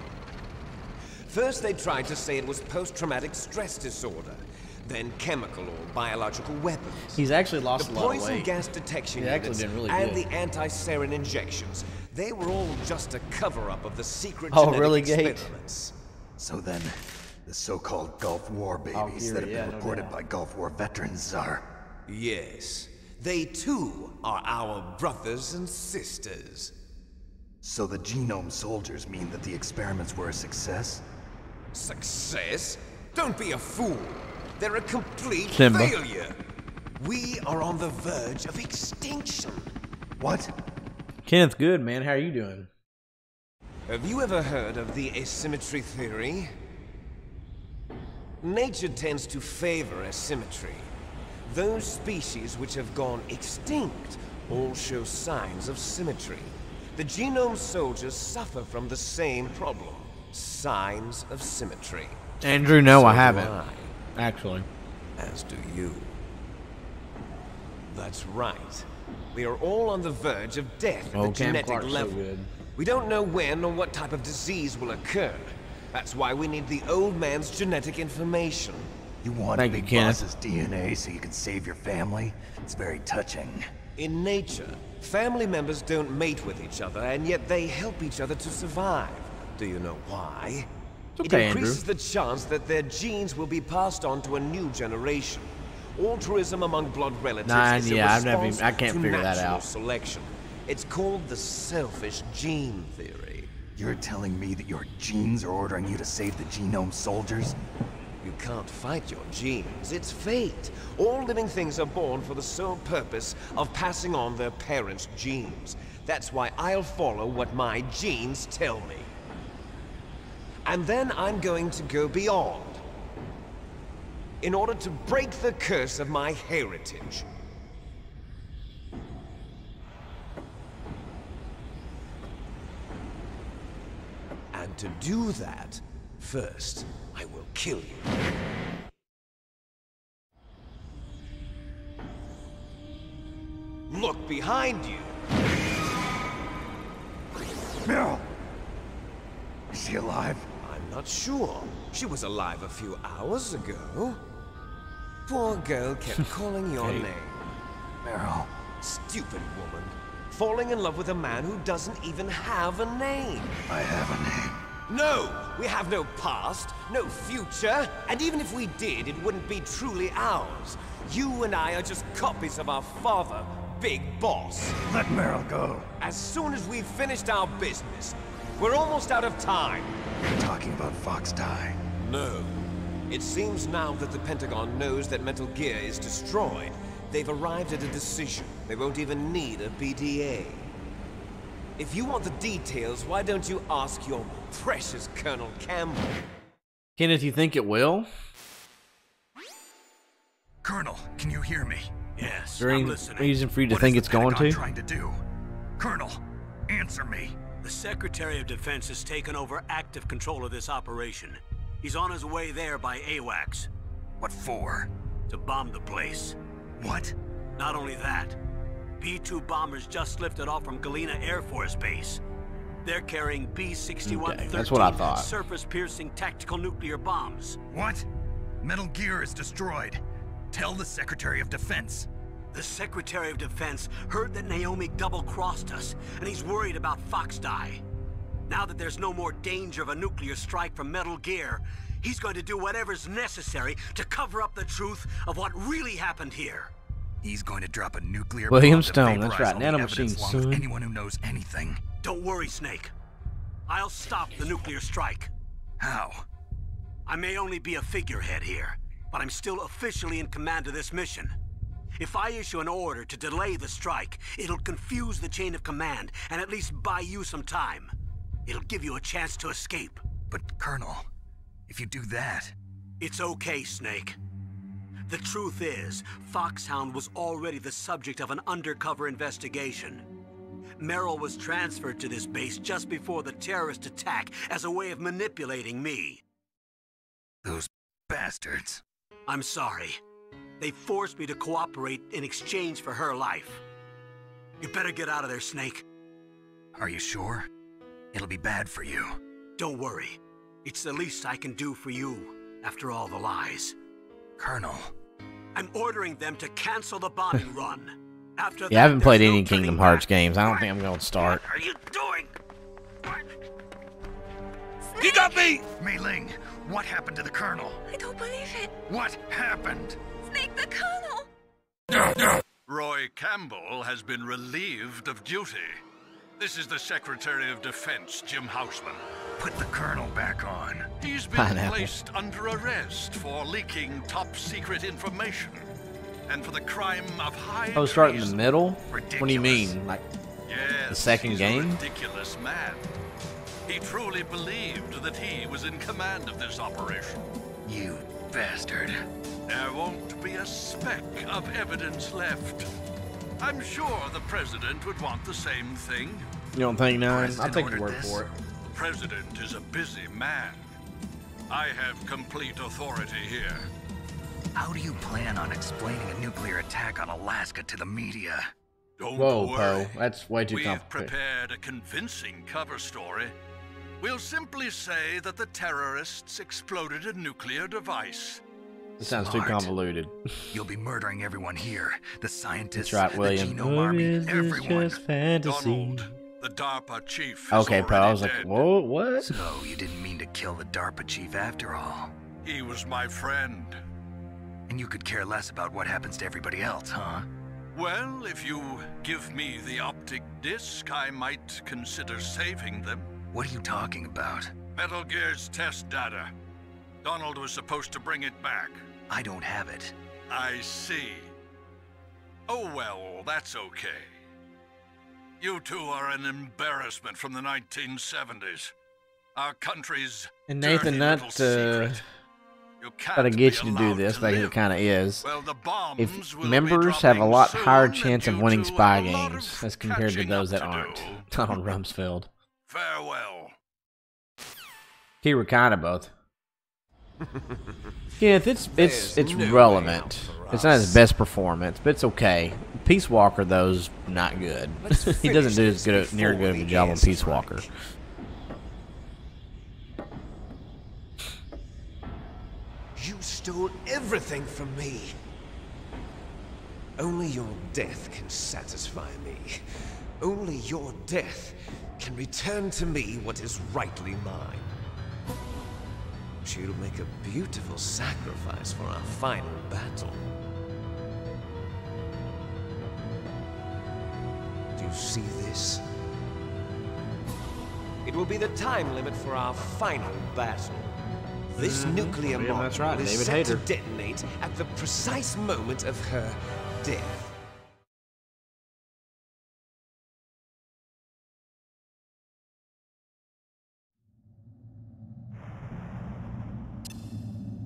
First they tried to say it was post-traumatic stress disorder, then chemical or biological weapons. He's actually lost a lot of weight. The poison gas detection He actually units did really and good. the anti-sarin injections, they were all just a cover-up of the secret Oh, genetic really, Gage? experiments. So then, the so-called Gulf War babies that have been reported by Gulf War veterans are... Yes. They too are our brothers and sisters. So the genome soldiers mean that the experiments were a success? Success? Don't be a fool. They're a complete Simba. failure. We are on the verge of extinction. What? Kenneth, good man. How are you doing? Have you ever heard of the asymmetry theory? Nature tends to favor asymmetry. Those species which have gone extinct all show signs of symmetry. The genome soldiers suffer from the same problem. Signs of symmetry. Andrew, no, So I do haven't. I. Actually. As do you. That's right. We are all on the verge of death at Oh, the Cam genetic Clark's so level. good. We don't know when or what type of disease will occur. That's why we need the old man's genetic information. You want Thank you, Big Kenneth. Boss's DNA so you can save your family? It's very touching. In nature, family members don't mate with each other, and yet they help each other to survive. Do you know why? It's okay, it increases Andrew. the chance that their genes will be passed on to a new generation. Altruism among blood relatives is a response I can't to figure that natural out. selection. It's called the selfish gene theory. You're telling me that your genes are ordering you to save the genome soldiers? You can't fight your genes. It's fate. All living things are born for the sole purpose of passing on their parents' genes. That's why I'll follow what my genes tell me. And then I'm going to go beyond. In order to break the curse of my heritage. And to do that, first, I will kill you. Look behind you. Meryl! Is she alive? I'm not sure. She was alive a few hours ago. Poor girl kept calling your Hey. name. Meryl. Stupid woman. Falling in love with a man who doesn't even have a name. I have a name. No! We have no past, no future, and even if we did, it wouldn't be truly ours. You and I are just copies of our father, Big Boss. Let Meryl go. As soon as we've finished our business, we're almost out of time. You're talking about Fox Die. No. It seems now that the Pentagon knows that Metal Gear is destroyed. They've arrived at a decision. They won't even need a BDA. If you want the details, why don't you ask your precious Colonel Campbell? Kenneth, you think it will? Colonel, can you hear me? Yes, Is there I'm any listening. reason for you to What think is it's the going Pentagon to? trying to do? Colonel, answer me. The Secretary of Defense has taken over active control of this operation. He's on his way there by AWACS. What for? To bomb the place. What? Not only that, B-2 bombers just lifted off from Galena Air Force Base. They're carrying B-6113 Okay, that's what I thought. surface-piercing tactical nuclear bombs. What? Metal Gear is destroyed. Tell the Secretary of Defense. The Secretary of Defense heard that Naomi double-crossed us, and he's worried about Fox Die. Now that there's no more danger of a nuclear strike from Metal Gear, he's going to do whatever's necessary to cover up the truth of what really happened here. He's going to drop a nuclear William bomb to Stone, that's vaporize right, all the nanomachine, evidence along with son. anyone who knows anything. Don't worry, Snake. I'll stop the nuclear strike. How? I may only be a figurehead here, but I'm still officially in command of this mission. If I issue an order to delay the strike, it'll confuse the chain of command and at least buy you some time. It'll give you a chance to escape. But, Colonel, if you do that... It's okay, Snake. The truth is, Foxhound was already the subject of an undercover investigation. Merrill was transferred to this base just before the terrorist attack as a way of manipulating me. Those bastards. I'm sorry. They forced me to cooperate in exchange for her life. You better get out of there, Snake. Are you sure? It'll be bad for you. Don't worry. It's the least I can do for you, after all the lies. Colonel. I'm ordering them to cancel the bombing run. After that, Yeah, I haven't played there's any no turning Kingdom back. Hearts games. I don't think I'm going to start. What are you doing? He got me! Mei Ling, what happened to the Colonel? I don't believe it. What happened? Snake the Colonel! Roy Campbell has been relieved of duty. This is the Secretary of Defense, Jim Houseman. Put the Colonel back on. He's been placed under arrest for leaking top-secret information. And for the crime of high Oh, start in the treason. middle? Ridiculous. What do you mean? Like Yes, the second he's game? a ridiculous man. He truly believed that he was in command of this operation. You bastard. There won't be a speck of evidence left. I'm sure the President would want the same thing. You don't think, Nine? I'll President take your ordered word this? for it. The President is a busy man. I have complete authority here. How do you plan on explaining a nuclear attack on Alaska to the media? Don't Whoa, worry. Poe. That's way too We've complicated. prepared a convincing cover story. We'll simply say that the terrorists exploded a nuclear device. This sounds too Smart. convoluted. You'll be murdering everyone here. The scientists, That's right, William. the genome army, Is this everyone. just fantasy? Donald, the DARPA chief is Okay, Poe. I already was like, dead. whoa, what? So you didn't mean to kill the DARPA chief after all. He was my friend. And you could care less about what happens to everybody else, huh? Well, if you give me the optic disc, I might consider saving them. What are you talking about? Metal Gear's test data. Donald was supposed to bring it back. I don't have it. I see. Oh well, that's okay. You two are an embarrassment from the 1970s. Our country's And Nathan, dirty not little secret. You try to can't get be you to do allowed this, to like it live. kind of is. Well, the bombs If will be members have a dropping lot soon, higher and chance of you winning two spy have a lot games of as compared to catching those up that to aren't. do. Donald Rumsfeld. Farewell. He were kind of both. Yeah, it's There's no relevant. way out for It's not his us. best performance, but it's okay. Peace Walker, though's not good. He doesn't do as good near good of a job on Peace Walker. You stole everything from me. Only your death can satisfy me. Only your death can return to me what is rightly mine. She'll make a beautiful sacrifice for our final battle. Do you see this? It will be the time limit for our final battle. This nuclear Yeah, that's module right, is David set Hayter. to detonate at the precise moment of her death.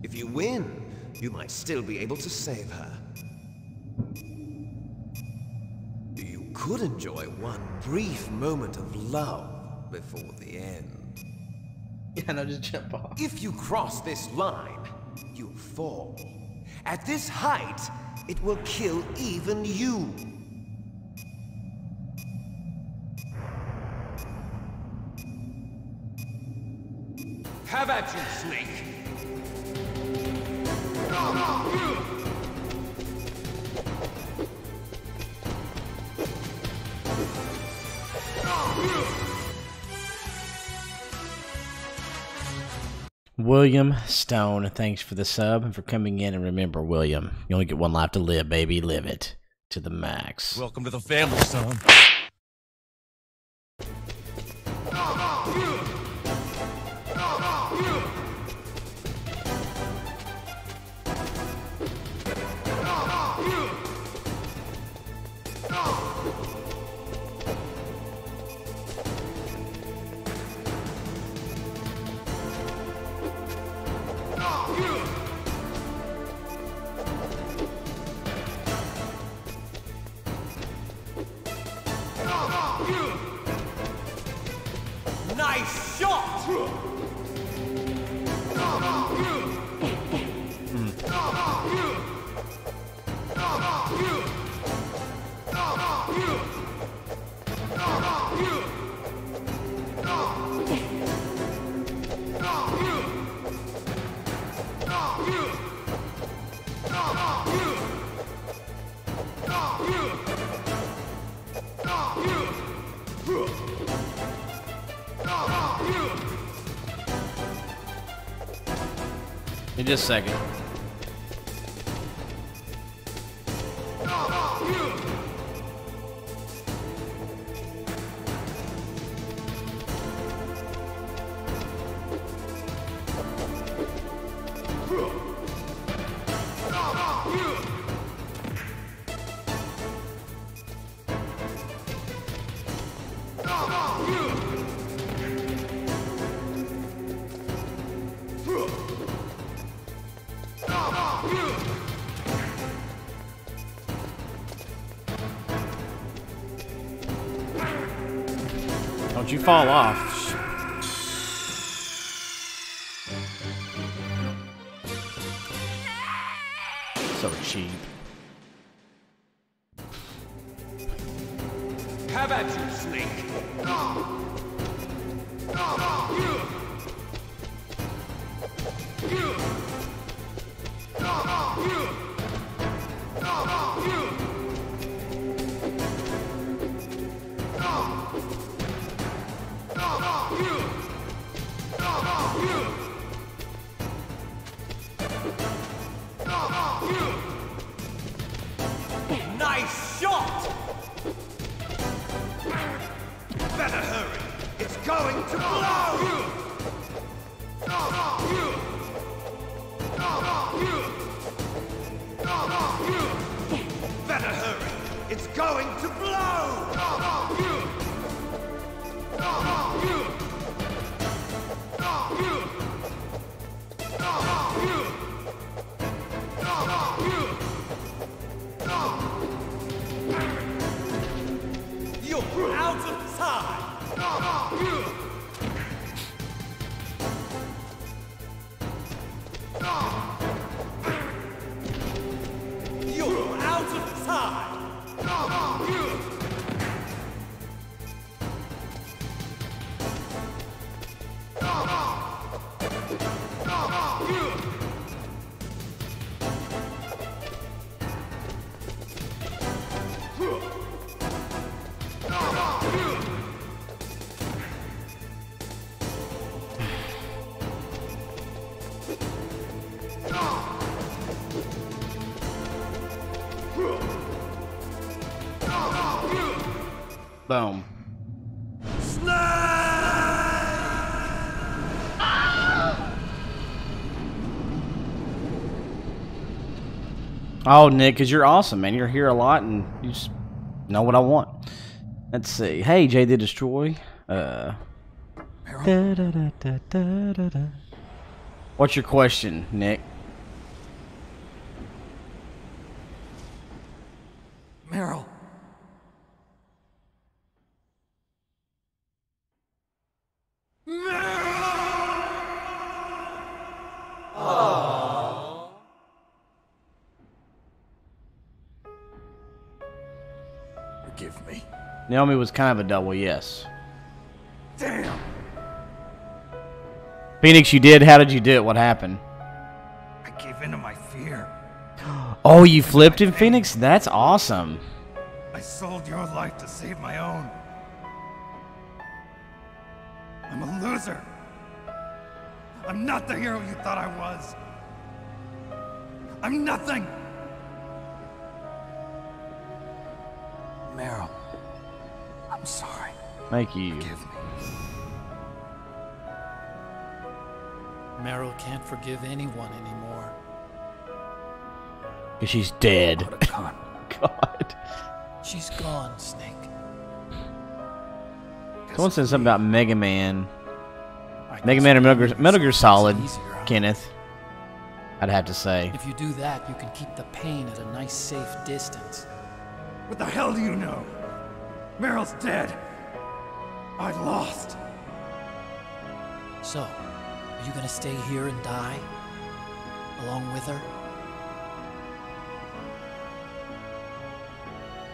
If you win, you might still be able to save her. You could enjoy one brief moment of love before the end. Yeah, no, just jump off. If you cross this line, you'll fall. At this height, it will kill even you. Have at you, Snake. William Stone, thanks for the sub and for coming in. And remember, William, you only get one life to live, baby. Live it to the max. Welcome to the family, son. Nice shot! In just a second. Don't you fall off. So cheap. Have at you, Snake. Nice shot! Better hurry. It's going to blow! Better hurry. It's going to blow! You're out of time! You're out of time! Boom. Oh, Nick, because you're awesome, man. You're here a lot, and you just know what I want. Let's see. Hey, Jay the Destroy. What's your question, Nick? Meryl. Forgive me. Naomi was kind of a double yes. Damn! Phoenix, you did? How did you do it? What happened? I gave in to my fear. Oh, you flipped him, Phoenix? That's awesome. I sold your life to save my own. I'm a loser. I'm not the hero you thought I was. I'm nothing. Meryl, I'm sorry. Thank you. Forgive me. Meryl can't forgive anyone anymore. Because she's dead. God. She's gone, Snake. Someone said something about Mega Man. Mega Man or Metal Gear Solid, Kenneth. I'd have to say. If you do that, you can keep the pain at a nice, safe distance. What the hell do you know? Meryl's dead. I lost. So, are you gonna stay here and die? Along with her?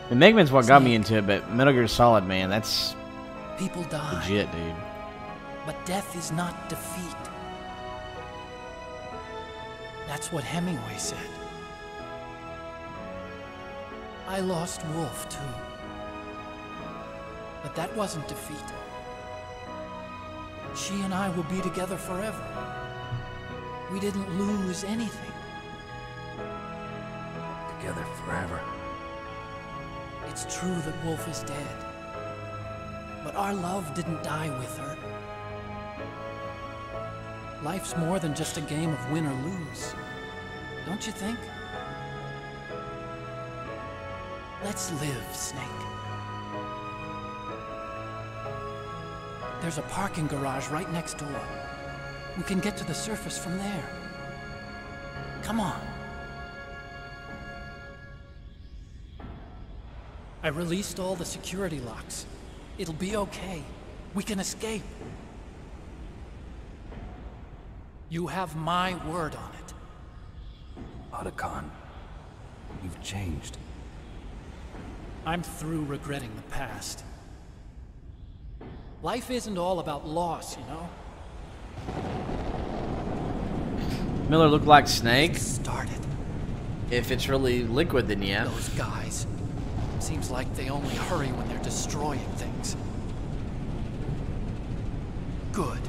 And Mega Man's what got me into it, but Metal Gear Solid, man, that's People die. legit, dude. But death is not defeat. That's what Hemingway said. I lost Wolf, too. But that wasn't defeat. She and I will be together forever. We didn't lose anything. Together forever. It's true that Wolf is dead. But our love didn't die with her. Life's more than just a game of win or lose. Don't you think? Let's live, Snake. There's a parking garage right next door. We can get to the surface from there. Come on. I released all the security locks. It'll be okay. We can escape. You have my word on it. Otacon, you've changed. I'm through regretting the past. Life isn't all about loss, you know? Miller looked like Snake. Started. If it's really liquid, then yeah. Those guys. Seems like they only hurry when they're destroying things. Good.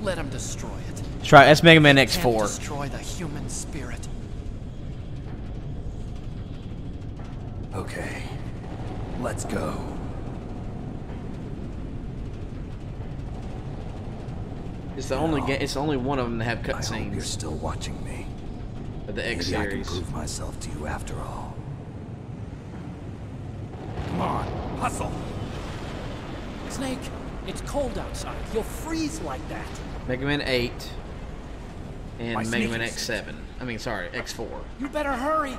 Let them destroy it. Let's try. That's Mega Man Can't X4. destroy the human spirit. Okay, let's go. It's the only game. It's the only one of them that have I hope cutscenes. you're still watching me. Of the X Maybe I can series. prove myself to you after all. Come on, hustle. Snake, it's cold outside. You'll freeze like that. Mega Man 8 and My Mega Man sneakers. X7. I mean, sorry, X4. You better hurry.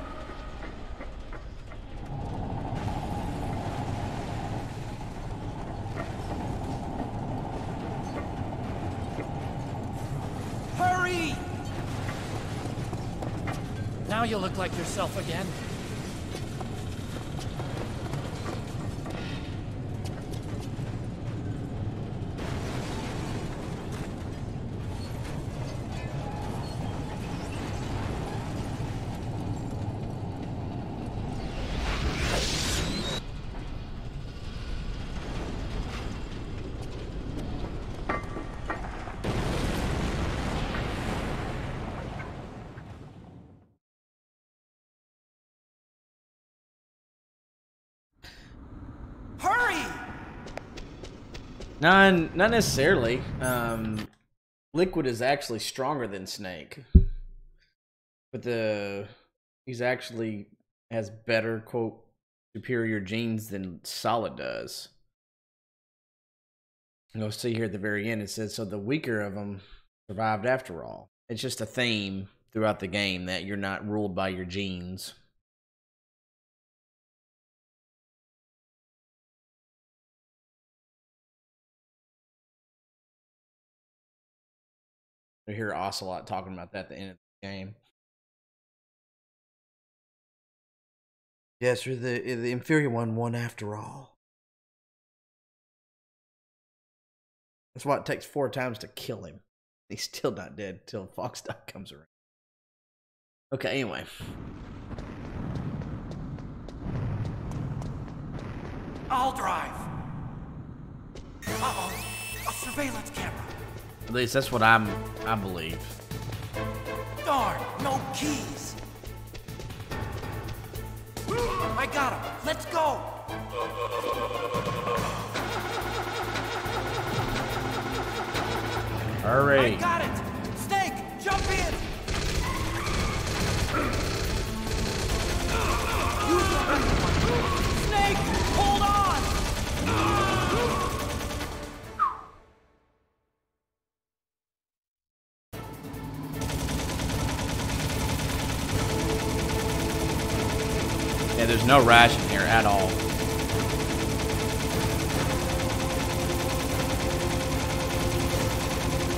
Hurry! Now you look like yourself again. Hurry! Not necessarily. Liquid is actually stronger than Snake, but he's actually has better quote superior genes than Solid does. You'll see here at the very end it says so the weaker of them survived after all. It's just a theme throughout the game that you're not ruled by your genes. I hear Ocelot talking about that at the end of the game. Yes, you're the inferior one won after all. That's why it takes 4 times to kill him. He's still not dead until Foxdog comes around. Okay, anyway. I'll drive. Uh-oh. A surveillance camera. At least that's what I believe. Darn, no keys. I got him. Let's go. Hurry. I got it. Snake, jump in. Snake, hold on. Yeah, there's no ration here at all.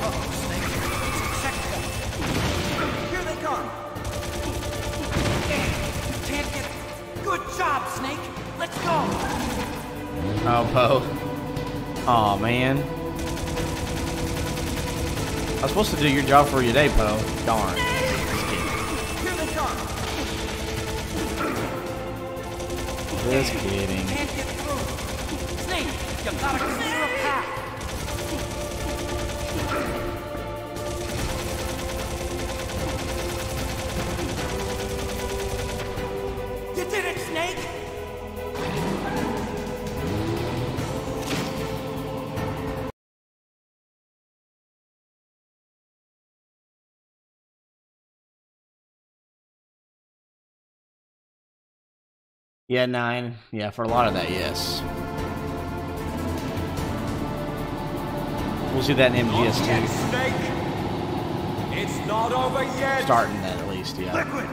Uh-oh, Snake. It's a checkpoint. Here they come. You can't get... Good job, Snake. Let's go. Oh, Poe. Aw, man. I was supposed to do your job for you today, Poe. Darn. Here they come. Just kidding. Can't get through. Snake, you gotta clear a path. You did it, Snake! Yeah, 9. Yeah, for a lot of that, yes. We'll see that in MGS2. Snake! It's not over yet! Starting that at least, yeah. Liquid!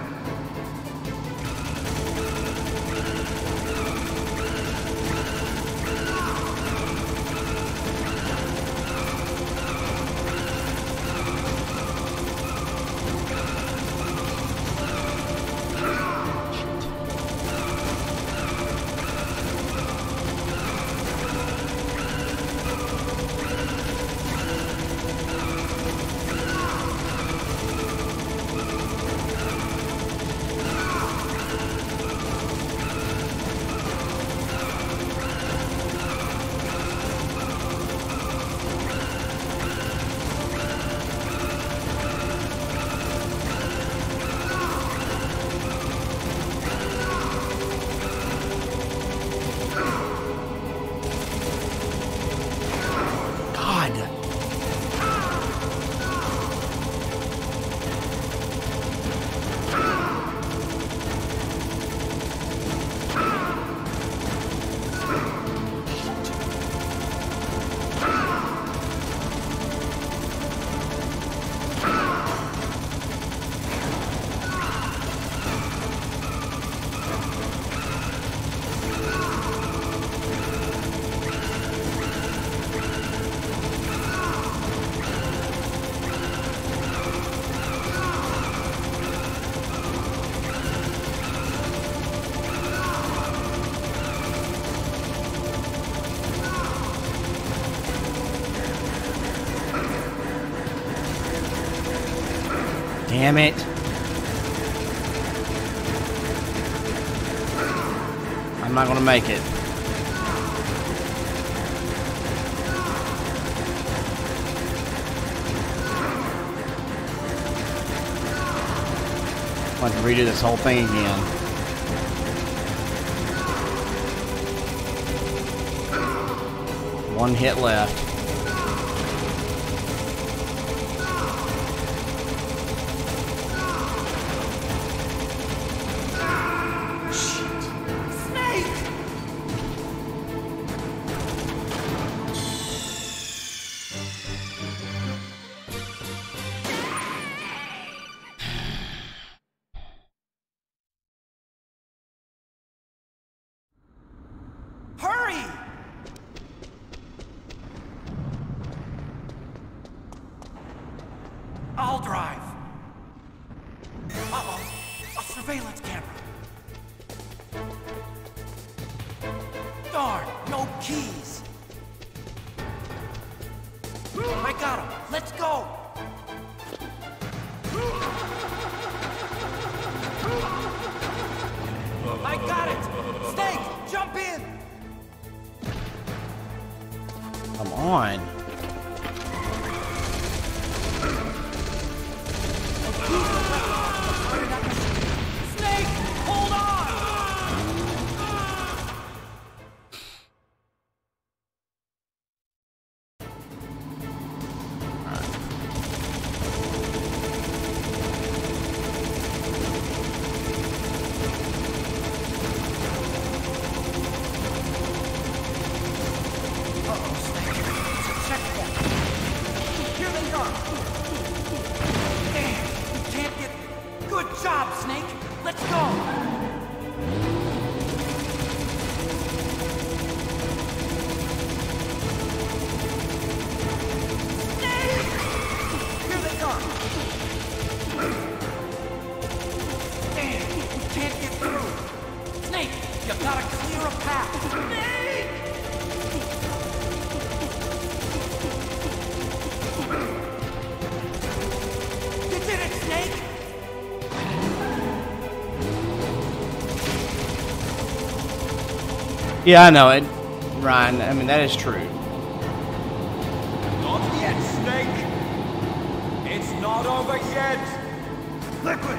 Damn it. I'm not gonna make it. I'll have to redo this whole thing again. One hit left. Hurry! I'll drive. Uh-oh, a surveillance camera. Darn, no keys. I got him. Let's go. I got it. Snake, jump in. Come on. Snake, hold on! Good job, Snake! Let's go! Snake! Here they come! Damn, we can't get through! Snake, you gotta clear a path! Snake! You did it, Snake! Yeah, I know it, Ryan. I mean, that is true. Not yet, Snake! It's not over yet! Liquid!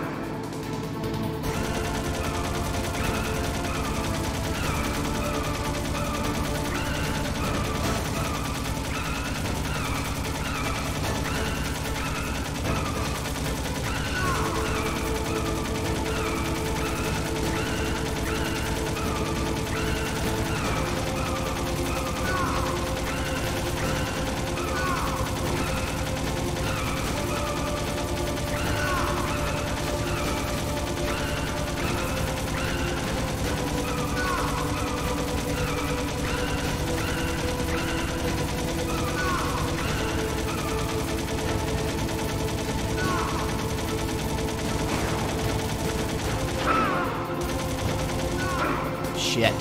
shit.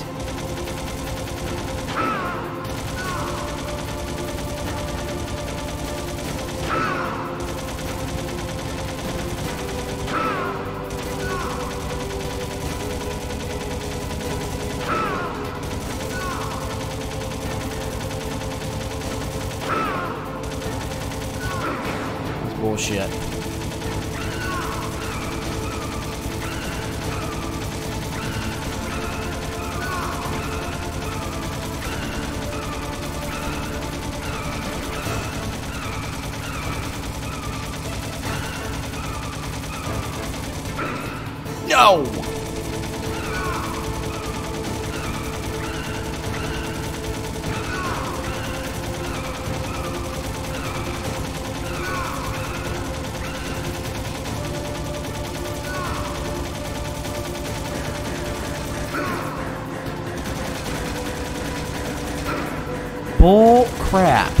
That's bullshit. No! Bull crap.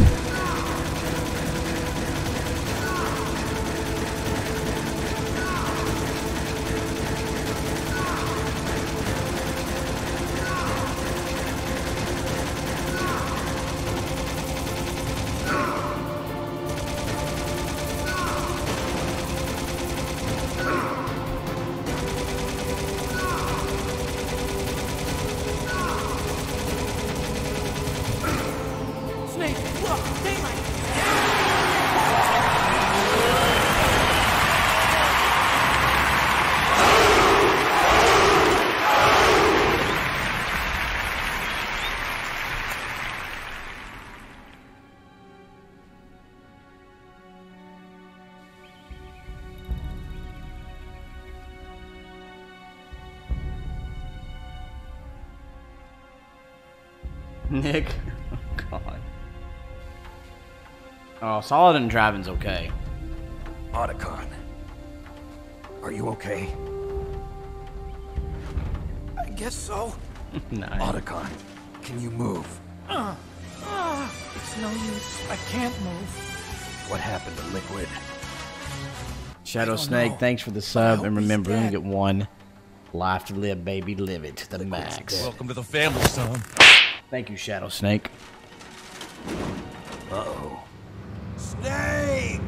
Snake, look, daylight! Nick. Oh, God. Oh, solid and driving's okay. Otacon. Are you okay? I guess so. Nice. Otacon, can you move? It's no use. I can't move. What happened to Liquid? Shadow Snake, thanks for the sub, and remember, you only get one life to live, baby. Live it to the max. Welcome to the family, son. Thank you, Shadow Snake. Uh-oh. Snake!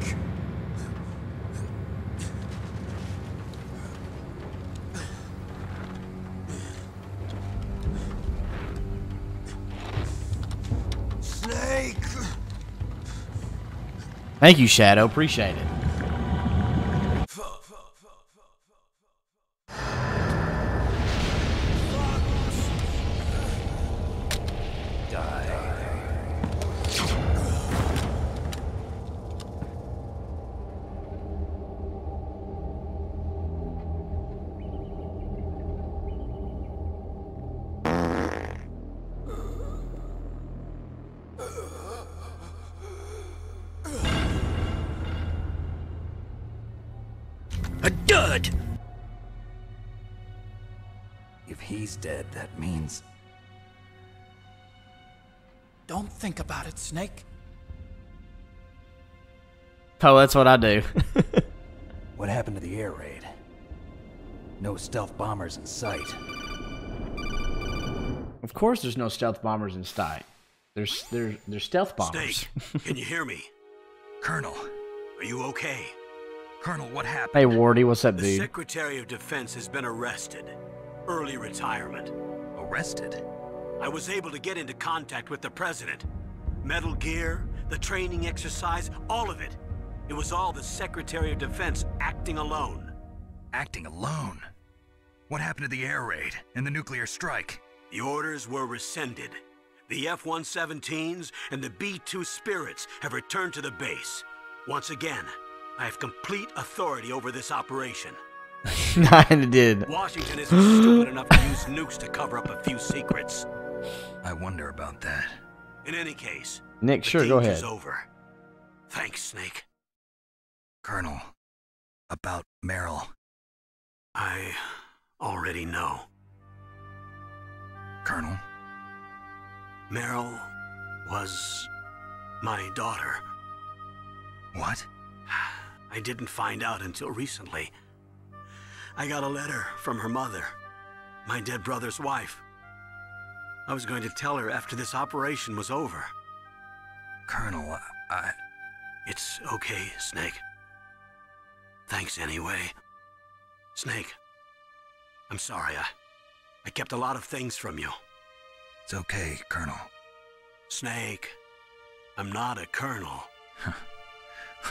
Snake! Thank you, Shadow. Appreciate it. A dud! If he's dead, that means... Don't think about it, Snake. Oh, that's what I do. What happened to the air raid? No stealth bombers in sight. Of course there's no stealth bombers in sight. There's stealth bombers. Snake, can you hear me? Colonel. Are you okay? Colonel, what happened? Hey, Wardy, what's up, The dude? Secretary of Defense has been arrested. Early retirement. Arrested? I was able to get into contact with the President. Metal Gear, the training exercise, all of it. It was all the Secretary of Defense acting alone. Acting alone? What happened to the air raid and the nuclear strike? The orders were rescinded. The F-117s and the B-2 Spirits have returned to the base. Once again, I have complete authority over this operation. I did. Washington isn't stupid enough to use nukes to cover up a few secrets. I wonder about that. In any case, Nick, the sure, go danger's ahead. over. Thanks, Snake. Colonel, about Meryl. I already know. Colonel? Meryl was my daughter. What? I didn't find out until recently. I got a letter from her mother, my dead brother's wife. I was going to tell her after this operation was over. Colonel, It's okay, Snake. Thanks anyway. Snake, I'm sorry. I kept a lot of things from you. It's okay, Colonel. Snake, I'm not a colonel.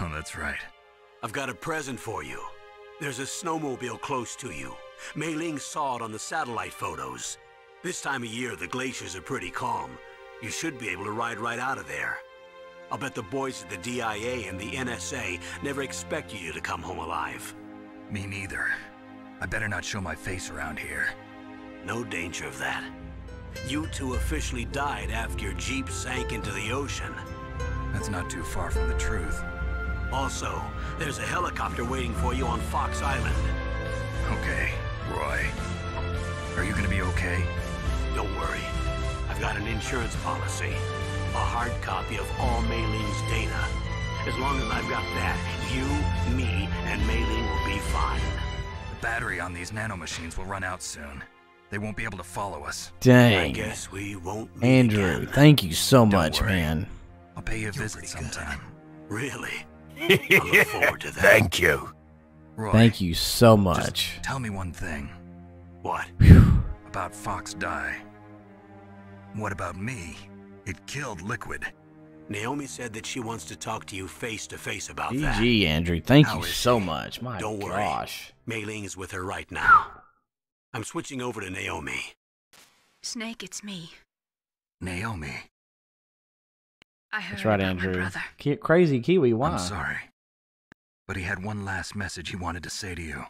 Oh, that's right. I've got a present for you. There's a snowmobile close to you. Mei Ling saw it on the satellite photos. This time of year, the glaciers are pretty calm. You should be able to ride right out of there. I'll bet the boys at the DIA and the NSA never expected you to come home alive. Me neither. I better not show my face around here. No danger of that. You two officially died after your Jeep sank into the ocean. That's not too far from the truth. Also, there's a helicopter waiting for you on Fox Island. Okay, Roy. Are you gonna be okay? Don't worry. I've got an insurance policy. A hard copy of all Mei Ling's data. As long as I've got that, you, me, and Mei Ling will be fine. The battery on these nanomachines will run out soon. They won't be able to follow us. Dang. I guess we won't meet Andrew, again. thank you so Don't much, worry. man. I'll pay you a visit sometime. Really? I look forward to that. Thank you. Roy, Thank you so much. just tell me one thing. What? About Fox Die. What about me? It killed Liquid. Naomi said that she wants to talk to you face to face about that. GG, Andrew. Thank How you is so she? much. My Don't worry. gosh. Mei Ling is with her right now. I'm switching over to Naomi. Snake, it's me. Naomi. I heard That's right, about my Andrew. brother. Crazy Kiwi, why? I'm sorry. But he had one last message he wanted to say to you.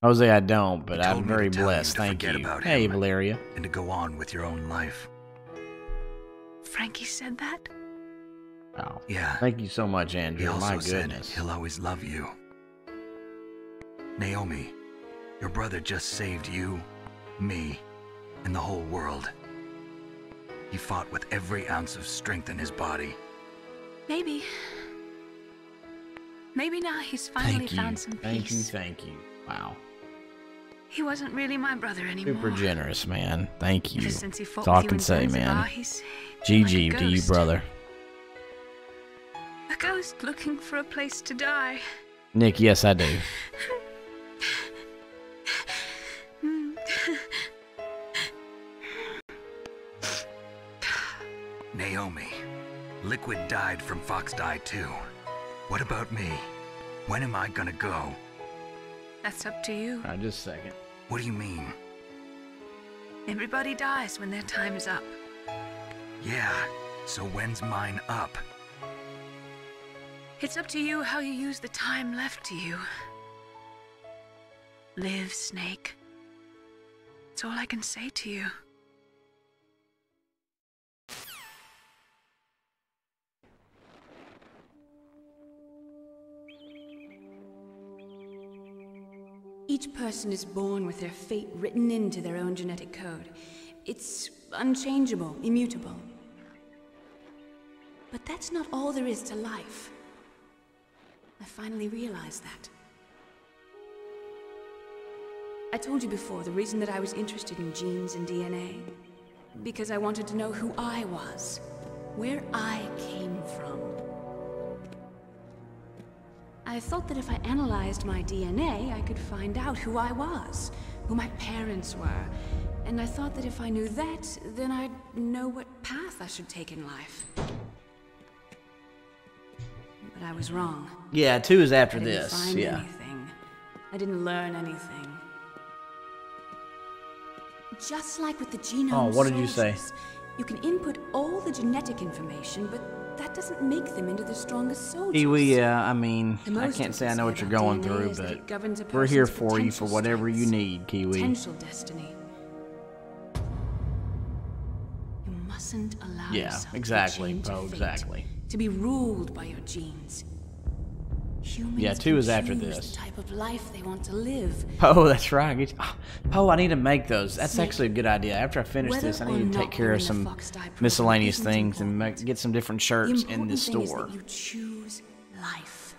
Jose, I don't, but He told I'm me to very tell you blessed. to Thank forget you. about Hey, him. Valeria. And to go on with your own life. Frankie said that? Oh. Yeah. Thank you so much, Andrew. He also My said goodness. he'll always love you. Naomi, your brother just saved you, me, and the whole world. He fought with every ounce of strength in his body. Maybe. Maybe now he's finally Thank you. found some Thank you. peace. Thank you. Wow. He wasn't really my brother anymore. Super generous, man. Thank you. Ever since he fought That's all I with you can in say, Zanzibar, man. he's GG like a to you, ghost. brother. A ghost looking for a place to die. Nick, yes, I do. Naomi, Liquid died from Fox Die too. What about me? When am I gonna go? That's up to you. All right, just a second. What do you mean? Everybody dies when their time is up. Yeah, so when's mine up? It's up to you how you use the time left to you. Live, Snake. That's all I can say to you. Each person is born with their fate written into their own genetic code. It's unchangeable, immutable. But that's not all there is to life. I finally realized that. I told you before the reason that I was interested in genes and DNA. Because I wanted to know who I was, where I came from. I thought that if I analyzed my DNA, I could find out who I was, who my parents were. And I thought that if I knew that, then I'd know what path I should take in life. But I was wrong. Yeah, 2 is after I didn't this. find Yeah. anything. I didn't learn anything. Just like with the genome Oh, what did you say? soldiers, you can input all the genetic information, but that doesn't make them into the strongest soldiers. Kiwi, yeah, I mean, The I most can't you say I can know say what you're about going DNA through, is that it governs a but we're here person's for you for potential whatever you strengths, need, Kiwi. Potential destiny. You mustn't allow Yeah, yourself exactly, to be chained to Poe, fate, exactly. to be ruled by your genes. Humans Yeah, 2 can is after choose this. the type of life they want to live. Poe, that's right. Poe, I need to make those. That's Snake, actually a good idea. After I finish whether this, I or need to not take care of owning a some Fox Die program miscellaneous isn't things and get some different shirts in the important thing is store. that you choose life.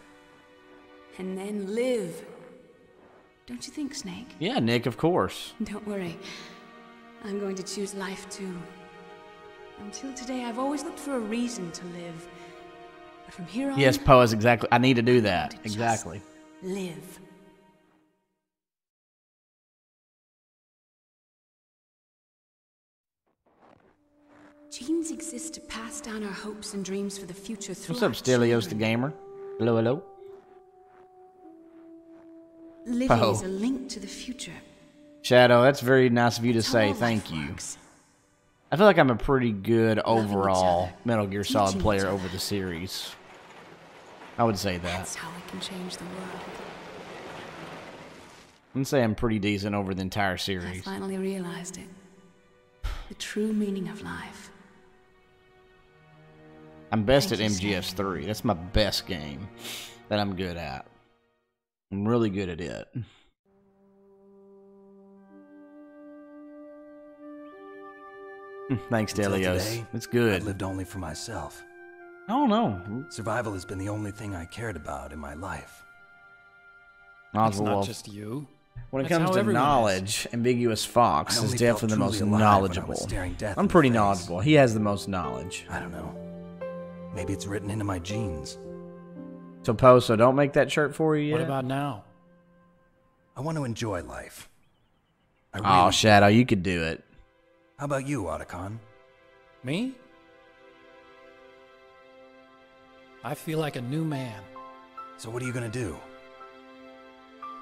And then live. Don't you think, Snake? Yeah, Nick, of course. Don't worry. I'm going to choose life too. Until today, I've always looked for a reason to live. But from here on... Yes, Poe, is exactly... I need to do that. Exactly. Live. Genes exist to pass down our hopes and dreams for the future through What's up, Stelios the Gamer? Hello, hello. Living Poe. is a link to the future. Shadow, that's very nice of you to say. Thank you. I feel like I'm a pretty good overall Metal Gear Solid player over the series. I would say that. That's how we can change the world. I'm say I'm pretty decent over the entire I series. finally realized it. The true meaning of life. I'm best at MGS3. That's my best game that I'm good at. I'm really good at it. Thanks, Delios. It's good. I've lived only for myself. I don't know. Survival has been the only thing I cared about in my life. It's not just you. When it That's comes how to everyone knowledge, Ambiguous Fox I is only felt definitely the most truly alive when I was knowledgeable. staring death I'm in the pretty face. knowledgeable. He has the most knowledge. I don't know. Maybe it's written into my genes. So, Poe, so don't make that shirt for you yet? What about now? I want to enjoy life. Oh, Shadow, you could do it. How about you, Otacon? Me? I feel like a new man. So what are you gonna do?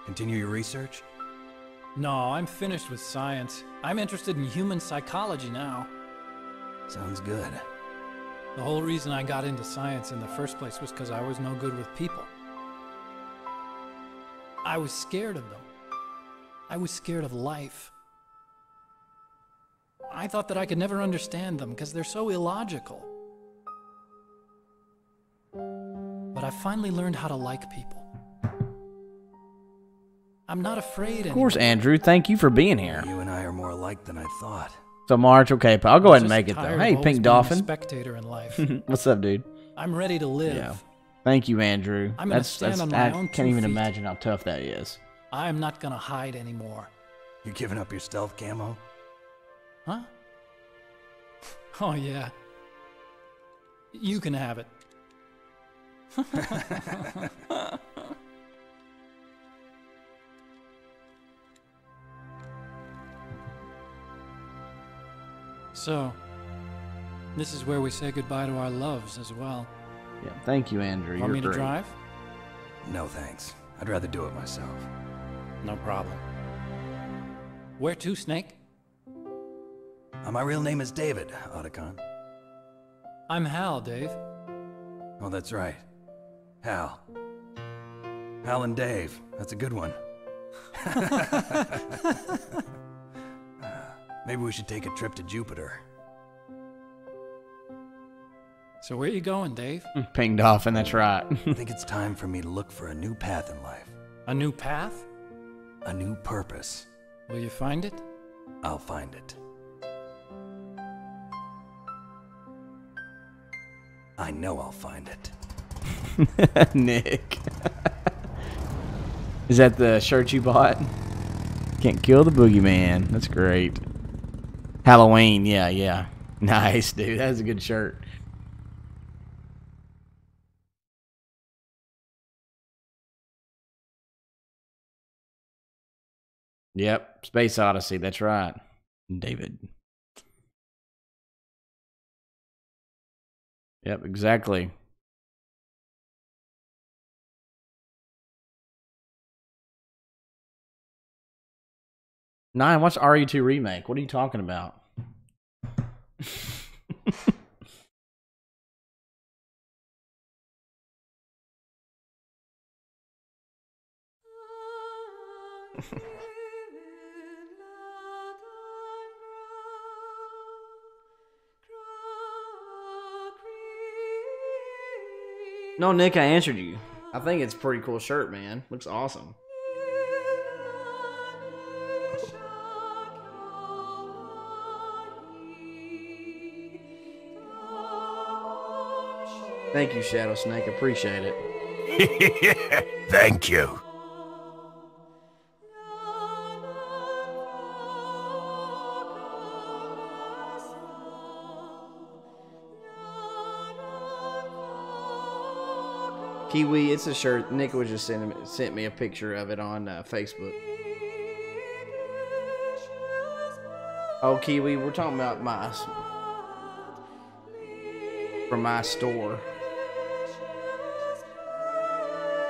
Continue your research? No, I'm finished with science. I'm interested in human psychology now. Sounds good. The whole reason I got into science in the first place was because I was no good with people. I was scared of them. I was scared of life. I thought that I could never understand them because they're so illogical. But I finally learned how to like people. I'm not afraid anymore. Of course, Andrew. Thank you for being here. You and I are more alike than I thought. So, March, okay, I'll go ahead and I'm make just it, though. tired Hey, of always Pink being Dolphin. a spectator in life. What's up, dude? I'm ready to live. Yeah. Thank you, Andrew. I'm gonna stand on I my own can't 2 even feet. imagine how tough that is. I'm not gonna hide anymore. You giving up your stealth camo? Huh? Oh, yeah. You can have it. So, this is where we say goodbye to our loves as well. Yeah, thank you, Andrew. Want You're me to great. drive? No, thanks. I'd rather do it myself. No problem. Where to, Snake? My real name is David, Otacon. I'm Hal, Dave. Oh, that's right. Hal. Hal and Dave. That's a good one. Maybe we should take a trip to Jupiter. So where you going, Dave? Ping Dolphin, that's right. I think it's time for me to look for a new path in life. A new path? A new purpose. Will you find it? I'll find it. I know I'll find it. Nick. Is that the shirt you bought? Can't kill the boogeyman. That's great. Halloween, yeah. Nice, dude. That's a good shirt. Yep, Space Odyssey, that's right. David. Yep, exactly. Nine, what's RE2 Remake? What are you talking about? No, Nick, I answered you. I think it's a pretty cool shirt, man. Looks awesome. Thank you, Shadow Snake. Appreciate it. Thank you. Kiwi, it's a shirt. Nick was just sent me a picture of it on Facebook. Oh, Kiwi, we're talking about from my store.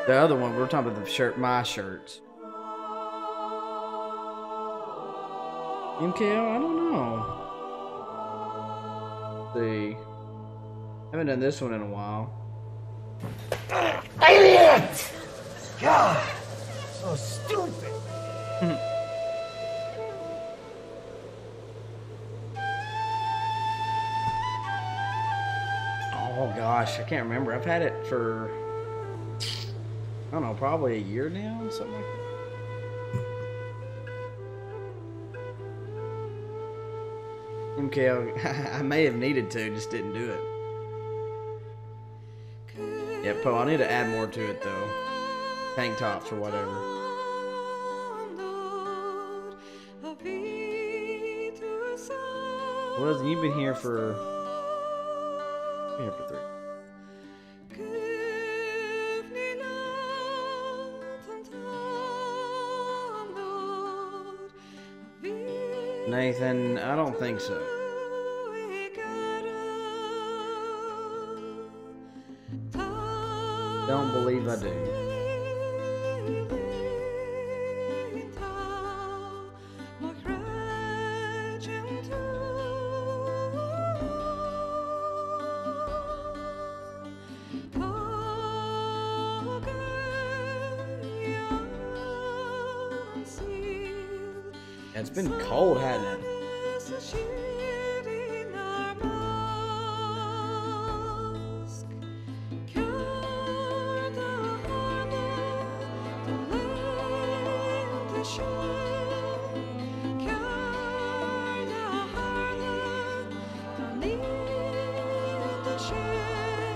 The other one, we're talking about the shirt, my shirts. MKO, I don't know. Let's see. Haven't done this one in a while. Idiot! God, so stupid. Oh gosh, I can't remember. I've had it for, I don't know, probably a year now, something like that. MKO, I may have needed to, just didn't do it. Yeah, Poe, I need to add more to it though. Tank tops or whatever. Well, you've been here for 3. Nathan, I don't think so. Don't believe I do. It's been cold, hasn't it?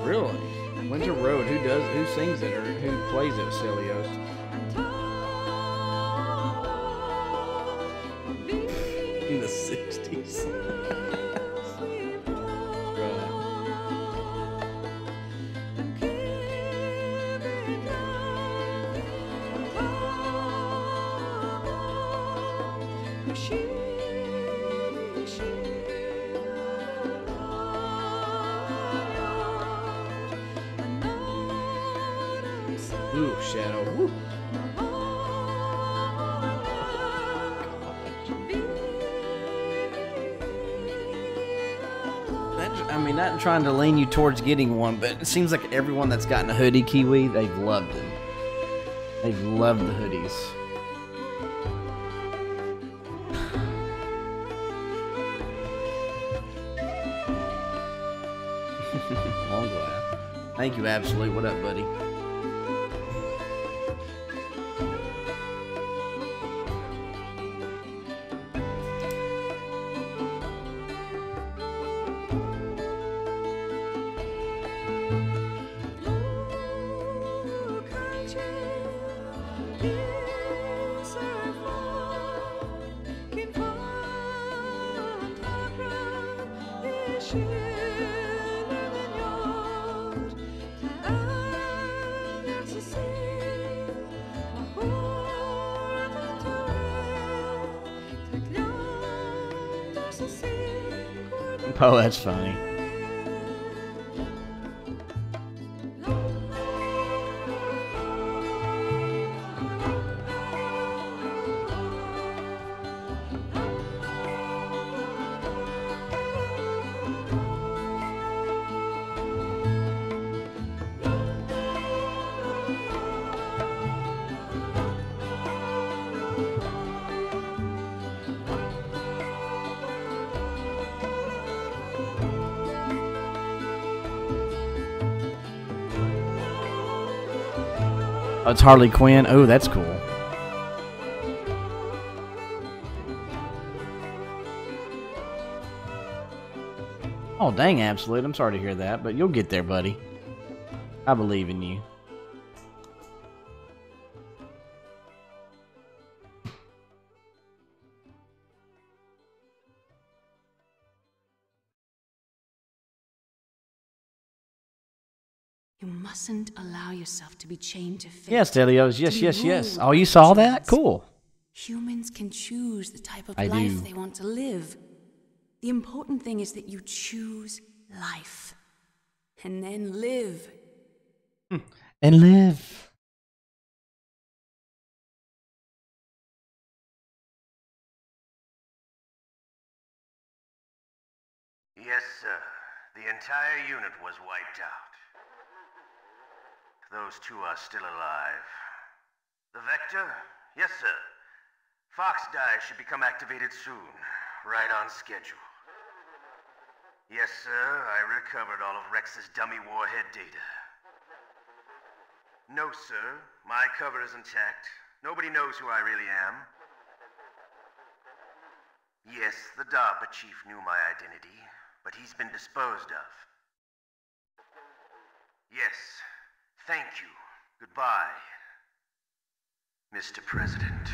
Really? Winter Road. Who sings it or who plays it, Celios? In the 60s. Ooh, Shadow. Woo. I mean, not trying to lean you towards getting one, but it seems like everyone that's gotten a hoodie, Kiwi, they've loved them. They've loved the hoodies. I'm glad. Thank you, Absolute. What up, buddy? Oh, that's funny. Oh, it's Harley Quinn. Oh, that's cool. Oh, dang, Absolute. I'm sorry to hear that, but you'll get there, buddy. I believe in you. You mustn't allow yourself to be chained to fate. Yes, Delios. Yes, to be yes, yes. ruled Oh, you by saw that? chance. Cool. Humans can choose the type of I life do. they want to live. The important thing is that you choose life. And then live. And live. Yes, sir. The entire unit was wiped out. Those two are still alive. The Vector? Yes, sir. Fox die should become activated soon. Right on schedule. Yes, sir. I recovered all of Rex's dummy warhead data. No, sir. My cover is intact. Nobody knows who I really am. Yes, the DARPA chief knew my identity, but he's been disposed of. Yes. Thank you. Goodbye, Mr. President.